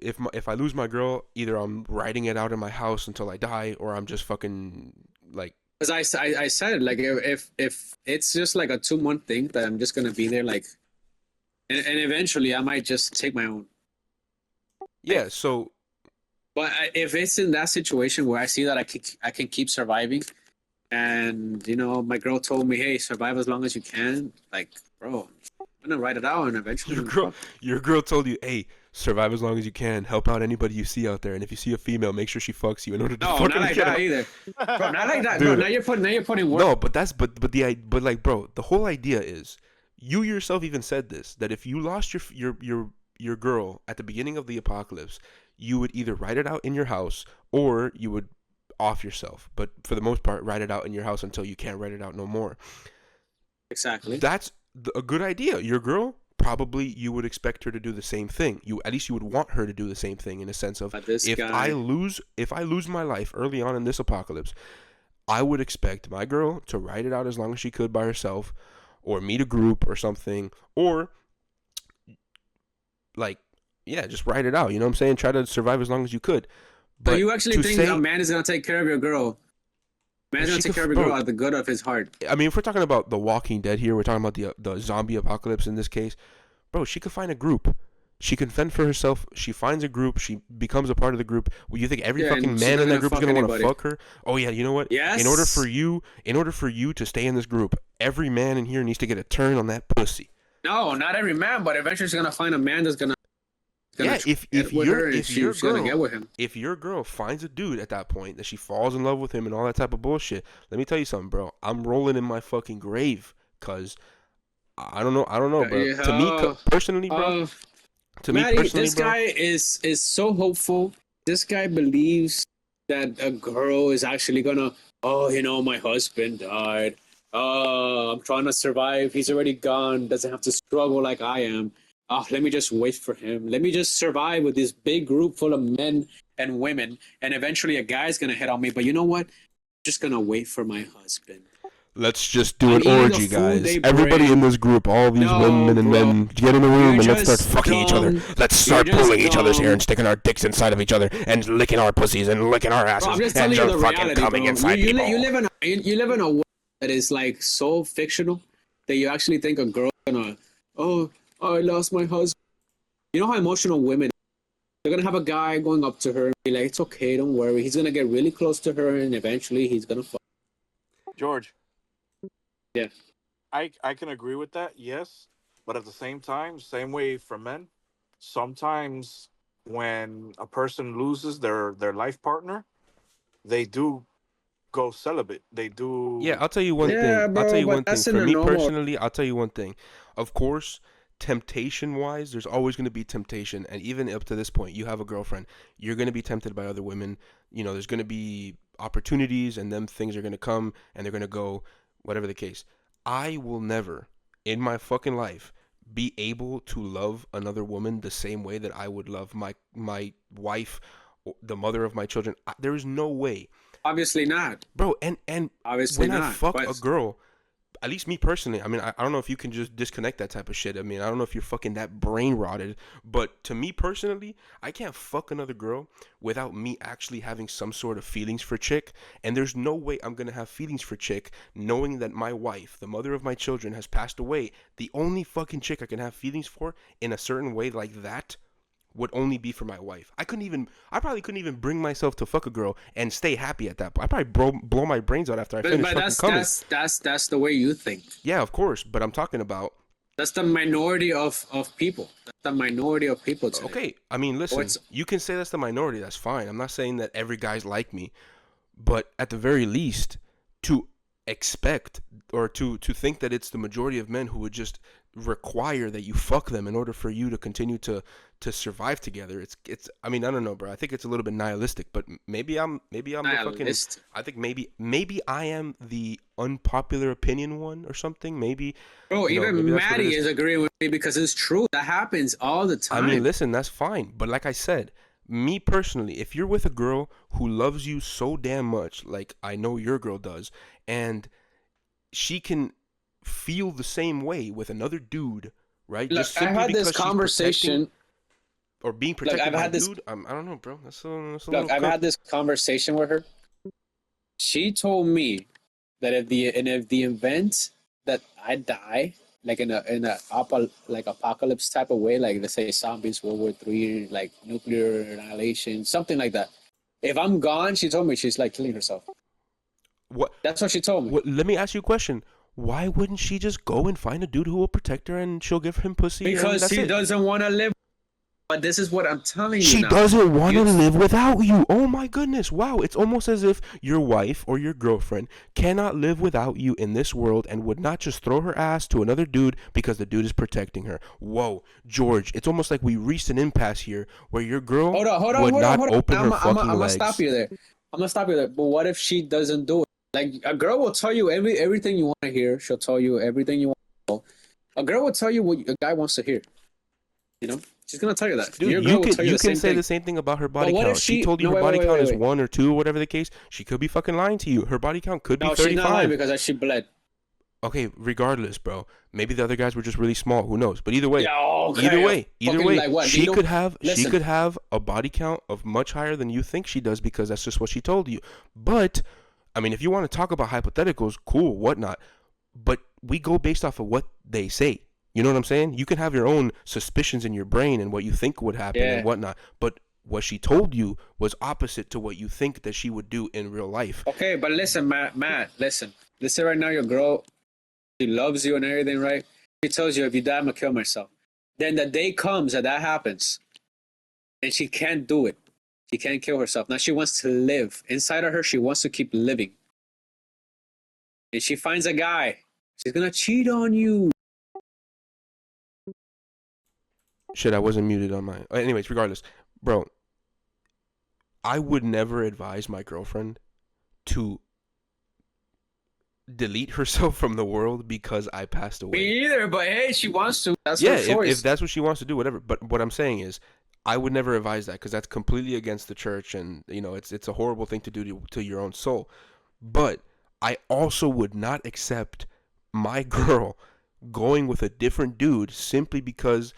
if I lose my girl, either I'm writing it out in my house until I die, or I'm just fucking like. Because I said, like, if it's just like a 2-month thing that I'm just gonna be there, like, and eventually I might just take my own. Yeah. So. But if it's in that situation where I see that I can keep surviving, and my girl told me, hey, survive as long as you can, like, bro, I'm gonna write it out, and eventually your girl told you, hey, survive as long as you can, help out anybody you see out there, and if you see a female, make sure she fucks you in order to no, fucking not like get that out. either, bro, not like that. Dude. Bro, now you're putting work. No, but like, bro, the whole idea is, you yourself even said this, that if you lost your girl at the beginning of the apocalypse, you would either write it out in your house or you would off yourself, but for the most part, write it out in your house until you can't write it out no more. Exactly. That's a good idea. Your girl, probably you would expect her to do the same thing. At least you would want her to do the same thing, in a sense of, if I lose my life early on in this apocalypse, I would expect my girl to write it out as long as she could by herself, or meet a group or something, or just write it out. You know what I'm saying? Try to survive as long as you could. So But you actually to think say, a man is gonna take care of your girl? Man's gonna she take could, care of your bro, girl out of the good of his heart. I mean, if we're talking about The Walking Dead here, we're talking about the zombie apocalypse in this case, bro. She could find a group. She can fend for herself. She finds a group. She becomes a part of the group. Well, you think every Yeah, fucking and she's man not in that gonna group is fuck gonna want to anybody. fuck her? Oh yeah, you know what? Yes. In order for you to stay in this group, every man in here needs to get a turn on that pussy. No, not every man, but eventually she's gonna find a man that's gonna Yeah, get with her, and she's gonna get with him. if your girl finds a dude at that point that she falls in love with him and all that type of bullshit, let me tell you something, bro. I'm rolling in my fucking grave, cause I don't know, bro. Yeah, To me personally, bro. To me Maddie, personally, this bro. guy is so hopeful. This guy believes that a girl is actually gonna. Oh, my husband died. I'm trying to survive. He's already gone. Doesn't have to struggle like I am. Oh, let me just wait for him. Let me just survive with this big group full of men and women, and eventually a guy's gonna hit on me. But you know what? I'm just gonna wait for my husband. Let's just do I'm an eating the orgy, food guys. they Everybody bring. in this group, all these No, women and bro. men, get in the room You're and let's start just fucking each other. dumb. Let's start You're just pulling each other's hair dumb. and sticking our dicks inside of each other and licking our pussies and licking our asses Bro, I'm just and telling you the fucking reality, coming bro. inside You, people. you live in a world that is like so fictional that you actually think a girl's gonna, oh, I lost my husband. You know how emotional women. They're gonna have a guy going up to her and be like, "It's okay, don't worry." He's gonna get really close to her, and eventually he's gonna fuck. George. Yeah. I can agree with that, yes. But at the same time, same way for men, sometimes when a person loses their life partner, they do go celibate. They do. Yeah, I'll tell you one Yeah, thing. I'll tell bro, you but one thing. that's in For a me normal. personally, I'll tell you one thing. Of course, temptation-wise, there's always going to be temptation. And even up to this point, you have a girlfriend. You're going to be tempted by other women. There's going to be opportunities and them things are going to come and they're going to go, whatever the case. I will never, in my fucking life, be able to love another woman the same way that I would love my wife, the mother of my children. There is no way. Obviously not. Bro, and Obviously when I not. fuck But a girl, at least me personally, I mean, I don't know if you can just disconnect that type of shit. I mean, I don't know if you're fucking that brain rotted, but to me personally, I can't fuck another girl without me actually having some sort of feelings for chick. And there's no way I'm gonna have feelings for chick knowing that my wife, the mother of my children, has passed away. The only fucking chick I can have feelings for in a certain way like that would only be for my wife. I probably couldn't even bring myself to fuck a girl and stay happy at that point. I probably blow my brains out after I finish fucking coming. that's the way you think. Yeah, of course, but I'm talking about. That's the minority of people. That's the minority of people today. Okay, I mean, listen, you can say that's the minority. That's fine. I'm not saying that every guy's like me, but at the very least, to expect or to think that it's the majority of men who would just require that you fuck them in order for you to continue to survive together. It's I mean, I don't know, bro. I think it's a little bit nihilistic, but maybe I'm the fucking I think maybe I am the unpopular opinion one or something. Maybe Bro, even Maddie is agreeing with me because it's true. That happens all the time. I mean, listen, that's fine, but like I said, me personally, if you're with a girl who loves you so damn much, like I know your girl does, and she can feel the same way with another dude, right? Look, just simply I had because this conversation. Or being protected I've by had a this. dude, I don't know, bro. That's a Look, I've had this conversation with her. She told me that if the event that I die, like in a apocalypse type of way, like let's say zombies, World War III, like nuclear annihilation, something like that. If I'm gone, she told me she's like killing herself. What? That's what she told me. Let me ask you a question. Why wouldn't she just go and find a dude who will protect her and she'll give him pussy? Because she doesn't want to live. But this is what I'm telling you. She now. doesn't want to live without you. Oh my goodness. Wow. It's almost as if your wife or your girlfriend cannot live without you in this world and would not just throw her ass to another dude because the dude is protecting her. Whoa, George. It's almost like we reached an impasse here where your girl would not open her fucking legs. I'm going to stop you there. But what if she doesn't do it? Like, a girl will tell you everything you want to hear. She'll tell you everything you want to know. A girl will tell you what a guy wants to hear. You know? She's gonna tell you that. Dude, you can say the same thing about her body count. If she told you her body count is 1 or 2 or whatever the case, she could be fucking lying to you. Her body count could be 35. No, she's not lying because she bled. Okay, regardless, bro. Maybe the other guys were just really small. Who knows? But either way, Yeah, okay. either way, Like what? she Lino? could have Listen. a body count of much higher than you think she does because that's just what she told you. But I mean, if you want to talk about hypotheticals, cool, whatnot. But we go based off of what they say. You know what I'm saying? You can have your own suspicions in your brain and what you think would happen and whatnot. But what she told you was opposite to what you think that she would do in real life. Okay, but listen, Matt, listen. Let's say right now your girl, she loves you and everything, right? She tells you, if you die, I'm gonna kill myself. Then the day comes that happens, and she can't do it. She can't kill herself. Now she wants to live. Inside of her, she wants to keep living. And she finds a guy. She's gonna cheat on you. Shit, I wasn't muted on my. Anyways, regardless, bro, I would never advise my girlfriend to delete herself from the world because I passed away. Me either, but hey, she wants to. That's her choice. If that's what she wants to do, whatever. But what I'm saying is, I would never advise that because that's completely against the church, and it's a horrible thing to do to your own soul. But I also would not accept my girl going with a different dude simply because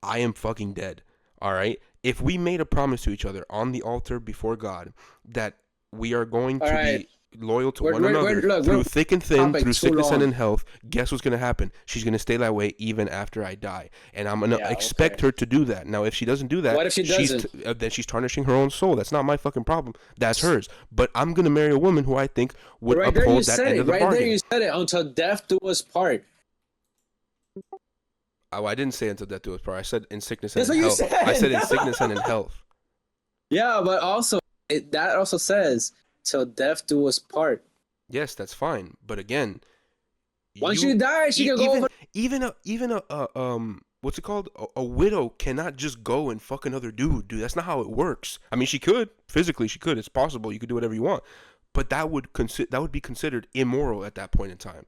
I am fucking dead. All right? If we made a promise to each other on the altar before God that we are going to be loyal to one another through thick and thin, through sickness and in health, guess what's going to happen? She's going to stay that way even after I die. And I'm going to expect her to do that. Now, if she doesn't do that, what if she doesn't? Then she's tarnishing her own soul. That's not my fucking problem. That's hers. But I'm going to marry a woman who I think would uphold that end of the bargain. Right there you said it. Until death do us part. Oh, I didn't say until death do us part. I said in sickness and in health. I said in sickness and in health. Yeah, but also, that also says, till death do us part. Yes, that's fine. But again, once you die, she can go over. Even a what's it called? A widow cannot just go and fuck another dude. That's not how it works. I mean, she could physically. She could. It's possible. You could do whatever you want. But that would be considered immoral at that point in time.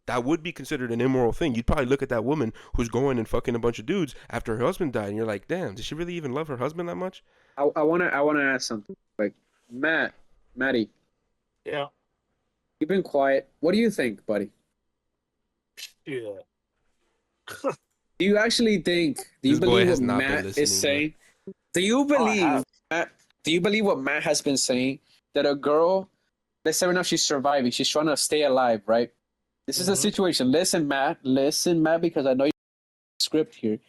That would be considered an immoral thing. You'd probably look at that woman who's going and fucking a bunch of dudes after her husband died, and you're like, damn, does she really even love her husband that much? I wanna ask something. Like, Matty. Yeah. You've been quiet. What do you think, buddy? Yeah. Do you actually think? Do you believe what Matt is saying? Do you believe? Do you believe what Matt has been saying? That a girl, let's say right now she's surviving. She's trying to stay alive, right? This is a situation. Listen, Matt, because I know you script here.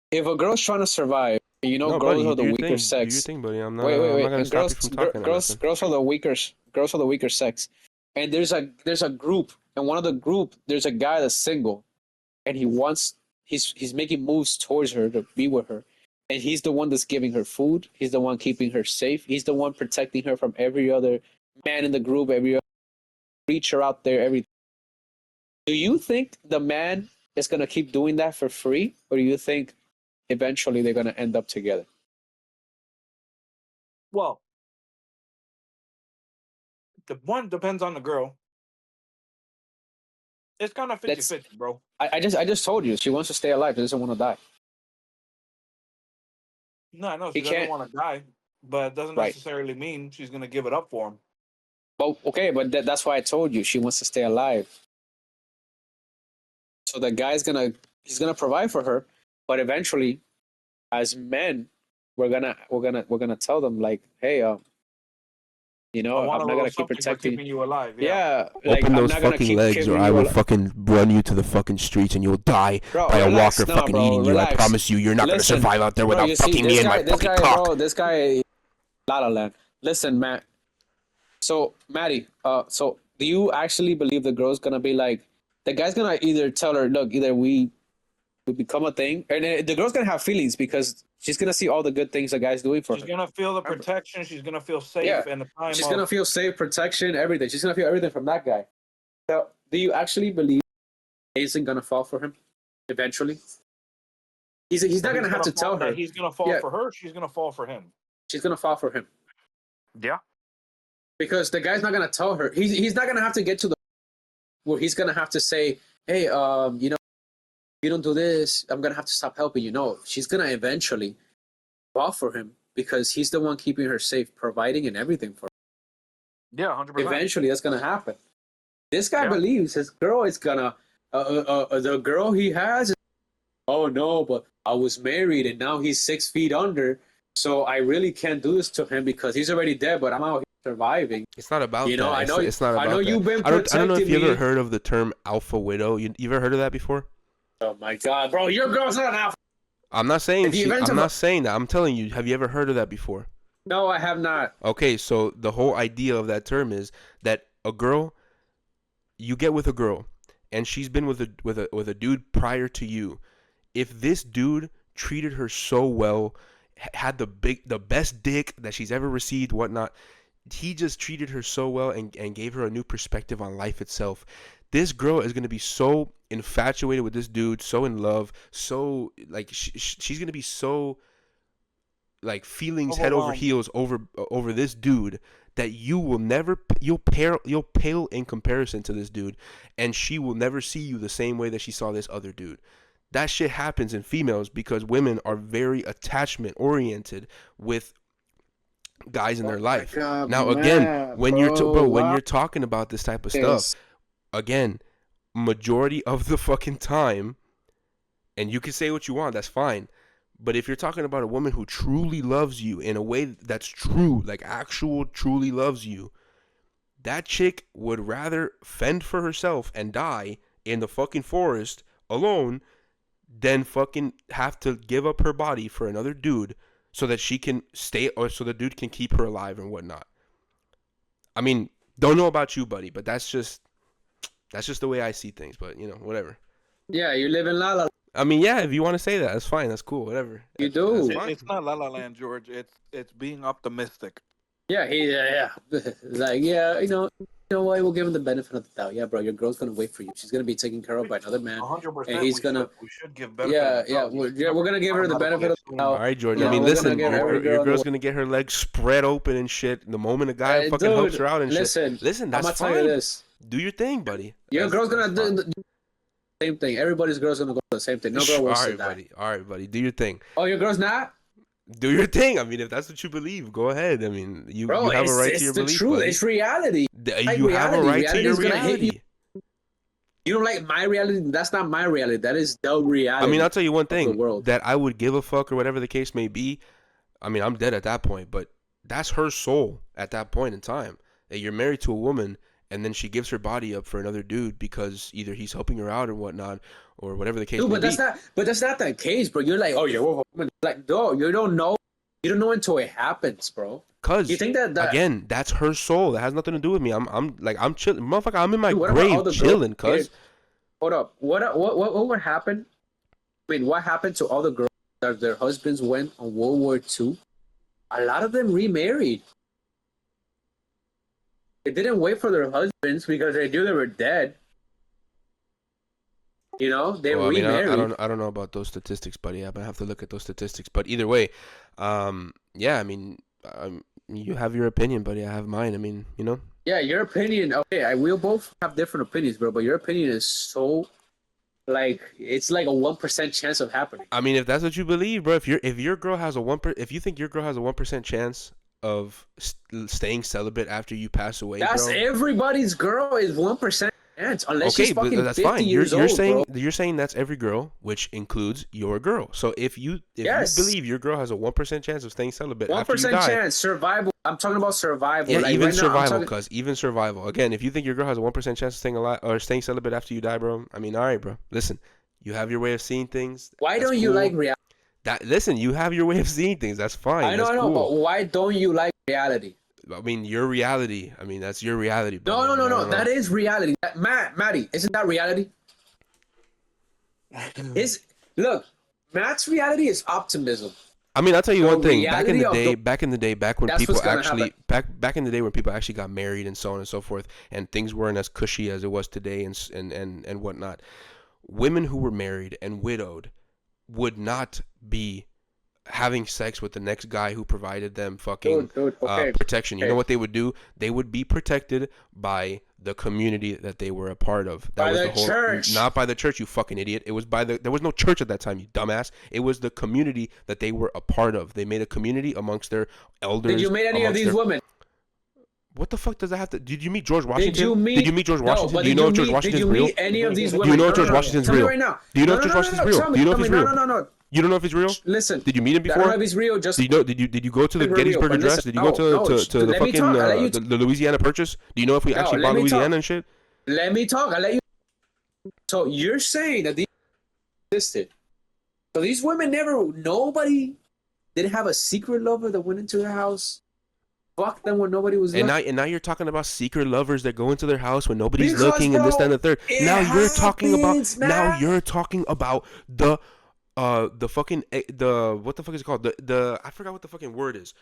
If a girl's trying to survive, girls are the weaker sex. Do your thing, buddy. I'm not. Wait. I'm not gonna stop you from talking. Girls are the weaker. Girls are the weaker sex. And there's a group, and one of the group, there's a guy that's single, and he's making moves towards her to be with her, and he's the one that's giving her food. He's the one keeping her safe. He's the one protecting her from every other man in the group, every other creature out there, everything. Do you think the man is going to keep doing that for free? Or do you think eventually they're going to end up together? Well, the one depends on the girl. It's kind of 50-50, bro. I just told you. She wants to stay alive. She doesn't want to die. No, I know she doesn't want to die. But it doesn't necessarily mean she's going to give it up for him. Well, okay, but that's why I told you. She wants to stay alive. So the guy's he's gonna provide for her, but eventually, as men, we're gonna tell them like, hey, I'm not gonna keep protecting you alive. Yeah, open those fucking legs, or I will fucking run you to the fucking streets, and you'll die by a walker fucking eating you. I promise you, you're not gonna survive out there without fucking me and my fucking cock. Bro, this guy, La La Land. Listen, Matt. So, Matty, so do you actually believe the girl's gonna be like? The guy's gonna either tell her, look, either we become a thing, and the girl's gonna have feelings because she's gonna see all the good things the guy's doing for her. She's gonna feel the protection. She's gonna feel safe, and the time. She's gonna feel safe, protection, everything. She's gonna feel everything from that guy. So, do you actually believe Jason gonna fall for him eventually? He's not gonna have to tell her. He's gonna fall for her. She's gonna fall for him. She's gonna fall for him. Yeah. Because the guy's not gonna tell her. He's not gonna have to get to the where he's gonna have to say, hey, you don't do this, I'm gonna have to stop helping you. No, she's gonna eventually fall for him because he's the one keeping her safe, providing and everything for her. Yeah, 100%. Eventually, that's gonna happen. This guy believes his girl is gonna, the girl he has. Oh no, but I was married and now he's 6 feet under, so I really can't do this to him because he's already dead. But I'm out here surviving. It's not about You know, that. It's not about I know that. you've been I don't know if you protecting ever me. heard of the term alpha widow. You ever heard of that before? Oh my god, bro, your girl's not an alpha. I'm not saying I'm not a- saying that. I'm telling you. Have you ever heard of that before? No, I have not. Okay, so the whole idea of that term is that a girl, you get with a girl, and she's been with a dude prior to you. If this dude treated her so well, had the best dick that she's ever received, whatnot, he just treated her so well and gave her a new perspective on life itself. This girl is gonna be so infatuated with this dude, so in love, so like she's gonna be so like feelings head over heels over this dude that you will never you'll pale in comparison to this dude, and she will never see you the same way that she saw this other dude. That shit happens in females because women are very attachment oriented with guys in their life. God, Now again, when you're talking about this type of stuff, again, majority of the fucking time, and you can say what you want, that's fine. But if you're talking about a woman who truly loves you in a way that's true, like actual truly loves you, that chick would rather fend for herself and die in the fucking forest alone than fucking have to give up her body for another dude so that she can stay, or so the dude can keep her alive and whatnot. I mean, don't know about you, buddy, but that's just the way I see things. But you know, whatever. Yeah, you live in La La. I mean, yeah, if you want to say that, that's fine. That's cool. Whatever. You do. It's not La La Land, George. It's being optimistic. Yeah, like, yeah, you know what? We'll give him the benefit of the doubt. Yeah, bro, your girl's gonna wait for you. She's gonna be taken care of by another man, 100%. and he's gonna. We should give benefit. We're gonna give her the benefit of the doubt. All right, George. Yeah, I mean, we're listen, gonna give every your girl girl's gonna get her legs spread open and shit. The moment a guy fucking dude, helps her out and listen, shit. Listen, that's I'm gonna fine. tell you this. Do your thing, buddy. Your girl's gonna do the same thing. Everybody's girl's gonna go do the same thing. No girl wants to die. All right, buddy. Do your thing. Oh, your girl's not? Do your thing. I mean, if that's what you believe, go ahead. I mean, you have a right to your belief. It's the truth. It's reality. You have a right to your reality. You don't like my reality? That's not my reality. That is the reality. I mean, I'll tell you one thing. World. That I would give a fuck or whatever the case may be. I mean, I'm dead at that point, but that's her soul at that point in time. That you're married to a woman, and then she gives her body up for another dude because either he's helping her out or whatnot, or whatever the case may be. But that's not the case, bro. You're like, oh, you're a woman. Like, no, you don't know. You don't know until it happens, bro. Cause you think that again, that's her soul. That has nothing to do with me. I'm chilling, motherfucker. I'm in my dude, grave chilling. Cause hold up, what would happen? I mean, what happened to all the girls that their husbands went on World War II? A lot of them remarried. They didn't wait for their husbands because they knew they were dead. You know, they remarried. I don't know about those statistics, buddy. I have to look at those statistics. But either way, yeah. I mean, you have your opinion, buddy. I have mine. I mean, you know. Yeah, your opinion. Okay, we'll both have different opinions, bro. But your opinion is so, like, it's like a 1% chance of happening. I mean, if that's what you believe, bro. If your girl has if you think your girl has a 1% chance of staying celibate after you pass away, that's bro, everybody's girl is 1% chance. Unless she's fucking that's 50 fine. years You're old, saying bro. you're saying that's every girl, which includes your girl. So if you believe your girl has a 1% chance of staying celibate after you die, 1% chance survival. I'm talking about survival. Yeah, like even right survival, cause even survival. Again, if you think your girl has a 1% chance of staying alive or staying celibate after you die, bro, I mean, all right, bro. Listen, you have your way of seeing things. Why don't you like reality? Listen, you have your way of seeing things. That's fine. I know, but why don't you like reality? I mean, your reality. I mean, that's your reality. Bro. No. That is reality. Matty, isn't that reality? Look, Matt's reality is optimism. I mean, I'll tell you one thing. Back in the day, back when people actually, back in the day when people actually got married and so on and so forth, and things weren't as cushy as it was today and whatnot, women who were married and widowed would not be having sex with the next guy who provided them fucking protection. You know what they would do? They would be protected by the community that they were a part of. That was the whole church. Not by the church, you fucking idiot. It was there was no church at that time, you dumbass. It was the community that they were a part of. They made a community amongst their elders. Did you meet any of these women? What the fuck does that have to? Did you meet George Washington? Did you meet George No, Washington? but Do you know if George Washington's did you real? meet any of these Do women? you know if George Washington's Tell me real? right now. Do you know if George Washington's real? Do you know if he's real? No. You don't know if he's real? Listen. Did you meet him I don't know before? if he's real. Just Did you go to the Gettysburg Address? Did you go to the fucking the Louisiana Purchase? Do you know if we actually bought Louisiana and shit? Let me talk. I'll let you. So you're saying that these existed. So these women nobody didn't have a secret lover that went into their house, fucked them when nobody was looking. And now you're talking about secret lovers that go into their house when nobody's looking, and this, that, and the third. Now you're talking about the fucking the what the fuck is it called? The I forgot what the fucking word is.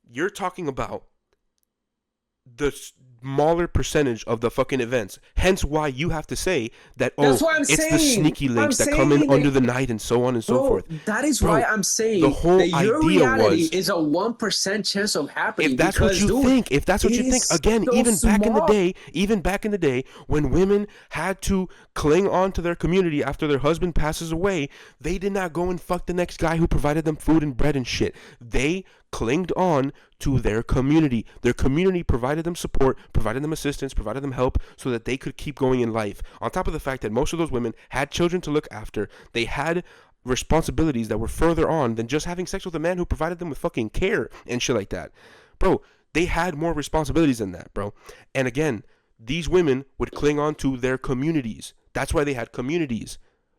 You're talking about the smaller percentage of the fucking events. Hence why you have to say that, it's the sneaky links that come in under the night and so on and so forth. That is why I'm saying the whole that your idea reality is a 1% chance of happening. If that's what you think, again, so even small. back in the day, when women had to cling on to their community after their husband passes away, they did not go and fuck the next guy who provided them food and bread and shit. They clinged on to their community. Their community provided them support, provided them assistance, provided them help so that they could keep going in life. On top of the fact that most of those women had children to look after, they had responsibilities that were further on than just having sex with a man who provided them with fucking care and shit like that. Bro, they had more responsibilities than that, bro. And again, these women would cling on to their communities. That's why they had communities.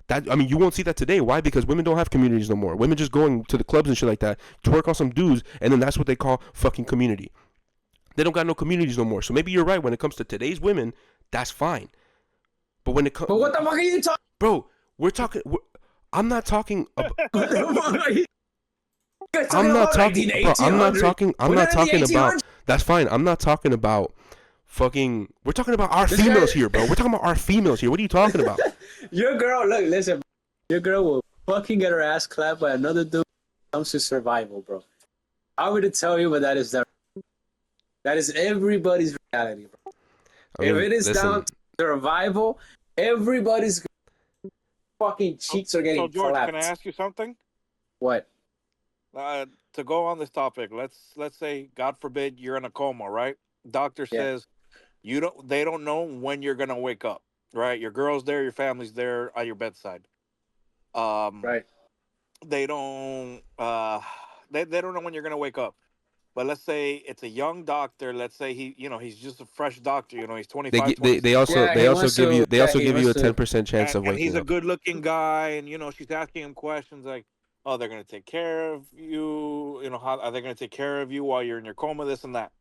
You won't see that today. Why? Because women don't have communities no more. Women just going to the clubs and shit like that, twerk on some dudes, and then that's what they call fucking community. They don't got no communities no more. So maybe you're right. When it comes to today's women, that's fine. But when it comes, But what the fuck are you talking? Bro, I'm not talking about. That's fine. I'm not talking about fucking. We're talking about our females here, bro. We're talking about our females here. What are you talking about? Your girl, listen. Your girl will fucking get her ass clapped by another dude when it comes to survival, bro. I would tell you, but that is everybody's reality, bro. If it is down to survival, everybody's fucking cheeks are getting George, clapped. can I ask you something? What? To go on this topic, let's say, God forbid, you're in a coma, right? Doctor says they don't know when you're gonna wake up, right? Your girl's there, your family's there at your bedside. Right. They don't they don't know when you're gonna wake up. But let's say it's a young doctor. Let's say he's just a fresh doctor. He's 25. They also give you a 10% chance of waking up. And he's a good-looking guy, and she's asking him questions like, "Oh, they're gonna take care of you. How are they gonna take care of you while you're in your coma? This and that."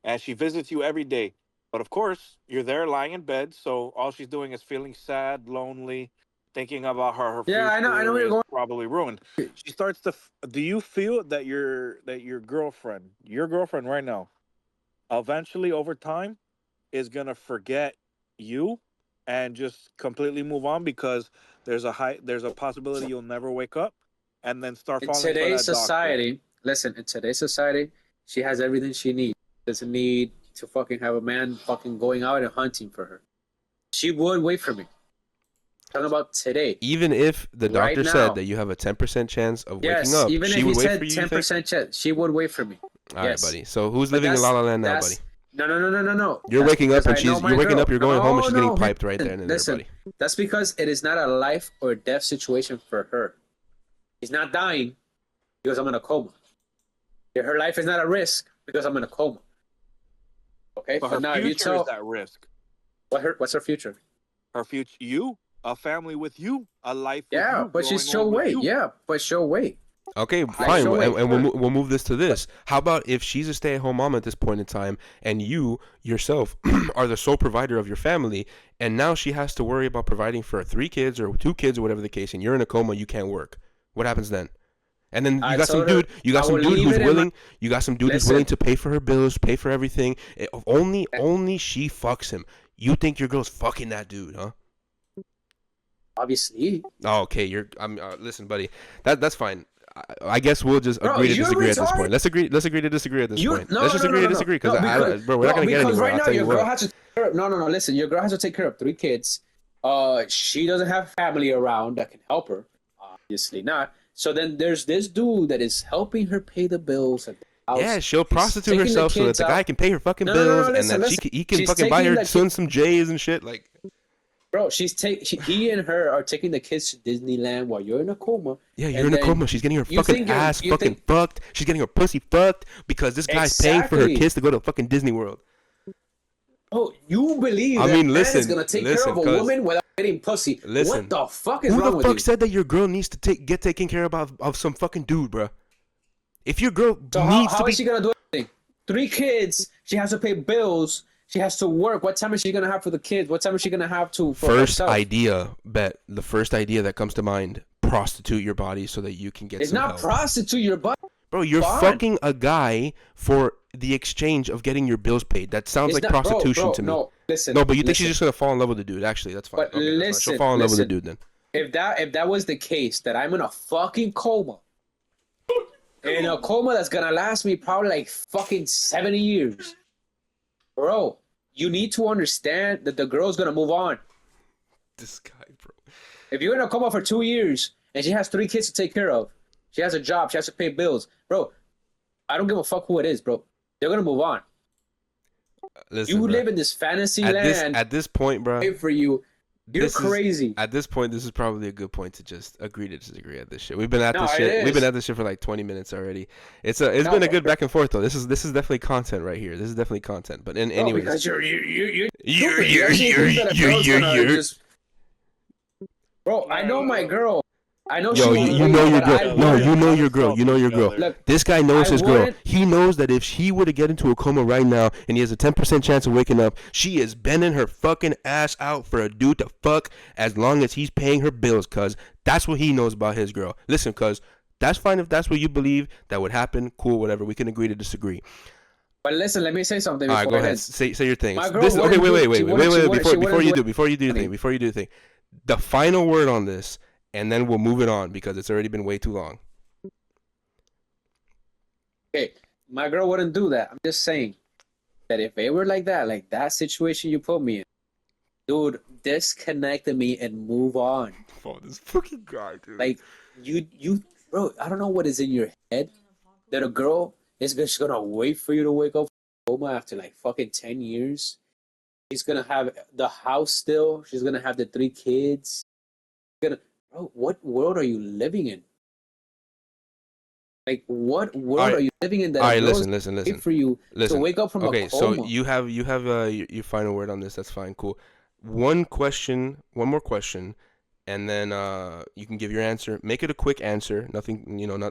And she visits you every day. But of course, you're there lying in bed, so all she's doing is feeling sad, lonely, thinking about her future. I know where you're going. Probably ruined. She starts to. Do you feel that your girlfriend right now, eventually over time, is gonna forget you, and just completely move on because there's a possibility you'll never wake up, and then start falling for that doctor? In today's society, she has everything she needs. Doesn't need to fucking have a man fucking going out and hunting for her. She would wait for me. Talking about today. Even if the doctor said that you have a 10% chance of waking up, even she if would he wait said for you. 10% chance, she would wait for me. All right, buddy. So who's living in La La Land now, buddy? No. You're waking up and you're going home and she's getting piped right there and there, buddy. That's because it is not a life or death situation for her. She's not dying because I'm in a coma. Her life is not at risk because I'm in a coma. Okay, but her future is at risk. What's her future? Her future, a family with you, a life. Yeah, with you, but she'll wait. Yeah, but she'll wait. Okay, fine, and we'll move this to this. How about if she's a stay-at-home mom at this point in time, and you yourself are the sole provider of your family, and now she has to worry about providing for 3 kids or 2 kids or whatever the case, and you're in a coma, you can't work. What happens then? And then you got some dude who's willing. You got some dude who's willing to pay for her bills, pay for everything. Only she fucks him. You think your girl's fucking that dude, huh? Obviously. Oh, okay. Listen, buddy. That's fine. I guess we'll just agree to disagree at this point. Let's agree to disagree at this point. Let's just agree to disagree because we're not gonna get anywhere. Right now, your girl has to. Listen, your girl has to take care of 3 kids. She doesn't have family around that can help her. Obviously not. So then there's this dude that is helping her pay the bills. Yeah, she'll She's prostitute taking the herself so that kids the guy out. can pay her fucking No, bills, and listen, that listen. he can She's fucking buy taking her the son kid, some J's and shit. Like, bro. He and her are taking the kids to Disneyland while you're in a coma, yeah, you're and in a then coma. She's getting her you fucking think ass you fucking think fucked. She's getting her pussy fucked because this guy's paying for her exactly. kids to go to fucking Disney World. Oh, you believe I that mean, a man is listen, gonna take care of a cuz, woman without getting pussy? What listen. the fuck is Who the wrong with fuck you? said that your girl needs to get taken care of some fucking dude, bro? If your girl So needs to how is be she gonna do anything? 3 kids. She has to pay bills. She has to work. What time is she gonna have for the kids? What time is she gonna have for first herself? idea, the first idea that comes to mind, prostitute your body so that you can get It's some not help. prostitute your butt. Bro, you're Fine. fucking a guy for the exchange of getting your bills paid. That sounds It's like not, prostitution to me. No, listen. No, but you think listen. she's just gonna fall in love with the dude? Actually, that's fine. But Okay, that's fine. listen, She'll fall in love with the listen. dude then. If that was the case, that I'm in a fucking coma, in a coma that's gonna last me probably like fucking 70 years, bro, you need to understand that the girl's gonna move on. This guy, bro. If you're in a coma for 2 years and she has 3 kids to take care of, she has a job, she has to pay bills, bro. I don't give a fuck who it is, bro. They're gonna move on. Listen, You bro. live in this fantasy land. At this point, bro. Wait for you. You're crazy. At this point, this is probably a good point to just agree to disagree at this shit. We've been at this No, shit. it We've been is. at this shit for like 20 minutes already. It's been a good back and forth though. This is definitely content right here. This is definitely content. But No, anyways, because you're you're stupid. You actually think that a girl's gonna just- Bro, I know my girl. I know Yo, she was you know waiting, your but girl. I No, wouldn't. you know your girl. You know your girl. Look, This guy knows I his girl. wouldn't- He knows that if she were to get into a coma right now and he has a 10% chance of waking up, she is bending her fucking ass out for a dude to fuck as long as he's paying her bills, cuz that's what he knows about his girl. Listen, cuz that's fine if that's what you believe that would happen. Cool, whatever. We can agree to disagree. But listen, let me say something All before right, go I ahead. end. Say your thing. My girl Okay, wouldn't wait. do- she wouldn't- she wouldn't- she Before wouldn't you do do your thing. The final word on this, and then we'll move it on because it's already been way too long. Okay, my girl wouldn't do that. I'm just saying that if it were like that situation you put me in, dude, disconnect me and move on. Oh, this fucking guy, dude. Like you, bro. I don't know what is in your head that a girl is just gonna wait for you to wake up from coma after like fucking 10 years. She's gonna have the house still. She's gonna have the 3 kids. Bro, what world are you living in? Like, what world are you living in that All right, a girl's listen. wait for you to wake up from a Okay, coma? so you have your final word on this. That's fine, cool. One more question, and then you can give your answer. Make it a quick answer. Nothing,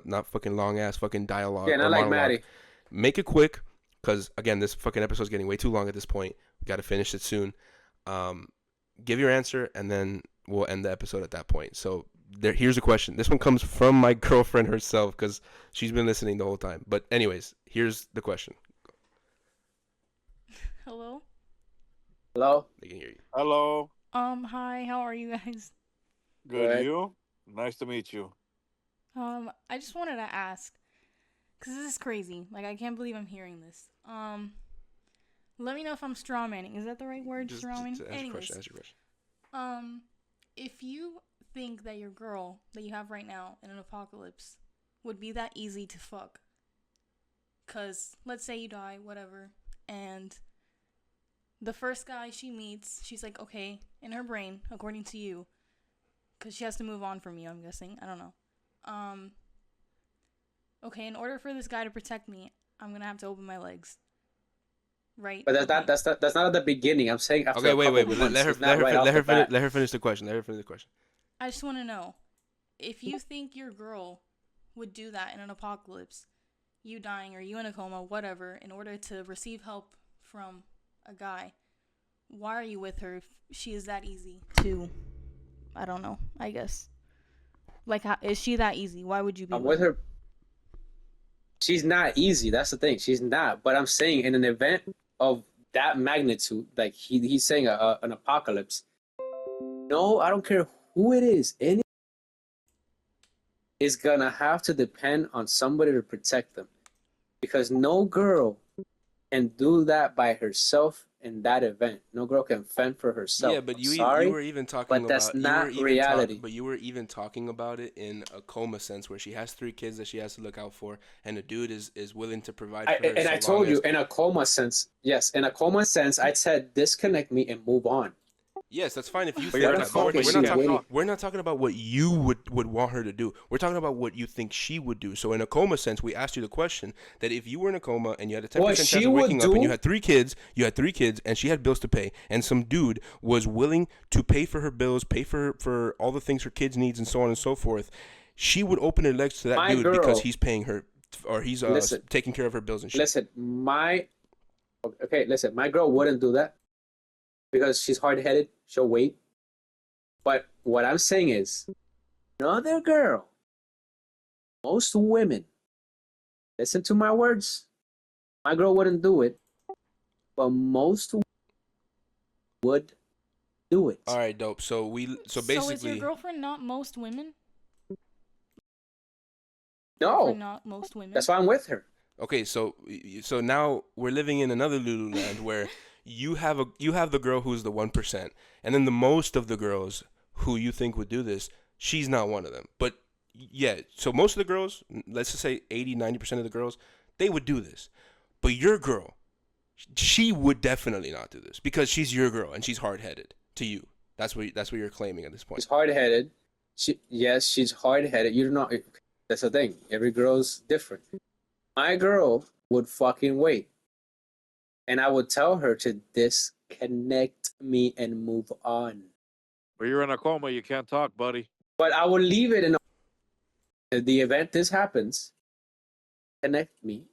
not fucking long ass fucking dialogue. Yeah, or not like monologue. Maddie. Make it quick, cause again, this fucking episode's getting way too long at this point. We got to finish it soon. Give your answer, and then we'll end the episode at that point. So here's a question. This one comes from my girlfriend herself, cause she's been listening the whole time. But anyways, here's the question. Hello? Hello? They can hear you. Hello. Hi, how are you guys? Good. Good. You? Nice to meet you. I just wanted to ask, because this is crazy. Like, I can't believe I'm hearing this. Let me know if I'm straw manning. Is that the right word, straw manning? Ask your question. Ask your question. If you think that your girl that you have right now in an apocalypse would be that easy to fuck, because let's say you die, whatever, and the first guy she meets, she's like, okay, in her brain, according to you, because she has to move on from you, I'm guessing. I don't know. Okay, in order for this guy to protect me, I'm gonna have to open my legs. Right? But Okay. that's not at the beginning. I'm saying after Okay, a wait. couple months. Let It's not right off the bat. her finish the question. I just want to know, if you think your girl would do that in an apocalypse, you dying or you in a coma, whatever, in order to receive help from a guy, why are you with her if she is that easy to, I don't know, I guess. Like, how, is she that easy? Why would you be I'm with her. She's not easy. That's the thing. She's not. But I'm saying in an event of that magnitude, like he's saying an apocalypse. No, I don't care who it is. Any is gonna have to depend on somebody to protect them, because no girl can do that by herself in that event. No girl can fend for herself. Yeah, but I'm you sorry, were even talking but about that's not reality. but you were even talking about it in a coma sense where she has 3 kids that she has to look out for, and the dude is willing to provide for her. And So I long told you as in a coma sense, yes, in a coma sense, I said disconnect me and move on. yes, that's fine if you But think you're Why in the a that, but coma, fuck is you she can't waiting? talk. we're not talking about what you would want her to do. We're talking about what you think she would do. So in a coma sense, we asked you the question that if you were in a coma and you had a 10% What chance she of would waking up and you do? had 3 kids, and she had bills to pay, and some dude was willing to pay for her bills, pay for all the things her kids needs, and so on and so forth, she would open her legs to that My dude because girl, he's paying her or he's listen, taking care of her bills and shit. listen, listen, my girl wouldn't do that because she's hard headed. She'll wait. But what I'm saying is, another girl, most women, listen to my words. My girl wouldn't do it, but most would do it. All right, dope. So So is your basically, girlfriend not most women? No, Not most women. that's why I'm with her. okay, so now we're living in another Lululand where you have the girl who's the 1%, and then the most of the girls who you think would do this, she's not one of them. But yeah, so most of the girls, let's just say 80-90% of the girls, they would do this. But your girl, she would definitely not do this because she's your girl and she's hard-headed to you. That's what you're claiming at this point. She's hard headed. Yes, she's hard headed. You're not. That's the thing. Every girl's different. My girl would fucking wait, and I would tell her to disconnect me and move on. But you're in a coma, you can't talk, buddy. But I would leave it in the event this happens. Connect me,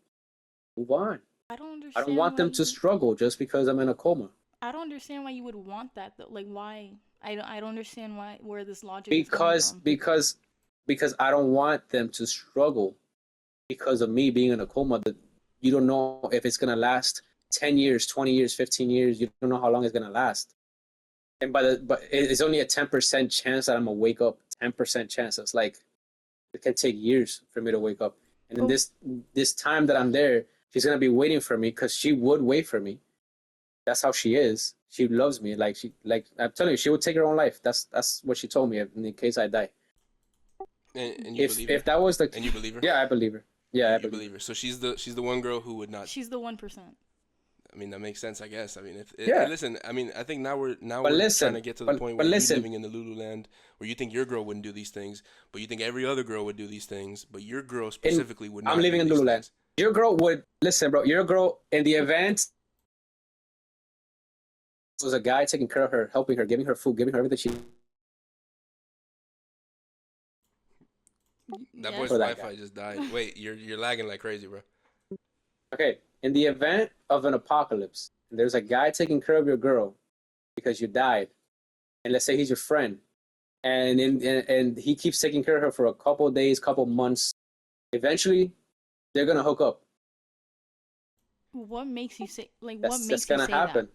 move on. I don't understand. I don't want them to struggle just because I'm in a coma. I don't understand why you would want that though. Like why? I don't understand where this logic is coming from. Because I don't want them to struggle because of me being in a coma. That you don't know if it's gonna last 10 years, 20 years, 15 years. You don't know how long it's gonna last. And but it's only a 10% chance that I'm gonna wake up. 10% chance. It's like it can take years for me to wake up. And then this time that I'm there, she's gonna be waiting for me because she would wait for me. That's how she is. She loves me. Like I'm telling you, she would take her own life. That's what she told me in case I die. And you believe her? If that was the And you believe her? Yeah, I believe her. Yeah, I you believe her. her. So she's the one girl who would not. She's the 1%. I mean, that makes sense, I guess. I mean, Yeah. listen, I mean, I think now we're listen, trying to get to the point where but you're listen. living in the Lululand where you think your girl wouldn't do these things, but you think every other girl would do these things, but your girl specifically would not. I'm living in do these Lululand. things. Your girl would listen, bro. Your girl in the event was a guy taking care of her, helping her, giving her food, giving her everything she. That Yes. boy's For that Wi-Fi guy. just died. Wait, you're lagging like crazy, bro. Okay, in the event of an apocalypse, and there's a guy taking care of your girl because you died, and let's say he's your friend, and he keeps taking care of her for a couple of days, couple months. Eventually, they're gonna hook up. What makes you say what That's makes you gonna say happen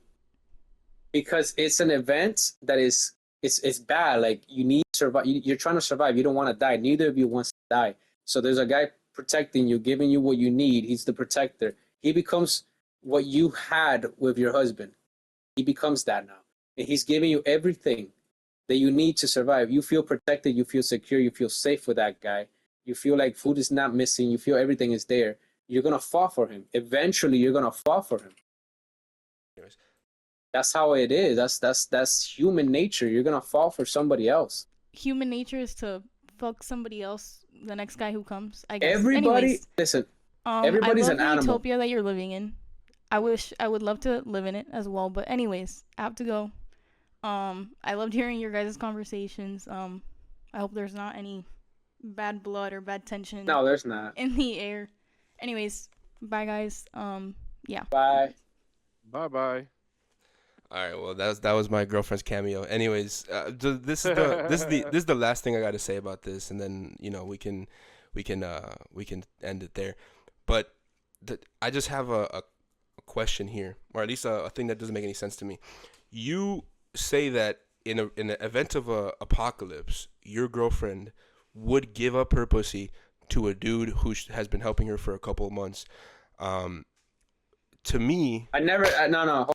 because it's an event that is it's bad. Like you need to survive. You're trying to survive. You don't want to die. Neither of you wants to die. So there's a guy protecting you, giving you what you need. He's the protector. He becomes what you had with your husband. He becomes that now, and he's giving you everything that you need to survive. You feel protected. You feel secure. You feel safe with that guy. You feel like food is not missing. You feel everything is there. You're gonna fall for him. Eventually, you're gonna fall for him. Anyways, That's how it is. That's human nature. You're gonna fall for somebody else. that? Human nature is to fuck somebody else, the next guy who comes. I guess. Everybody, Anyways, listen. Everybody's I love an the animal. utopia that you're living in. I would love to live in it as well. But anyways, I have to go. I loved hearing your guys' conversations. I hope there's not any bad blood or bad tension No, there's not. in the air. Anyways, bye guys. Yeah. Bye. Bye-bye. all right. Well, that was my girlfriend's cameo. Anyways, this is the last thing I got to say about this, and then we can end it there. But I just have a question here, or at least a thing that doesn't make any sense to me. You say that in the event of a apocalypse, your girlfriend would give up her pussy to a dude who has been helping her for a couple of months. To me, No.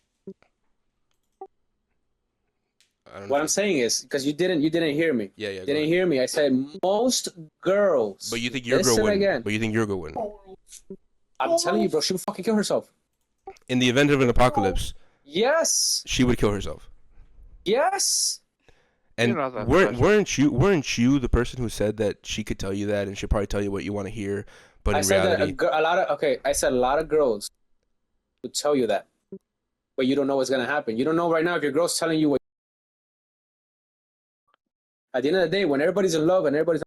I don't know. What I'm saying is because you didn't hear me. Yeah, yeah. Didn't hear me. I said most girls. But you think your girl Listen wouldn't? again. But you think your girl wouldn't? I'm telling you, bro. She would fucking kill herself. In the event of an apocalypse, Yes. she would kill herself. Yes. And You know that's weren't you the person who said that she could tell you that, and she'll probably tell you what you want to hear, but I in said reality, that a lot of I said a lot of girls would tell you that, but you don't know what's gonna happen. You don't know right now if your girl's telling you what. At the end of the day, when everybody's in love and everybody's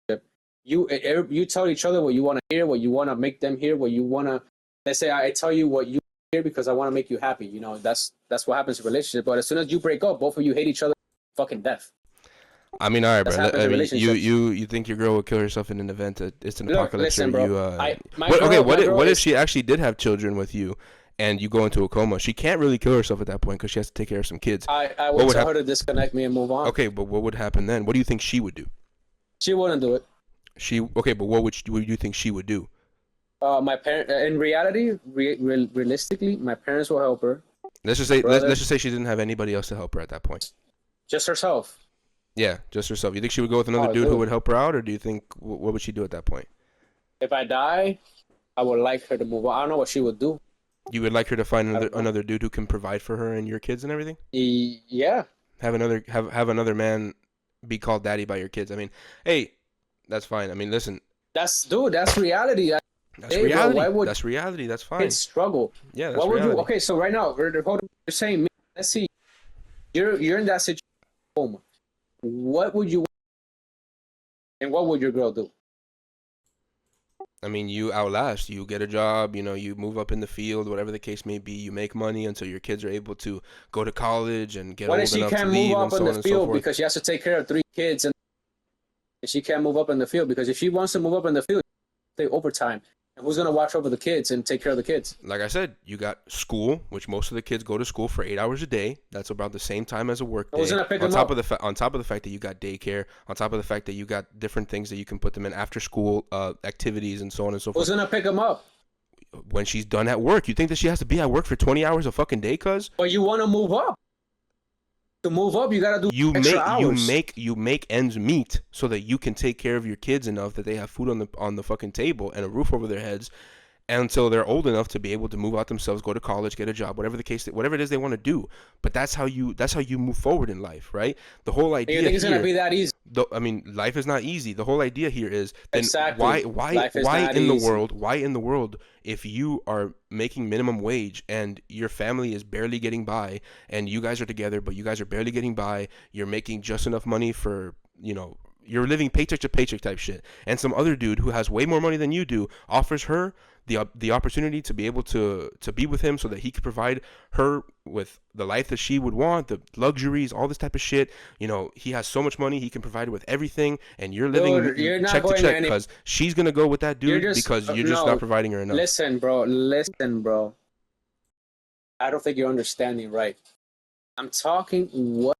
in you tell each other what you want to hear, what you want to make them hear, what you want to. Let's say I tell you what you hear because I want to make you happy. You know, that's what happens in a relationship. But as soon as you break up, both of you hate each other, fucking death. I mean, all right, That's bro. happened I in mean, relationships. you think your girl would kill herself in an event that it's an Look, apocalypse, listen, or bro. you? What If she actually did have children with you, and you go into a coma? She can't really kill herself at that point because she has to take care of some kids. I would tell her to disconnect me and move on. Okay, but what would happen then? What do you think she would do? She wouldn't do it. But what do you think she would do? My parent, in reality, realistically, my parents will help her. Let's just say she didn't have anybody else to help her at that point. Just herself. Yeah, just herself. You think she would go with another dude who would help her out, or do you think what would she do at that point? If I die, I would like her to move on. I don't know what she would do. You would like her to find another dude who can provide for her and your kids and everything? Yeah. Have another man be called daddy by your kids. I mean, hey, that's fine. I mean, listen. That's reality. That's reality. That's reality. That's fine. Kids struggle. Yeah, that's what would reality. you? Okay, so right now, you're saying, let's see, you're in that situation. What would you? And what would your girl do? I mean, you outlast. You get a job. You know, you move up in the field, whatever the case may be. You make money until your kids are able to go to college and get old enough to leave. What if she can't move up in the field because she has to take care of 3 kids, and she can't move up in the field because if she wants to move up in the field, take overtime. And who's gonna watch over the kids and take care of the kids? Like I said, you got school, which most of the kids go to school for 8 hours a day. That's about the same time as a work day. Who's gonna pick on them top up? on top of the fact that you got daycare, on top of the fact that you got different things that you can put them in after school activities and so on and so forth. Who's gonna pick them up? When she's done at work, you think that she has to be at work for 20 hours a fucking day, cuz? But you want to move up. To move up, you gotta do extra hours. You make ends meet so that you can take care of your kids enough that they have food on the fucking table and a roof over their heads, until they're old enough to be able to move out themselves, go to college, get a job, whatever it is they want to do. But that's how you move forward in life, right? The whole idea. You think it's gonna be that easy? I mean, life is not easy. The whole idea here is then exactly. why in the world, if you are making minimum wage and your family is barely getting by, and you guys are together but you guys are barely getting by, you're making just enough money for, you know, you're living paycheck to paycheck type shit, and some other dude who has way more money than you do offers her the opportunity to be able to be with him so that he can provide her with the life that she would want, the luxuries, all this type of shit. You know, he has so much money, he can provide her with everything, and you're living check to check because she's gonna go with that dude because you're just not providing her enough. Listen, bro. I don't think you're understanding right. I'm talking what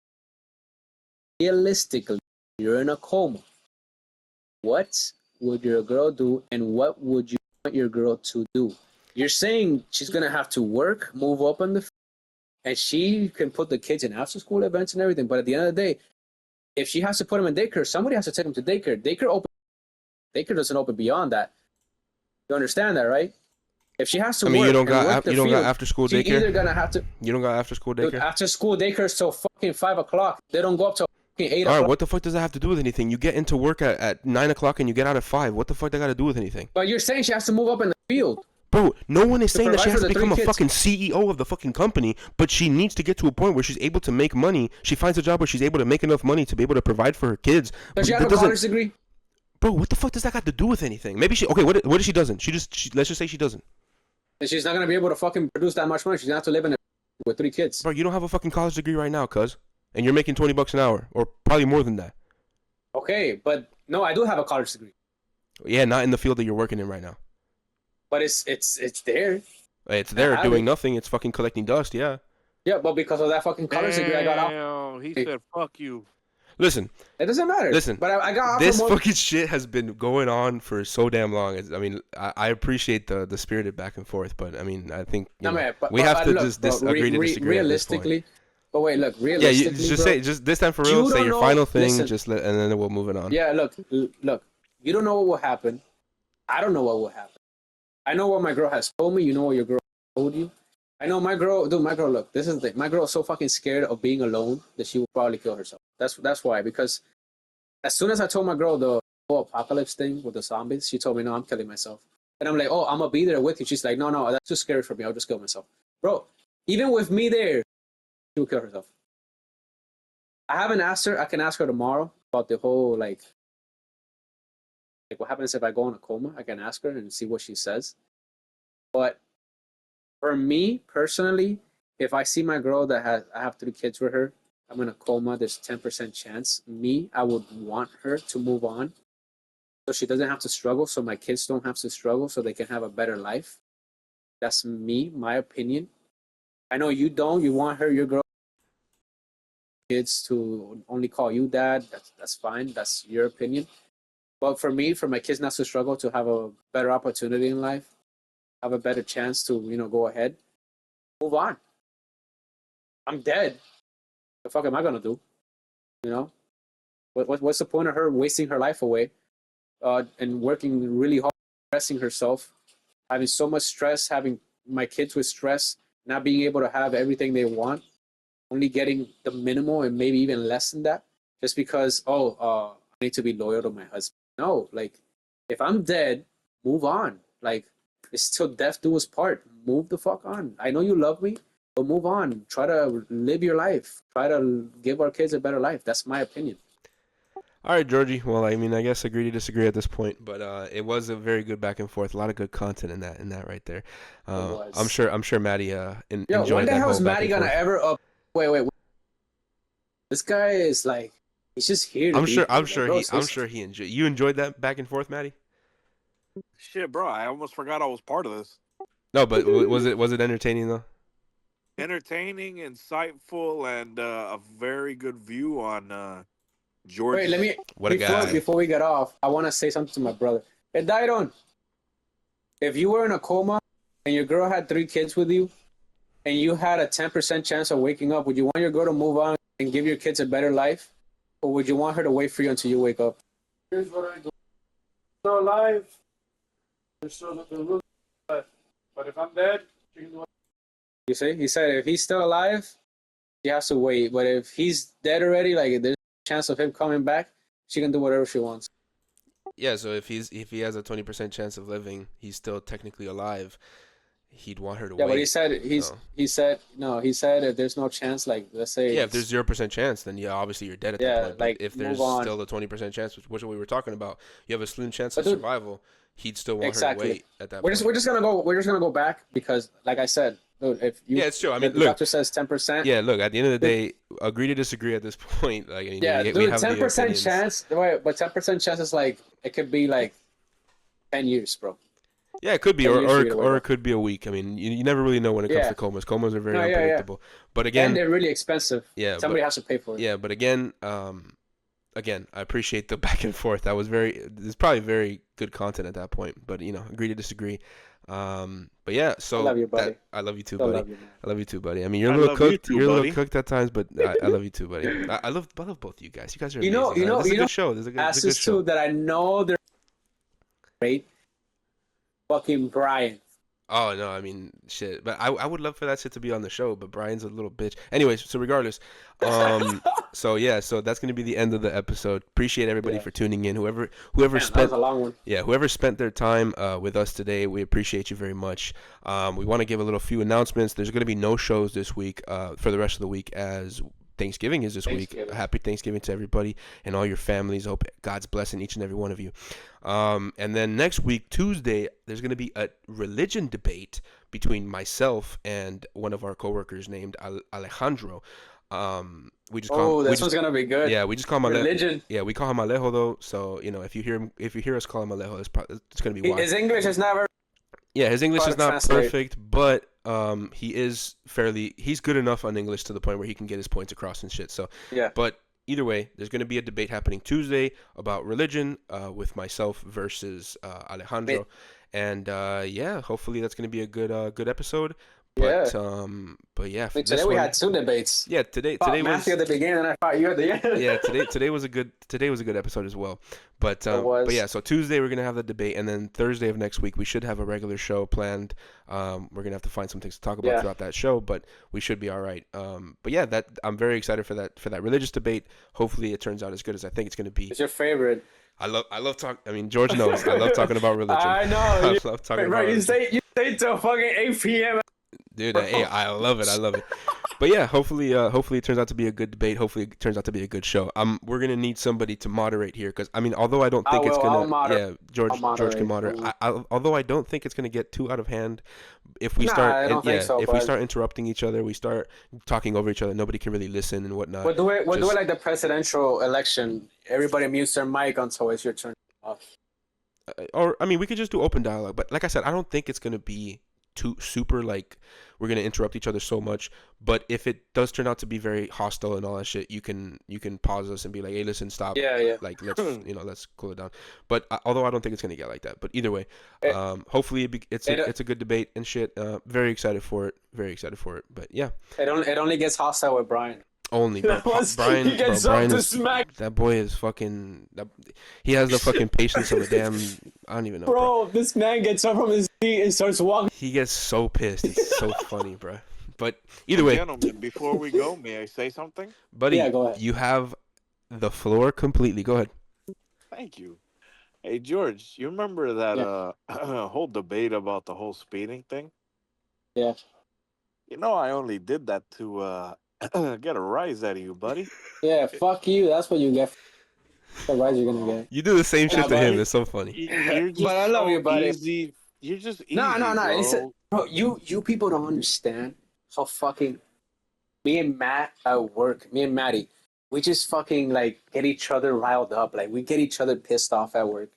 realistically, you're in a coma. What would your girl do, and what would you want your girl to do? You're saying she's gonna have to work, move up in the, and she can put the kids in after school events and everything. But at the end of the day, if she has to put them in daycare, somebody has to take them to daycare. Daycare doesn't open beyond that. You understand that, right? If she has to work, you don't got after school daycare. She's either gonna have to. You don't got after school daycare. After school daycare till fucking 5 o'clock. They don't go up till fucking 8 o'clock. All right, what the fuck does that have to do with anything? You get into work at 9 o'clock and you get out at 5. What the fuck that got to do with anything? But you're saying she has to move up in the field. Bro, no one is saying that she has to provide for the become a 3 fucking CEO of the fucking company, but she needs to get to a point where she's able to make money. She finds a job where she's able to make enough money to be able to provide for her kids. Does she have a college degree? Bro, what the fuck does that got to do with anything? Maybe she. Okay, what if she doesn't? Let's just say she doesn't. And she's not gonna be able to fucking produce that much money. She's gonna have to live in it with 3 kids. Bro, you don't have a fucking college degree right now, cuz, and you're making $20 an hour, or probably more than that. Okay, but no, I do have a college degree. Yeah, not in the field that you're working in right now. But it's there. It's there doing nothing. It's fucking collecting dust. Yeah. Yeah, but because of that fucking college degree, I got off. He said, "Fuck you." Listen. It doesn't matter. Listen. But I got off. This fucking shit has been going on for so damn long. I mean, I appreciate the spirited back and forth, but I mean, I think we have to just agree to disagree. Realistically, But wait, look, Yeah, realistically, just bro, say just this time for you real. Say don't your know. final thing, Listen, and then we'll move it on. yeah, look, you don't know what will happen. I don't know what will happen. I know what my girl has told me. You know what your girl told you. I know my girl, dude. My girl, look, this is the my girl is so fucking scared of being alone that she will probably kill herself. That's why. Because as soon as I told my girl the whole apocalypse thing with the zombies, she told me, "No, I'm killing myself." And I'm like, "Oh, I'm gonna be there with you." She's like, "No, that's too scary for me. I'll just kill myself." Bro, even with me there, she will kill herself. I haven't asked her. I can ask her tomorrow about the whole like what happens if I go in a coma. I can ask her and see what she says. But for me personally, if I see my girl that I have 3 kids with her, I'm in a coma. There's 10% chance. Me, I would want her to move on, so she doesn't have to struggle. So my kids don't have to struggle, so they can have a better life. That's me, my opinion. I know you don't. You want her, your girl, kids to only call you dad. That's fine. That's your opinion. But for me, for my kids not to struggle, to have a better opportunity in life, have a better chance to go ahead, move on. I'm dead. What the fuck am I gonna do? You know, what's the point of her wasting her life away, and working really hard, stressing herself, having so much stress, having my kids with stress, not being able to have everything they want, only getting the minimal and maybe even less than that, just because I need to be loyal to my husband. No, like if I'm dead, move on. Like it's till death do us part. Move the fuck on. I know you love me, but move on. Try to live your life. Try to give our kids a better life. That's my opinion. All right, Georgie. Well, I mean, I guess agree to disagree at this point, but it was a very good back and forth. A lot of good content in that right there. It was. I'm sure Maddie Yo, enjoyed when the that hell whole is back Maddie and gonna forth. ever up? Wait. This guy is like, he's just here to I'm be sure here. I'm Like, sure bro, he enjoyed. You enjoyed that back and forth, Maddie? Shit, bro, I almost forgot I was part of this. No, but was it entertaining though? Entertaining, insightful, and a very good view on George. Wait, let me What a guy. before we get off, I want to say something to my brother. Hey, Dairon, if you were in a coma and your girl had 3 kids with you, and you had a 10% chance of waking up, would you want your girl to move on and give your kids a better life, or would you want her to wait for you until you wake up? Here's what I do. Still alive. They're still alive. But if I'm dead, she can do it. You see, he said if he's still alive, she has to wait. But if he's dead already, like if there's a chance of him coming back, she can do whatever she wants. Yeah, so if he has a 20% chance of living, he's still technically alive. He'd want her to Yeah, wait. but he said so. he said if there's no chance, like let's say Yeah, if there's 0% chance, then yeah, obviously you're dead at that point. But like if move there's on. still a 20% chance, which is what we were talking about, you have a slim chance But of dude, survival. He'd still want exactly. her to wait at that We're point. just gonna go back because, like I said, dude, if you Yeah, it's true. I mean, the look, doctor says 10%. yeah, look. At the end of the day, agree to disagree at this point. Like, I mean, Yeah, we dude, have the 10% opinions. chance. Wait, but 10% chance is like it could be like 10 years, bro. Yeah, it could be, 10 or years for you to wake or it up. could be a week. I mean, you never really know when it comes Yeah. to comas. Comas are very No, yeah. unpredictable. But And again, they're really expensive. yeah, Somebody has to pay for it. yeah, but again, again, I appreciate the back and forth. That was there's probably very good content at that point. But agree to disagree. But yeah, so I love you, buddy. I love you too, Still buddy. love you, man. I love you too, buddy. I mean, you're a I little love you cooked. too, You're a little buddy. cooked at times, but I love you too, buddy. I love both of you guys. You guys are You know- amazing. you know- This is a you know- good show. This is a good Asses show. too that I know they're great. Fucking Brian. Oh no, I mean shit. But I would love for that shit to be on the show, but Brian's a little bitch. Anyways, so regardless, so yeah, so that's gonna be the end of the episode. Appreciate everybody Yeah. for tuning in. Whoever Man, that spent was a long one. whoever spent their time with us today, we appreciate you very much. We want to give a few announcements. There's gonna be no shows this week for the rest of the week as Thanksgiving is this week. Thanksgiving. Happy Thanksgiving to everybody and all your families. Hope God's blessing each and every one of you. And then next week, Tuesday, there's going to be a religion debate between myself and one of our coworkers named Alejandro. We just call him, This one's gonna be good. yeah, we just call him Religion. Yeah, we call him Alejo though. So if you hear us call him Alejo, it's going to be why. His English is never. Yeah, his English Try is to not translate. perfect, but he's good enough on English to the point where he can get his points across and shit. So Yeah. but either way, there's going to be a debate happening Tuesday about religion with myself versus Alejandro. And yeah, hopefully that's going to be a good episode. But yeah, I mean, today we had 2 debates. Yeah, today Matthew was at the beginning, and I thought you at the end. yeah, today was a good episode as well. But was. yeah, so Tuesday we're gonna have the debate, and then Thursday of next week we should have a regular show planned. We're gonna have to find some things to talk about throughout that show, but we should be all right. But yeah, that I'm very excited for that religious debate. Hopefully it turns out as good as I think it's gonna be. It's your favorite. I love talking. I mean, George knows I love talking about religion. I know. I love talking about religion. You stay till fucking 8 p.m. Dude, hey, I love it. But yeah, hopefully it turns out to be a good debate. Hopefully it turns out to be a good show. We're gonna need somebody to moderate here, because I mean, although I don't think it's gonna, George can moderate. Although I don't think it's gonna get too out of hand. If we we start interrupting each other, we start talking over each other, nobody can really listen and whatnot. We'll do it like the presidential election. Everybody mutes their mic until it's your turn off. Or I mean, we could just do open dialogue. But like I said, I don't think it's gonna be too super like we're gonna interrupt each other so much. But if it does turn out to be very hostile and all that shit, you can pause us and be like, hey, listen, stop. Yeah. Like let's cool it down. But although I don't think it's gonna get like that. But either way, hopefully it's a good debate and shit. Very excited for it. But yeah, it only gets hostile with Brian. Only, bro. Brian, he gets Brian up to is, smack. That boy is fucking. He has the fucking patience of a damn. I don't even know. Bro, this man gets up from his seat and starts walking. He gets so pissed. It's so funny, bro. But either way, gentlemen, before we go, may I say something? Buddy, yeah, go ahead. You have the floor completely. Go ahead. Thank you. Hey, George, you remember that whole debate about the whole speeding thing? Yeah. You know, I only did that to get a rise out of you, buddy. Yeah, fuck you. That's what you get. The rise you're gonna get. You do the same shit to him. It's so funny. You're just but I love you, buddy. Easy. You're just easy. No. Bro, you people don't understand how fucking me and Matt at work, me and Maddie, we just fucking like get each other riled up. Like we get each other pissed off at work.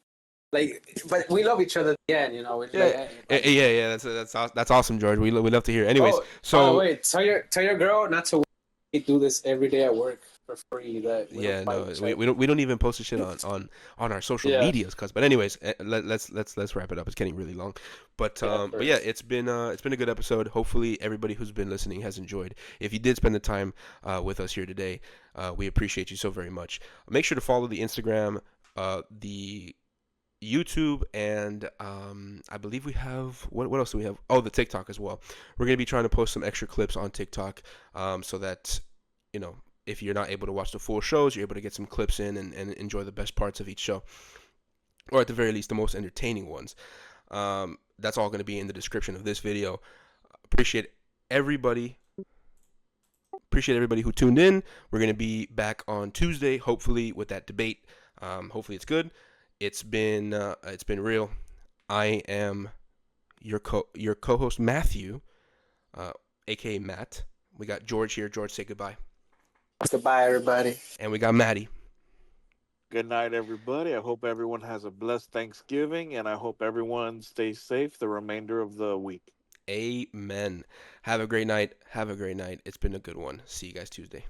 Like, but we love each other again, you know. Yeah. That's awesome, George. We love to hear. Anyways, wait, tell your girl not to do this every day at work for free. We don't even post the shit on our social medias, but anyways, let's wrap it up. It's getting really long, but yeah, it's been a good episode. Hopefully everybody who's been listening has enjoyed. If you did spend the time with us here today, we appreciate you so very much. Make sure to follow the Instagram, the YouTube, and I believe we have what else do we have? Oh, the TikTok as well. We're gonna be trying to post some extra clips on TikTok, so that if you're not able to watch the full shows, you're able to get some clips in and enjoy the best parts of each show, or at the very least the most entertaining ones. That's all going to be in the description of this video. Appreciate everybody who tuned in. We're going to be back on Tuesday, hopefully, with that debate. Hopefully it's good. It's been real. I am your co-host Matthew, aka Matt. We got George here. George, say goodbye. Goodbye, everybody. And we got Maddie. Good night, everybody. I hope everyone has a blessed Thanksgiving, and I hope everyone stays safe the remainder of the week. Amen. Have a great night. It's been a good one. See you guys Tuesday.